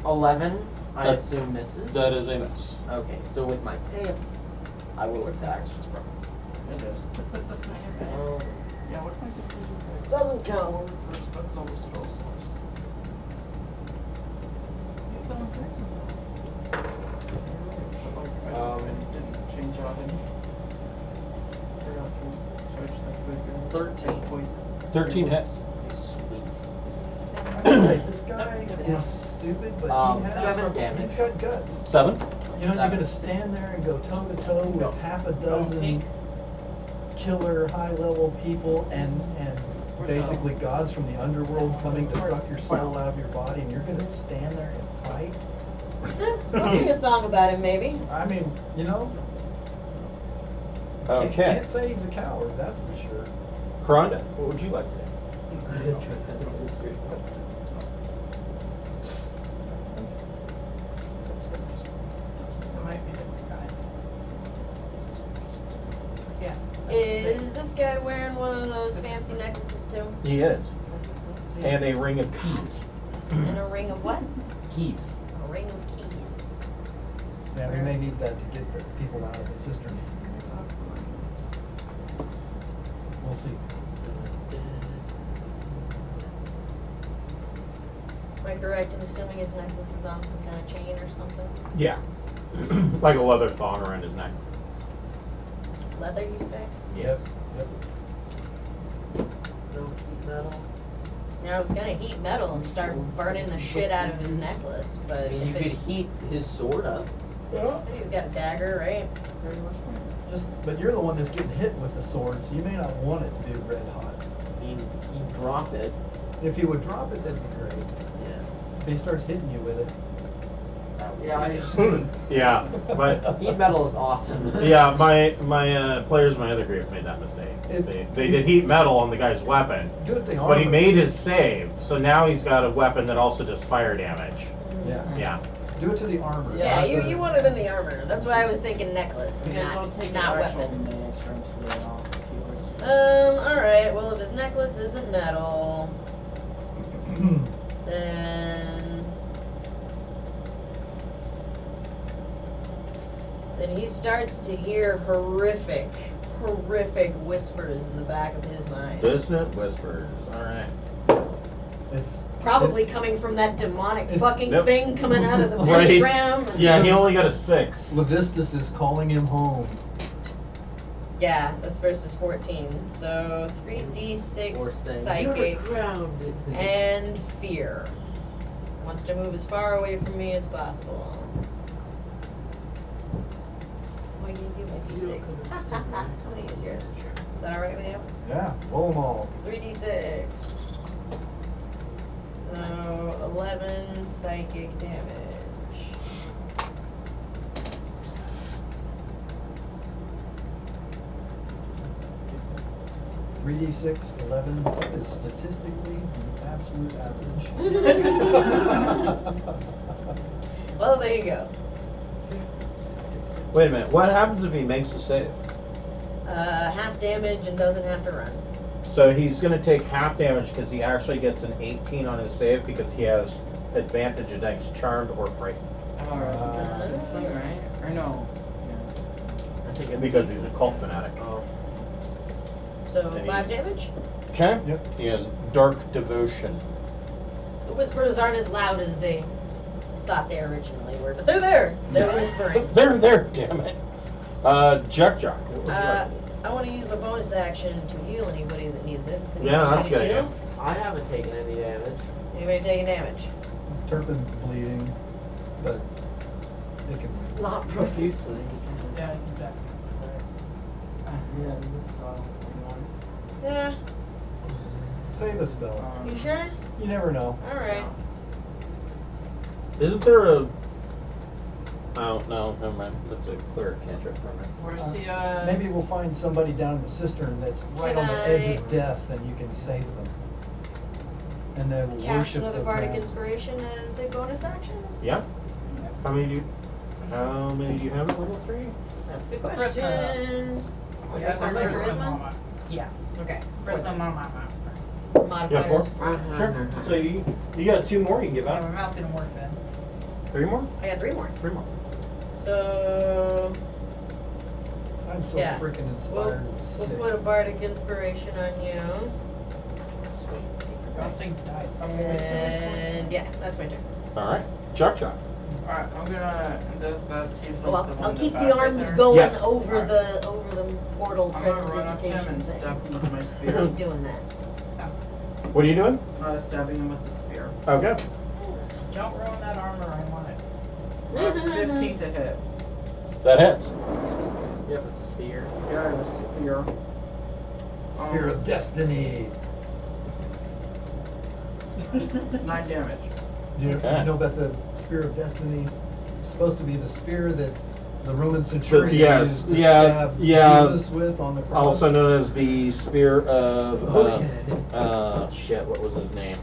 11, I That- assume misses. That is a miss. Okay, so with my tail, I will attack. It is. Yeah, what's my conclusion? Doesn't count. First, but lowest spell source. He's done great. I didn't change out any. Forgot to charge that bigger. 13. Point. 13 hits. Sweet. This guy is stupid, but he has 7 damage. He's got guts. 7. You know, you're 7. gonna stand there and go toe to toe with half a dozen killer high-level people and basically gods from the underworld coming to suck your soul out of your body, and you're gonna stand there and fight. I'll sing a song about him, maybe. I mean, you know, Okay. can't say he's a coward, that's for sure. Rhonda, what would you like to do? That's great. It might be different kinds. Yeah. Is this guy wearing one of those fancy necklaces too? He is. And a ring of keys. And a ring of what? Keys. A ring of keys. Yeah, we may need that to get the people out of the cistern. We'll see. Am I correct in assuming his necklace is on some kind of chain or something? Yeah. Like a leather thong around his neck. Leather, you say? Yep. Yep. No heat metal. Now I was gonna heat metal and start burning the shit out of his necklace, I but mean, you if could it's, heat his sword up. he's got a dagger, right? Pretty much fine. But you're the one that's getting hit with the sword, so you may not want it to be red hot. I mean, he'd drop it. If he would drop it, that'd be great. Yeah. If he starts hitting you with it, Yeah, but Heat metal is awesome. yeah, my players in my other group made that mistake. They did heat metal on the guy's weapon, good thing but he armor. made his save, so now he's got a weapon that also does fire damage. Yeah. Yeah. Do it to the armor. Yeah, not you, the- you want it in the armor. That's why I was thinking necklace, You guys will take not an actual weapon. nails for him to lay off if he works. Alright, well if his necklace isn't metal, then he starts to hear horrific whispers in the back of his mind. Dissonant whispers. All right. It's Probably coming from that demonic It's- fucking Yep. thing coming out of the Right. pentagram. Yeah, he only got a 6. Levistus is calling him home. Yeah, that's versus 14. So 3d6 Or saying, psychic "You're grounded." and fear. Wants to move as far away from me as possible. Well, you give my d6. I'm gonna use yours. Is that alright with you? Yeah, roll them all. 3d6. So So 11 psychic damage. 3d6, 11 is statistically the absolute average. Well, there you go. Wait a minute. What happens if he makes the save? Half damage and doesn't have to run. So he's going to take half damage because he actually gets an 18 on his save because he has advantage against charmed or frightened. Oh, that's thing, right? Or no? I think it's Because he's a cult fanatic. Oh. So Any- 5 damage. Okay. Yep. He has dark devotion. The whispers aren't as loud as they thought they originally were, but they're there. They're whispering. They're there, damn it. Juck. What would you like to do? I want to use my bonus action to heal anybody that needs it. Does Yeah, anybody that's a good need to idea. heal? I haven't taken any damage. Anybody taking damage? Turpin's bleeding, but it can. Not profusely. Yeah, I can check. Yeah, so, Yeah. Save a spell. You sure? You never know. All right. Isn't there a... Oh, no, never mind. That's a clear cantrip for me. Where's the, Maybe we'll find somebody down in the cistern that's right on the edge of death, and you can save them. And then we'll Cast worship another them. bardic down. inspiration as a bonus action. Yeah? How many do you have at level 3? That's a good Charisma. question. Yeah, For my charisma? Yeah. Okay. Charisma, mama. Yeah, 4? Modifiers. Sure. So you got 2 more you can give My out. mouth didn't work then. 3 more? I got 3 more. 3 more. So I'm so Yeah. freaking inspired and sick. we'll put a bardic inspiration on you. Sweet. I don't think dice. And yeah, that's my turn. Alright. Juck. Alright, I'm gonna see if Well, the one I'll in the keep back the right arms there. going Yes. over Alright. the portal I'm gonna run up to him presidentation and thing. stab him with my I'm spear. doing that. What are you doing? Stabbing him with the spear. Okay. Don't ruin that armor. I want it. 15 to hit. That hits. You have a spear. Yeah, I have a spear. Spear of Destiny. 9 damage. You know, Okay. you know about the Spear of Destiny? It's supposed to be the spear that the Roman centurion yes, used to yeah, stab yeah. Jesus with on the cross. Also known as the Spear of... Okay. Shit, what was his name?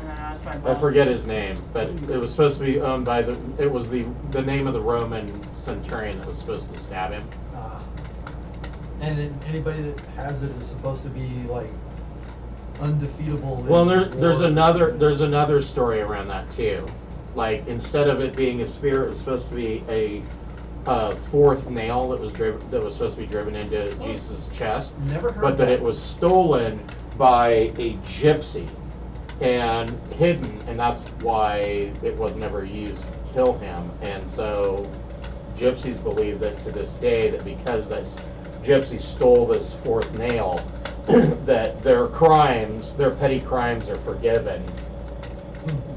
That's my I boss. forget his name, but it was supposed to be owned by it was the name of the Roman centurion that was supposed to stab him. And anybody that has it is supposed to be like undefeatable. Well, in there's war. another story around that too. Like instead of it being a spear, it was supposed to be a fourth nail that was supposed to be driven into Jesus' chest, Never heard but that that. it was stolen by a gypsy and hidden, and that's why it was never used to kill him. And so gypsies believe that to this day that because this gypsy stole this fourth nail, that their petty crimes are forgiven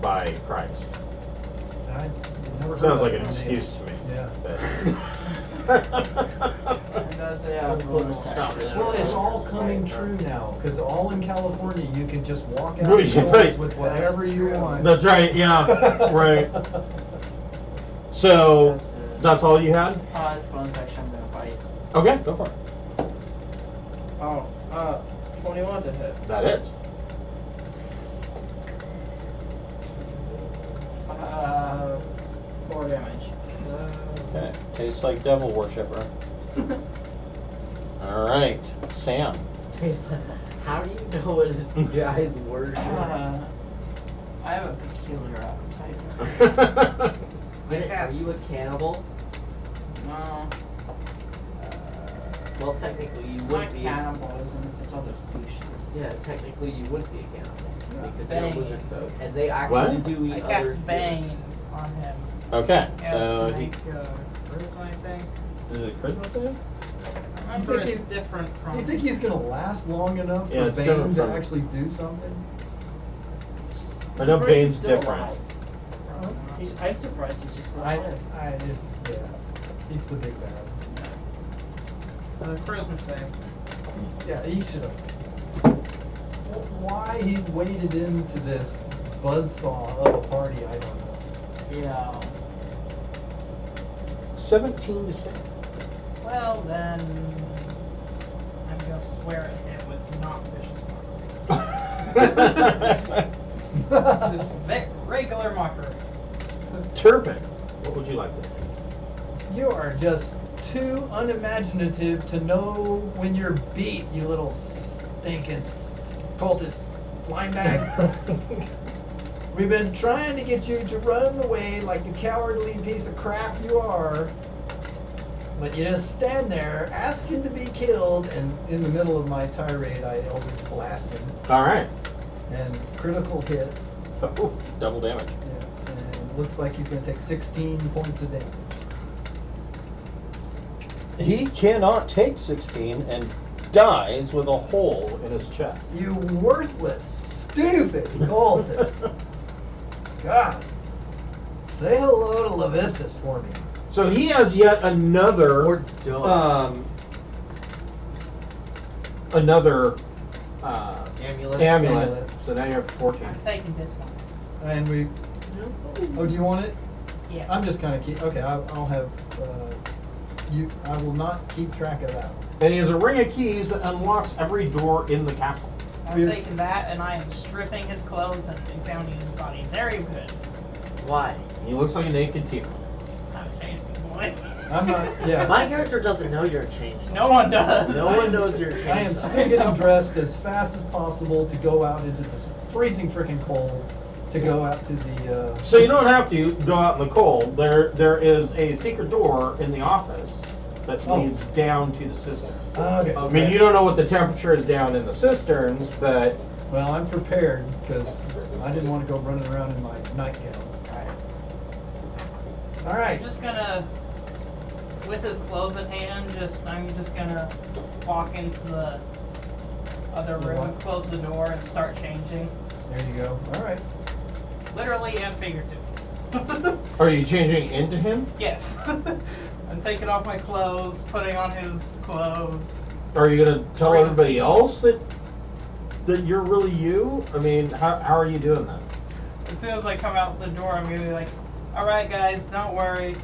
by Christ. I never heard Sounds that like an name. excuse to me. Yeah. But And that's a bonus Stop action. it. Well, it's all coming true now, because all in California, you can just walk out Right, of stores right. with whatever you want. That's right, yeah, right. So that's all you had? It's bonus action, I'm gonna bite. Okay, go for it. Oh, 21 to hit. That is. 4 damage. Okay. Tastes like devil worshipper. All right, Sam. How do you know what you guys worship? I have a peculiar appetite. Are you a cannibal? No, Well, technically you it's would not be. cannibalism if it's other species. Yeah, technically you would be a cannibal because Bane. you're a lizard folk, and they actually What? do I eat other cast Bane humans. on him. Okay, Yes, so charisma, I think. is it a charisma save? I remember think it's he's- different from. You think he's gonna last long enough Yeah, for it's Bane different to from- actually do something? I know Surprised he's Bane's still different. alive. I'm surprised he's just Yeah, he's the big bad. Charisma save. Yeah, he should have. why he waded into this buzzsaw of a party, I don't know. Yeah. 17 to 6. Well, then I'm gonna swear at him with not vicious mockery. Just regular mockery. Turpin, what would you like to say? You are just too unimaginative to know when you're beat, you little stinking cultist slime bag. We've been trying to get you to run away like the cowardly piece of crap you are, but you just stand there asking to be killed, and in the middle of my tirade, I Eldritch blast him, All right. and critical hit, Oh, double damage. and it looks like he's going to take 16 points of damage. He cannot take 16 and dies with a hole in his chest. You worthless, stupid cultist. God. Say hello to Levistus for me. So he has yet another Or don't. another Amulet. amulet. So now you're up to 14. I'm taking this one. And we. Oh, do you want it? Yeah. I'm just kind of keep. Okay, I'll have. You. I will not keep track of that. And he has a ring of keys that unlocks every door in the castle. I'm Weird. taking that, and I am stripping his clothes and examining his body. Very good. Why? He looks like a naked tiefling. I'm a tasty boy. I'm not. Yeah. My character doesn't know you're changed. No one does. No one knows you're changed. I am still getting dressed as fast as possible to go out into this freezing freaking cold. To go out to the. So you don't have to go out in the cold. There is a secret door in the office that Oh. leads down to the cistern. Okay. I mean, you don't know what the temperature is down in the cisterns, but Well, I'm prepared because I didn't want to go running around in my nightgown. All right. I'm just gonna, with his clothes in hand, I'm just gonna walk into the other room, close the door, and start changing. There you go. All right. Literally and figuratively. are you changing into him? Yes. I'm taking off my clothes, putting on his clothes. Or are you gonna tell Ring of everybody keys. else that you're really you? I mean, how are you doing this? As soon as I come out the door, I'm gonna be like, "Alright, guys, don't worry.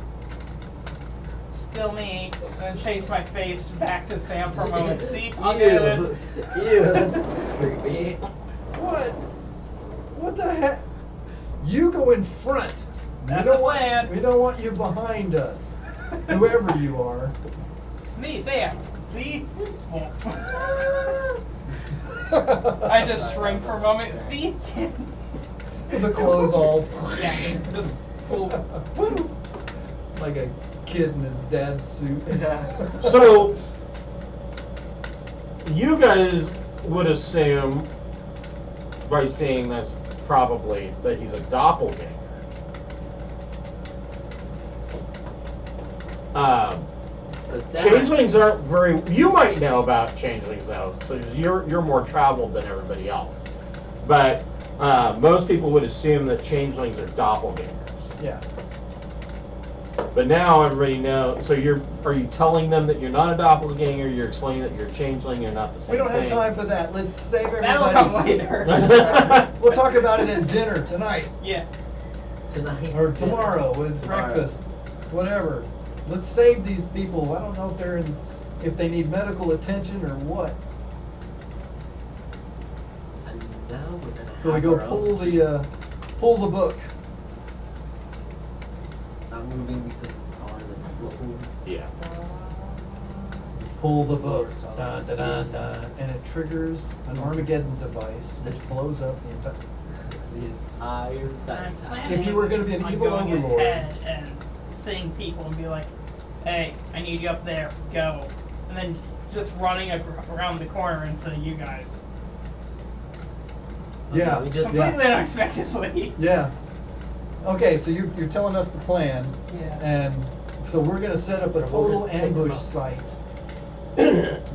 Still me." And then change my face back to Sam for a moment. See? All good. Ew, that's creepy. What? What the heck? You go in front. That's we don't the want, plan. We don't want you behind us, whoever you are. It's me, Sam. See? I just shrink for a moment. See? The clothes all. Yeah, just full. Woo! Like a kid in his dad's suit. So you guys would assume by seeing this probably that he's a doppelganger. But that- Changelings aren't very. You might know about changelings though, so you're more traveled than everybody else. But most people would assume that changelings are doppelgangers. Yeah. But now everybody knows. So are you telling them that you're not a doppelganger? You're explaining that you're a changeling. You're not the same We don't have thing. time for that. Let's save That'll come everybody. later. We'll talk about it at dinner tonight Yeah. Tonight. or tomorrow with breakfast, whatever. Let's save these people. I don't know if they need medical attention or what. And now we're gonna So we have go our own- pull the book. It's not moving because it's taller than the floor. Yeah. Pull the book. Dun, dun, dun, dun, and it triggers an Armageddon device which blows up the entire. The entire I'm time. planning If you were gonna be an on evil going overlord. ahead and seeing people and be like, "Hey, I need you up there. Go," and then just running around the corner into you guys. Yeah. We just Completely unexpectedly. Yeah. Okay, so you're telling us the plan, Yeah. and so we're gonna set up a And we'll total just pick 'em ambush up. site.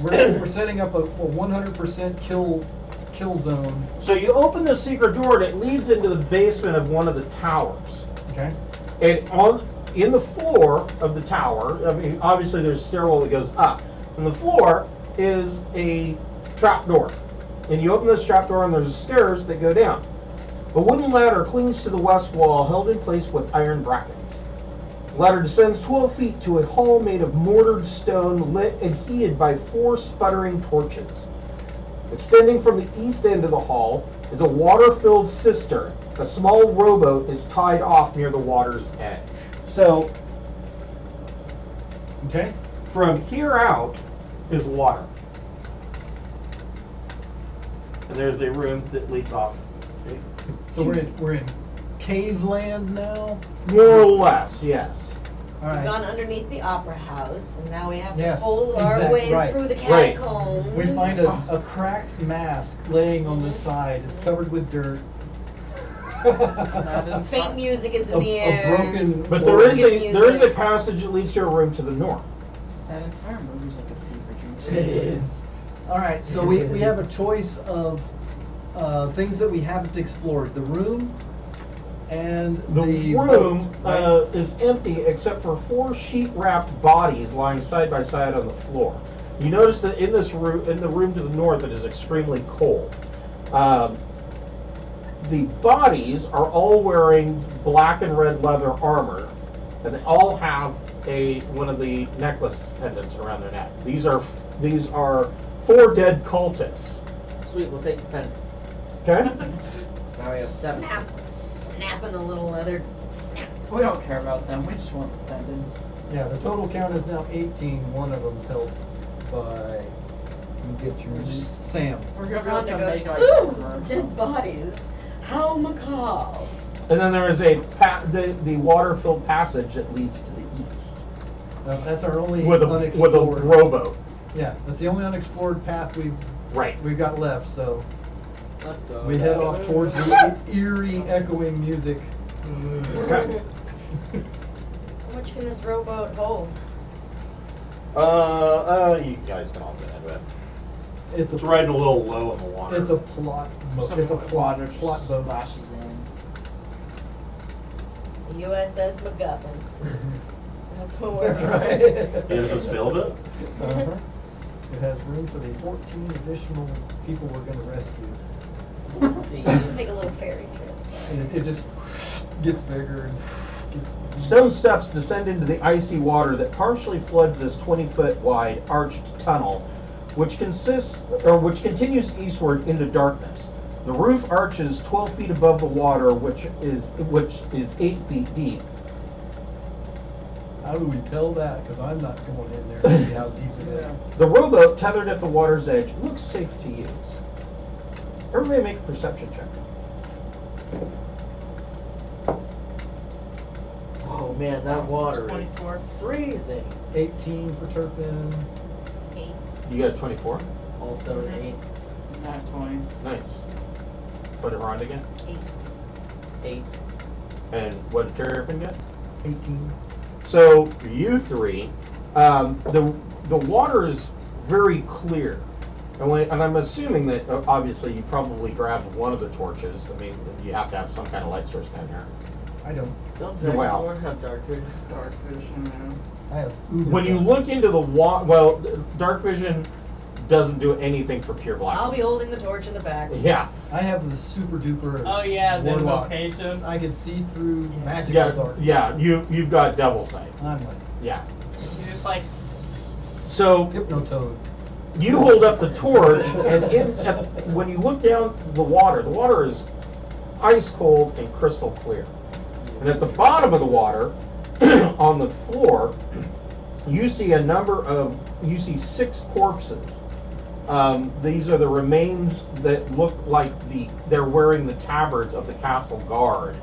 We're setting up a 100% kill zone. So you open the secret door and it leads into the basement of one of the towers. Okay. And in the floor of the tower, I mean, obviously there's a stairwell that goes up. On the floor is a trap door. and you open this trapdoor, and there's stairs that go down. A wooden ladder clings to the west wall, held in place with iron brackets. The ladder descends 12 feet to a hall made of mortared stone, lit and heated by 4 sputtering torches. Extending from the east end of the hall is a water-filled cistern. A small rowboat is tied off near the water's edge. So, Okay. from here out is water. And there's a room that leads off. So we're in cave land now. More or less, yes. All We've right. gone underneath the opera house, and now we have to Yes, pull our exact- way right. through the Right. catacombs. We find a cracked mask laying on the side. It's covered with dirt. Faint music is in a the air. broken. But organ. there is a passage that leads to a room to the north. That entire movie's like a fever dream. It is. All right, so we have a choice of things that we haven't explored. The room and The boat, room right? is empty except for 4 sheet-wrapped bodies lying side by side on the floor. You notice that in this room, in the room to the north, it is extremely cold. The bodies are all wearing black and red leather armor, and they all have one of the necklace pendants around their neck. These are 4 dead cultists. Sweet, we'll take the pendants. Okay. So now we have 7. Snapping the little leather. Snap. We don't care about them. We just want the pendants. Yeah, the total count is now 18. One of them's held by. Let me get yours. Sam. We're gonna be able Rhonda to goes, make like ooh, armor or dead something. bodies. How macabre. And then there is the water-filled passage that leads to the east That's our only with a unexplored. rowboat. Yeah, that's the only unexplored path Right. we've got left. So Let's go. we head off towards the eerie, echoing music. Okay. How much can this rowboat hold? You guys can all get into it. It's It's a riding a little low in the water. It's a plot. Some It's a water just plot boat. splashes in. USS MacGuffin. That's what we're That's on. right. Is this filled it? Uh-huh. It has room for the 14 additional people we're going to rescue. Make a little ferry trip. So. And it just gets bigger and gets. Stone steps descend into the icy water that partially floods this 20-foot wide arched tunnel, which continues eastward into darkness. The roof arches 12 feet above the water, which is 8 feet deep. How do we tell that? Because I'm not going in there to see how deep it is. The rowboat, tethered at the water's edge, looks safe to use. Everybody make a perception check. Oh man, that water is 24. freezing. 18 for Turpin. 8. You got 24? Also an 8. Not 20. Nice. Put it around again. 8. 8. And what did Turpin get? 18. So you three, the water is very clear, and I'm assuming that obviously you probably grabbed one of the torches. I mean, you have to have some kind of light source down here. I don't. Don't Well. Dragonborn have dark vision? Dark vision, man. I have. Uber When you vision. look into the water, well, dark vision doesn't do anything for pure blackness. I'll be holding the torch in the back. Yeah, I have the super duper. Oh yeah, the warlock. invocation. I can see through magical darkness. yeah. You've got devil sight. I'm like Yeah. You're just like, So Hypnotoad. you hold up the torch, and when you look down the water is ice cold and crystal clear. And at the bottom of the water, on the floor, you see 6 corpses. These are the remains that look like they're wearing the tabards of the castle guard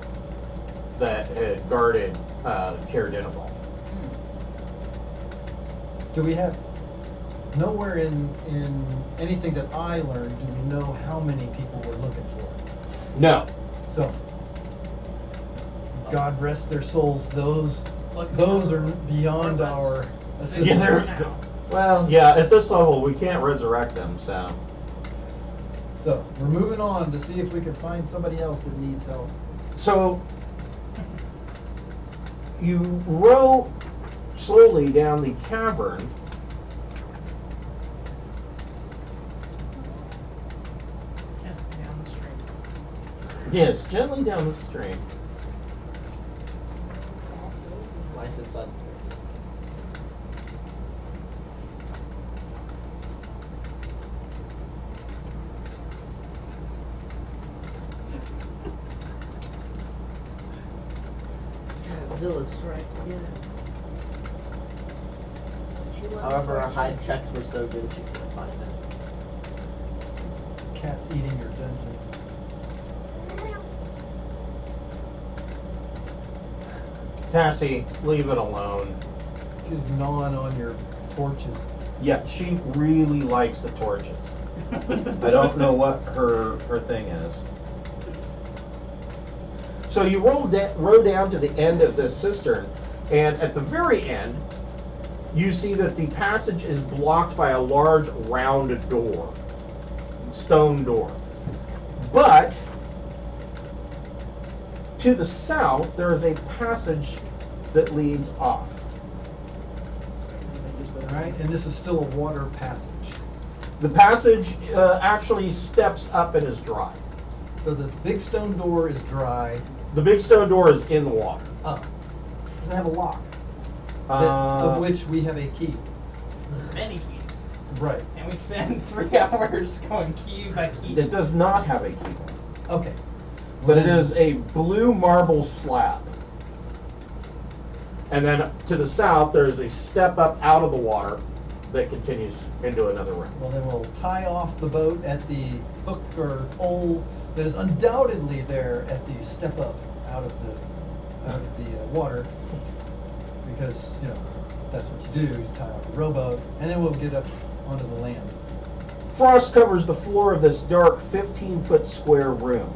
that had guarded Caer Dineval. Do we have nowhere in anything that I learned do we know how many people we're looking for? No. So God rest their souls. Those look are beyond our assistance. Yeah, well, yeah, at this level, we can't resurrect them, so. So we're moving on to see if we can find somebody else that needs help. So, you row slowly down the cavern, Yes, gently down the stream. Life is but. Godzilla strikes again. However, our hide checks were so good she couldn't find us. Cat's eating your dungeon. Tassie, leave it alone. She's gnawing on your torches. Yeah, she really likes the torches. I don't know what her thing is. So you row down to the end of this cistern, and at the very end, you see that the passage is blocked by a large round door, stone door. But to the south, there is a passage that leads off. Alright, and this is still a water passage. The passage actually steps up and is dry. So the big stone door is dry. The big stone door is in the water. Oh. Does it have a lock? Of which we have a key. There's many keys. Right. And we spend 3 hours going key by key. It does not have a key, Okay. but it is a blue marble slab. And then to the south, there is a step up out of the water that continues into another room. Well, then we'll tie off the boat at the hook or pole that is undoubtedly there at the step up out of the water, because that's what you do. You tie off a rowboat, and then we'll get up onto the land. Frost covers the floor of this dark 15-foot square room.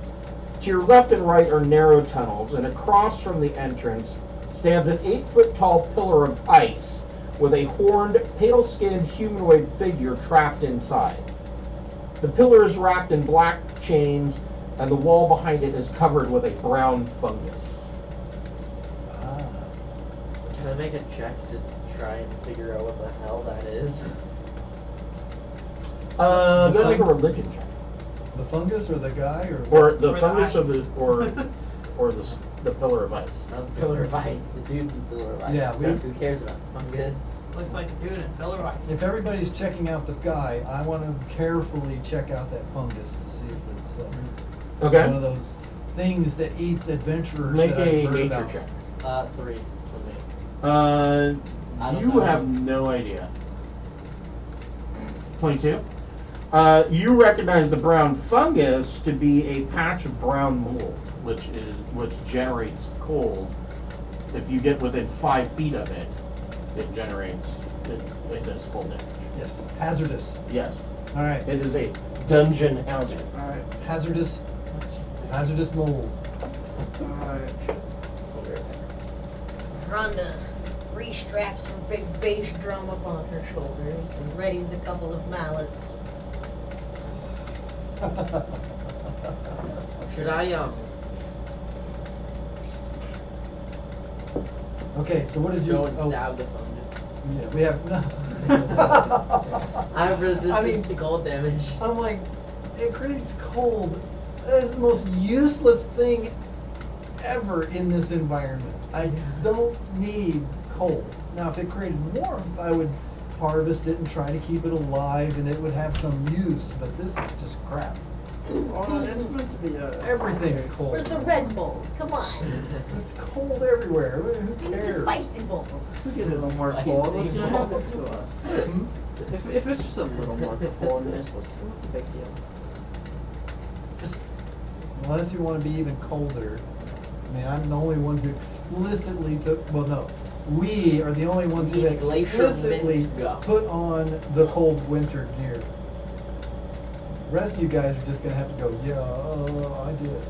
To your left and right are narrow tunnels, and across from the entrance stands an 8-foot tall pillar of ice with a horned, pale-skinned humanoid figure trapped inside. The pillar is wrapped in black chains, and the wall behind it is covered with a brown fungus. Ah. Can I make a check to try and figure out what the hell that is? I'm gonna make a religion check, The fungus or the guy or the Or the fungus of ice. or the pillar of ice. Not the pillar of ice, the dude in the pillar of ice. Yeah, Who cares about the fungus? Looks like a dude in pillar ice. If everybody's checking out the guy, I want to carefully check out that fungus to see if it's Okay. one of those things that eats adventurers. Make that I've a heard nature about. check. 3 for me. Uh, I don't you know. have no idea. 22. You recognize the brown fungus to be a patch of brown mold, which generates cold. If you get within 5 feet of it, it does cold damage. Yes, hazardous. Yes, All right, it is a dungeon hazard. Alright. hazardous mold. Alright. Rhonda restraps her big bass drum up on her shoulders and readies a couple of mallets. Should I, Okay, so what did you? go and oh, stab the fungus? yeah, we have. I have resistance I mean, to cold damage. I'm like, it creates cold. That is the most useless thing ever in this environment. I don't need cold. Now, if it created warmth, I would harvest it and try to keep it alive, and it would have some use. But this is just crap. Oh, it's meant to be Everything's cold. Where's the Red Bull? Come on. It's cold everywhere. Who We need the cares? spicy bowl. We get a little more Spicy cold. Let's bowl. have it to us. Hmm? If it's just a little more coldness, what's the big deal? Just unless you want to be even colder. I mean, I'm the only one who explicitly took. Well, no, we are the only ones who Need glacier explicitly mint gum. put on the cold winter gear. The rest of you guys are just gonna have to go. Yeah, I did.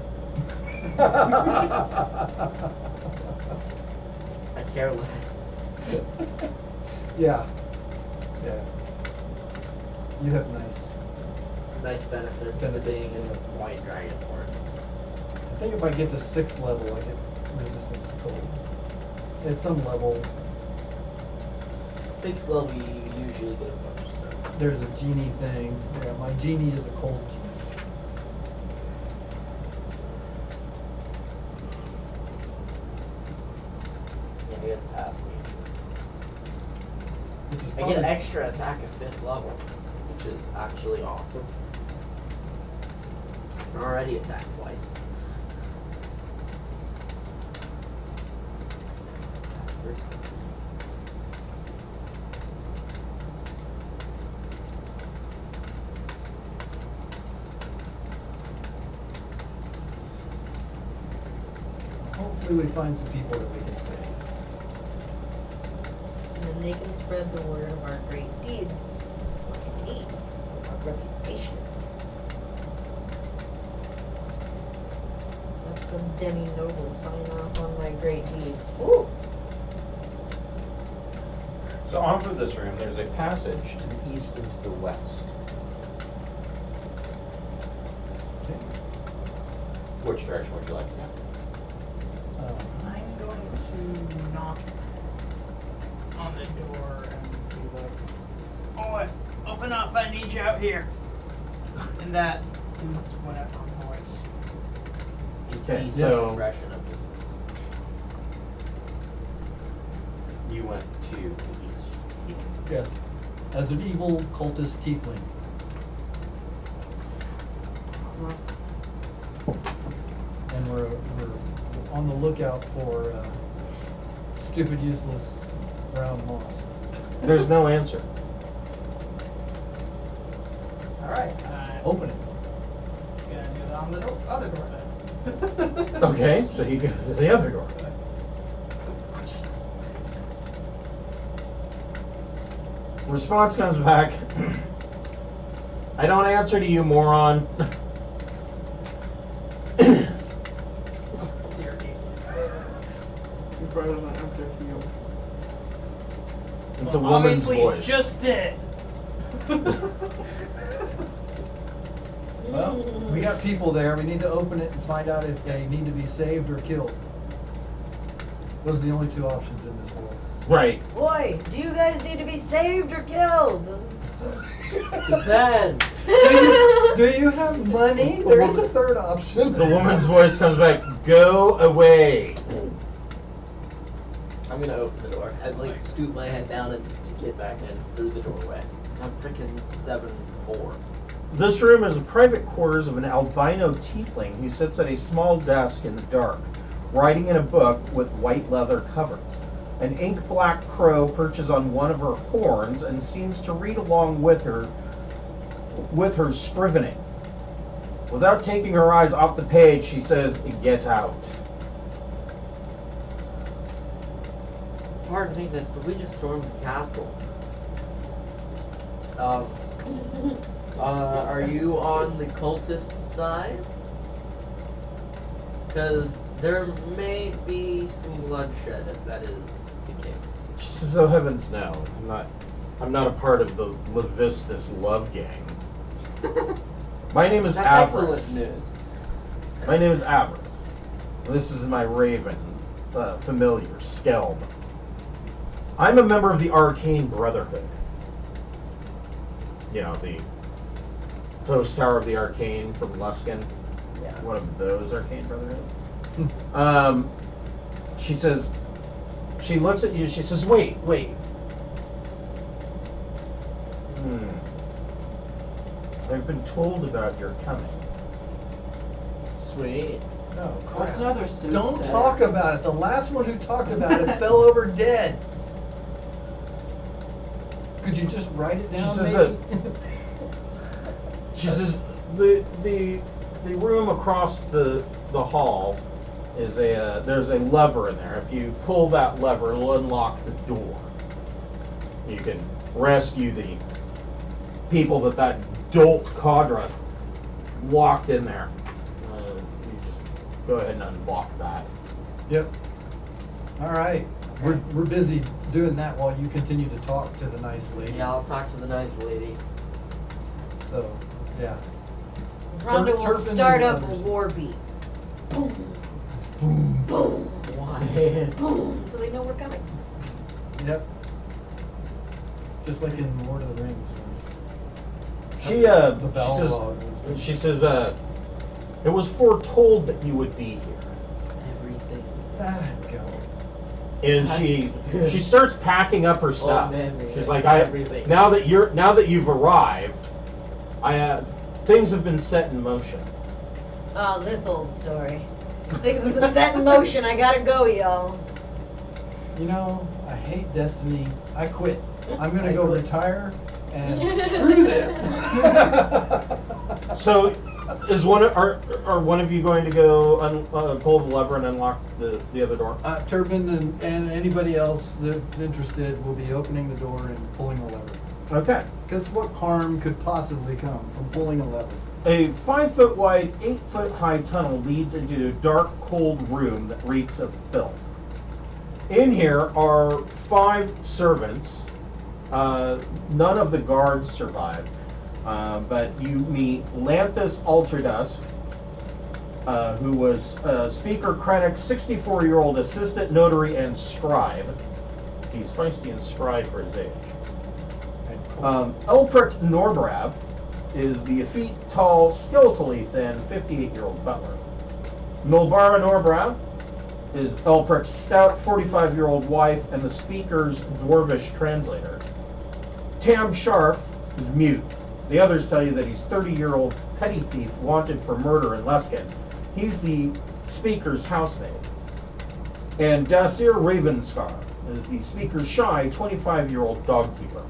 I care less. Yeah. Yeah. You have nice. Nice benefits to Benefits, being in yes. this white dragon form. I think if I get to 6th level, I get resistance to cold. At some level, 6th level, you usually get a bunch of stuff. there's a genie thing. Yeah, my genie is a cold genie. I get extra attack at 5th level, which is actually awesome. I already attacked twice. Hopefully we find some people that we can save. And then they can spread the word of our great deeds. That's what I need. Our reputation. Have some demi-noble sign off on my great deeds. Ooh! So off of this room, there's a passage to the east and to the west. Okay. Which direction would you like to go? I'm going to knock on the door and be like, "Oh, open up! I need you out here." And that dude's whatever voice. Okay, Decent so impression of this. you went to the east. Yes. As an evil cultist tiefling. And we're on the lookout for stupid, useless brown moss. There's no answer. All right. Open it. Gonna do that on the other door then. Okay, so you go to the other door. Response comes back. I don't answer to you, moron. Dear me. Your brother doesn't answer to you. It's a Well, woman's obviously voice. It just did. Well, we got people there. We need to open it and find out if they need to be saved or killed. Those are the only two options in this world. Right. Boy, do you guys need to be saved or killed? Depends. Do you have money? There is a third option. The woman's voice comes back. Go away. I'm gonna open the door. I'd like scoop my head down and to get back in through the doorway. Cause I'm freaking 7'4". This room is a private quarters of an albino tiefling who sits at a small desk in the dark, writing in a book with white leather covers. An ink-black crow perches on one of her horns and seems to read along with her scrivening. Without taking her eyes off the page, she says, "Get out." Pardon me, miss, but we just stormed the castle. Are you on the cultist side? Because there may be some bloodshed if that is the case. She says, "Oh heavens, no! I'm not a part of the Levistus love gang. My name is That's Avarice. excellent news. My name is Avarice. This is my raven, familiar, Skelm. I'm a member of the Arcane Brotherhood. You know, the Post Tower of the Arcane from Luskin. Yeah. One of those Arcane Brotherhoods. She says, she looks at you, she says, wait. I've been told about your coming. Sweet. Oh, What's crap. another suit Don't says? talk about it. The last one who talked about it fell over dead. Could you just write it down, She says maybe? She says, the room across the hall is there's a lever in there. If you pull that lever, it'll unlock the door. You can rescue the people that dolt Caudra locked in there. You just go ahead and unlock that. Yep. All right. We're busy doing that while you continue to talk to the nice lady. Yeah, I'll talk to the nice lady. So, yeah. Rhonda will Turpin and start up a others. war beat. Boom, Boom. boom, Why? boom, so they know we're coming. Yep. Just like in Lord of the Rings. She The she Balrog says, was- she says, it was foretold that you would be here. Everything. Ah, go. and she starts packing up her stuff. man, She's yeah, like, everything. now that you've arrived, things have been set in motion. Oh, this old story. Things have been set in motion. I gotta go, y'all. You know, I hate Destiny. I quit. I'm gonna I go quit. retire and screw this. So, is are one of you going to go pull the lever and unlock the other door? Turpin and anybody else that's interested will be opening the door and pulling the lever. Okay. Because what harm could possibly come from pulling a lever? A 5-foot wide, 8-foot high tunnel leads into a dark, cold room that reeks of filth. In here are 5 servants. None of the guards survived, but you meet Lanthus Alterdusk, who was Speaker Krennic's 64-year-old assistant notary and scribe. He's feisty and spry for his age. Elprick Norbrav is the effete, tall, skeletally thin 58-year-old butler. Milbara Norbrav is Elprick's stout 45-year-old wife and the speaker's dwarvish translator. Tam Sharf is mute. The others tell you that he's 30-year-old petty thief wanted for murder in Luskin. He's the speaker's housemaid. And Dasir Ravenscar is the speaker's shy 25-year-old dog keeper.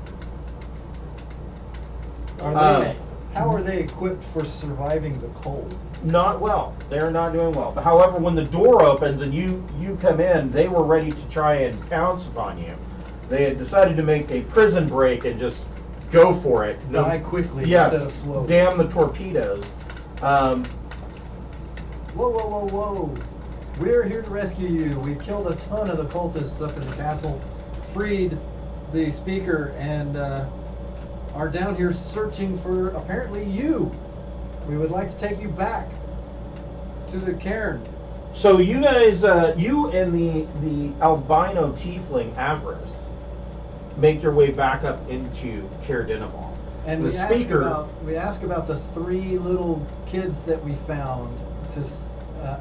How are they equipped for surviving the cold? Not well. They're not doing well. But however, when the door opens and you come in, they were ready to try and pounce upon you. They had decided to make a prison break and just go for it. Die quickly Yes. instead of slowly. Damn the torpedoes. Whoa, whoa, whoa, whoa. We're here to rescue you. We killed a ton of the cultists up in the castle, freed the speaker, and are down here searching for, apparently, you. We would like to take you back to the cairn. So you guys, you and the albino tiefling Avarice make your way back up into Caer Dineval. And the speaker. we ask about the 3 little kids that we found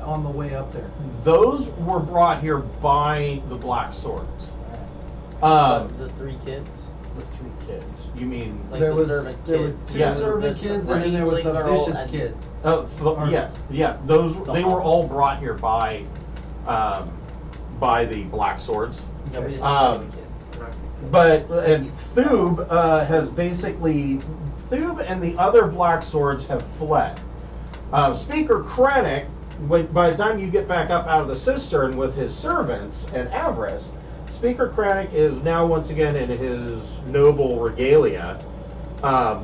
on the way up there. Those were brought here by the Black Swords. The 3 kids. The 3 kids. You mean? Like there the servant there were kids. 2 Yeah. servant The kids, and then there was the Tiefling girl vicious and- kid. Yes, yeah. They were all brought here by the Black Swords. No, we didn't Um, have the kids. But and Thub has basically and the other Black Swords have fled. Speaker Krennic, by the time you get back up out of the cistern with his servants and Avarice, Speaker Krennic is now once again in his noble regalia.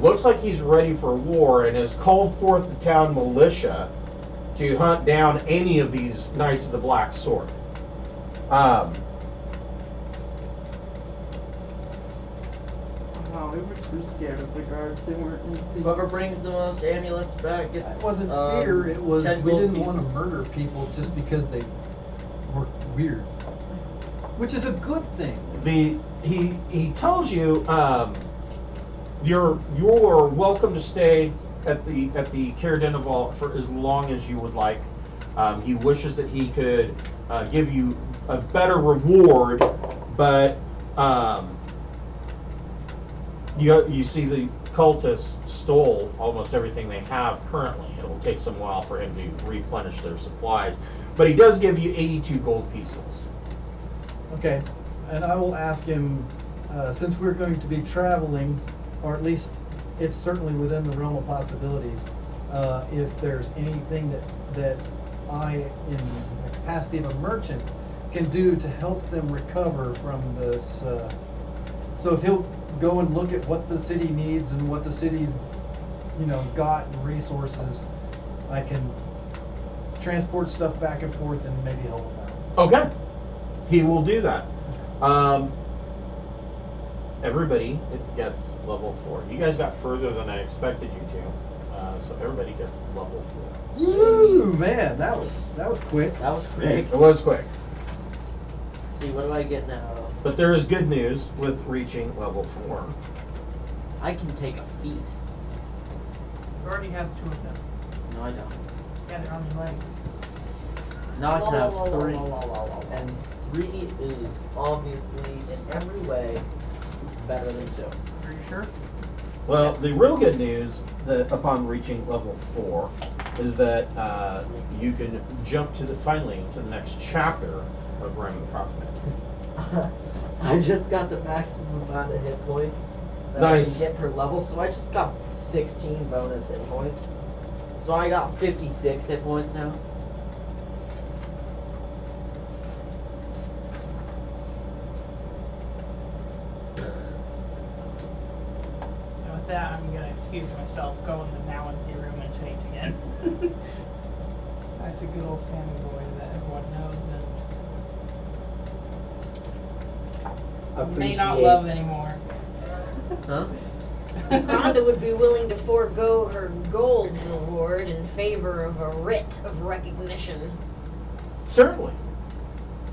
Looks like he's ready for war and has called forth the town militia to hunt down any of these Knights of the Black Sword. Wow, we were too scared of the guards. They weren't anything. Whoever brings the most amulets back gets. It wasn't fear, it was 10 we gold didn't want to pieces. murder people just because they were weird. Which is a good thing. He tells you you're welcome to stay at the Caer Dineval for as long as you would like. He wishes that he could give you a better reward, but you see the cultists stole almost everything they have currently. It'll take some while for him to replenish their supplies, but he does give you 82 gold pieces. Okay, and I will ask him, since we're going to be traveling, or at least it's certainly within the realm of possibilities, if there's anything that I, in the capacity of a merchant, can do to help them recover from this. So if he'll go and look at what the city needs and what the city's, got in resources, I can transport stuff back and forth and maybe help him out. Okay, he will do that. Everybody gets level 4. You guys got further than I expected you to, so everybody gets level 4. Woo, man, that was quick. That was quick. It was quick. Let's see, what do I get now? But there is good news with reaching level 4. I can take a feat. You already have 2 of them. No, I don't. Yeah, they're on your legs. Now I can have La, la, la, 3. la, la, la, la. And 3 is obviously in every way better than 2. Are you sure? Well, the real good news that upon reaching level 4 is that you can jump finally to the next chapter of Rime of the Frostmaiden. I just got the maximum amount of hit points that Nice. I can get per level, so I just got 16 bonus hit points. So I got 56 hit points now. And with that, I'm gonna excuse myself, go in the now empty room and change again. That's a good old Sammy boy that everyone knows and may not love anymore. Huh? Rhonda would be willing to forego her gold reward in favor of a writ of recognition. Certainly.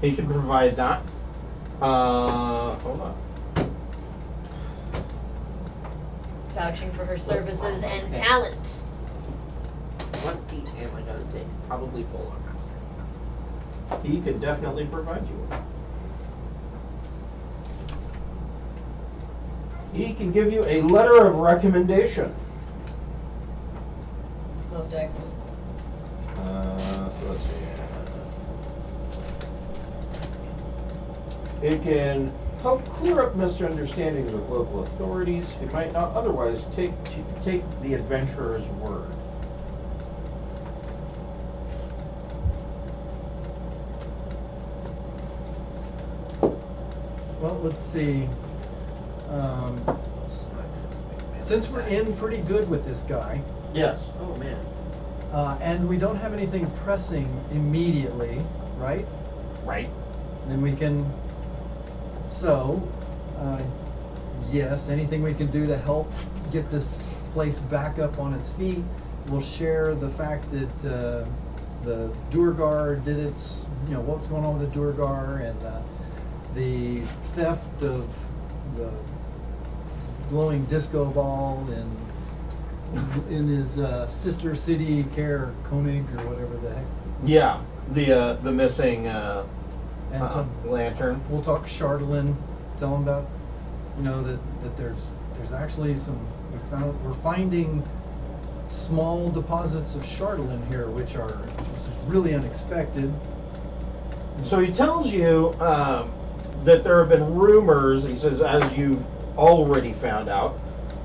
He can provide that. Hold on. Vouching for her services and Okay. talent. What feat am I gonna take? Probably Polar Master. He can definitely provide you one. He can give you a letter of recommendation. Most excellent. So let's see. It can help clear up misunderstandings with local authorities who might not otherwise take the adventurer's word. Well, let's see. Since we're in pretty good with this guy, Yes. Oh man. and we don't have anything pressing immediately, right? Right. Then we can. So, yes, anything we can do to help get this place back up on its feet. We'll share the fact that the Durgar did its, what's going on with the Durgar and the theft of the glowing disco ball in his sister city, Caer Koenig or whatever the heck. Yeah. The missing And lantern. we'll talk Chardolin, tell them about, that there's actually we're finding small deposits of Chardolin here, which is really unexpected. So he tells you that there have been rumors. He says, as you've already found out,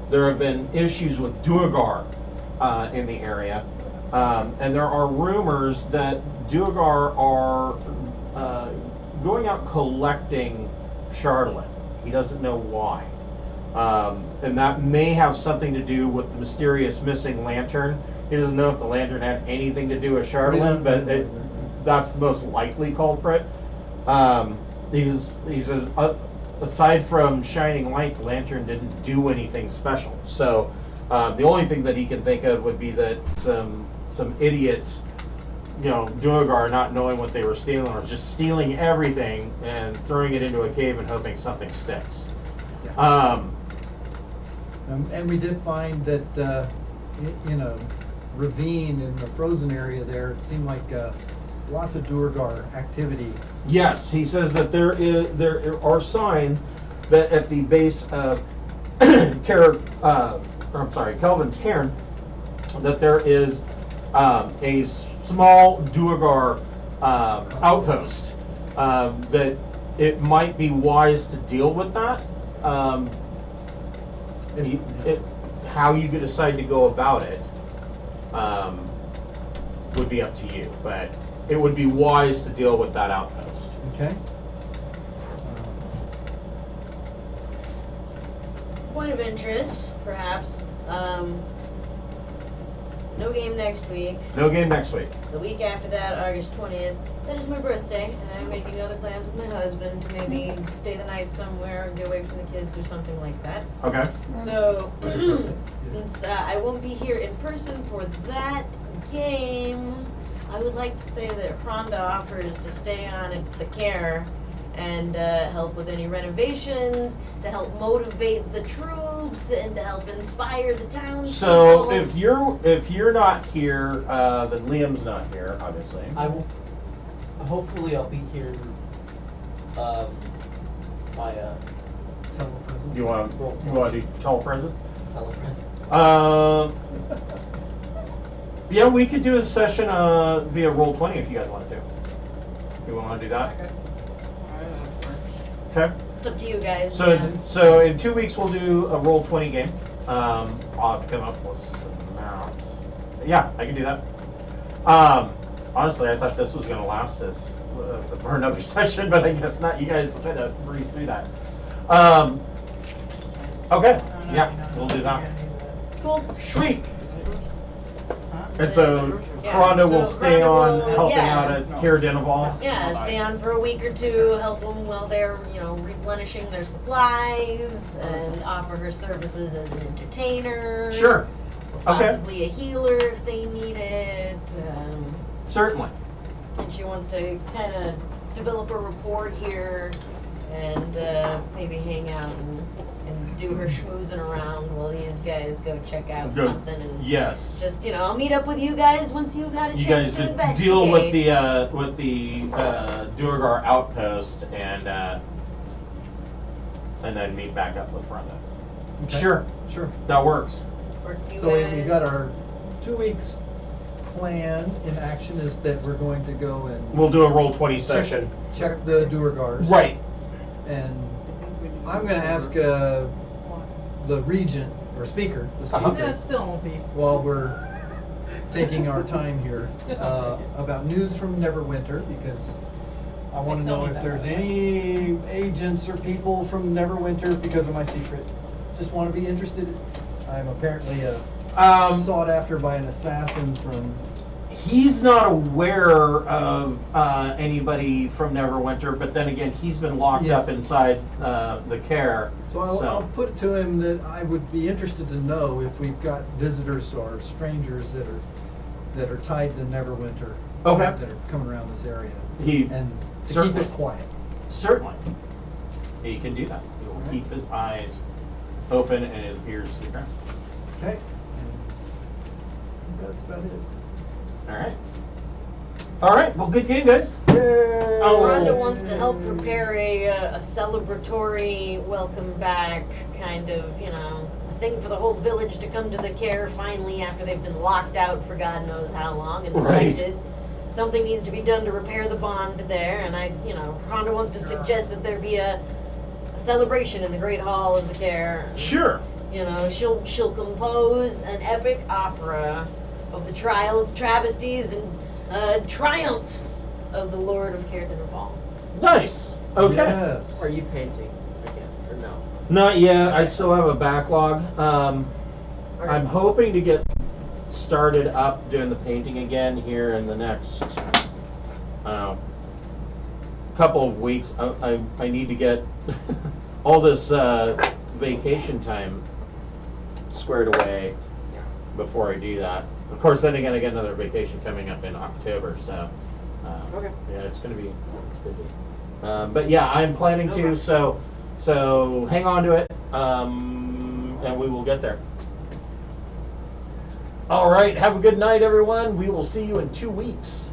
there have been issues with Duergar in the area, and there are rumors that Duergar are going out collecting Chardolin. He doesn't know why, and that may have something to do with the mysterious missing lantern. He doesn't know if the lantern had anything to do with Chardolin, but that's the most likely culprit. He says, aside from shining light, the lantern didn't do anything special. So the only thing that he can think of would be that some idiots, Duergar, not knowing what they were stealing, or just stealing everything and throwing it into a cave and hoping something sticks. Yeah. And we did find that in a ravine in the frozen area there, it seemed like lots of Duergar activity. Yes, he says that there are signs that at the base of Kelvin's Cairn, that there is a small Duergar outpost. That it might be wise to deal with that. How you decide to go about it would be up to you, but it would be wise to deal with that outpost. Okay. Point of interest, perhaps. No game next week. No game next week. The week after that, August 20th, that is my birthday, and I'm making other plans with my husband to maybe stay the night somewhere, get away from the kids or something like that. Okay. So, since I won't be here in person for that game, I would like to say that Rhonda offers to stay on at the Caer and help with any renovations, to help motivate the troops, and to help inspire the townspeople. So if you're not here, then Liam's not here, obviously. I will. hopefully I'll be here via Telepresence. You want to do telepresence? telepresence. Yeah, we could do a session via Roll20 if you guys want to do. You want to do that? Okay. It's up to you guys. So, so in 2 weeks we'll do a Roll20 game. I'll have to come up with some amounts. Yeah, I can do that. Honestly, I thought this was going to last us for another session, but I guess not. You guys kind of breeze through that. Okay. Yeah, we'll do that. Cool. Sweet. Huh? And so Yeah, Rhonda will so stay Rhonda on will- helping yeah. out at Caer Dineval. Yeah, stay on for a week or two, help them while they're, replenishing their supplies, and offer her services as an entertainer. Sure. Okay. Possibly a healer if they need it. Certainly. And she wants to kind of develop a rapport here and maybe hang out and do her schmoozing around while these guys go check out Good. something. And Yes. just, I'll meet up with you guys once you've had a You chance guys to could investigate. deal with the Duergar outpost and then meet back up with Rhonda. Okay. Sure, Sure. that works. Or you So we've guys- got our 2 weeks plan in action is that we're going to go and We'll do a Roll20 session. check the Duergars. Right. And I'm going to ask the regent or speaker, the speaker, Yeah, it's still in peace. while we're taking our time here, Just I'll take it. about news from Neverwinter, because I want to Tell know me if that. there's any agents or people from Neverwinter because of my secret. Just want to be interested. I'm apparently sought after by an assassin from. He's not aware of anybody from Neverwinter, but then again, he's been locked Yeah. up inside the Caer. So I'll put it to him that I would be interested to know if we've got visitors or strangers that are tied to Neverwinter. Okay. That are coming around this area. He And to certainly- keep it quiet. Certainly, he can do that. He will keep his eyes open and his ears to the ground. Okay. And that's about it. All right. All right. Well, good game, guys. Yay! Oh. Rhonda wants to help prepare a celebratory welcome back kind of, a thing for the whole village to come to the Caer finally after they've been locked out for God knows how long and Right. neglected. Something needs to be done to repair the bond there, and Rhonda wants to suggest that there be a celebration in the Great Hall of the Caer. Sure. She'll compose an epic opera of the trials, travesties, and triumphs of the Lord of Caer Dineval. Nice. Okay. Yes. Are you painting again or no? Not yet. I still have a backlog. I'm hoping to get started up doing the painting again here in the next couple of weeks. I need to get all this vacation time squared away before I do that. Of course, then again, I get another vacation coming up in October, so Okay. yeah, it's busy. But yeah, I'm planning to. So hang on to it, and we will get there. All right, have a good night, everyone. We will see you in 2 weeks.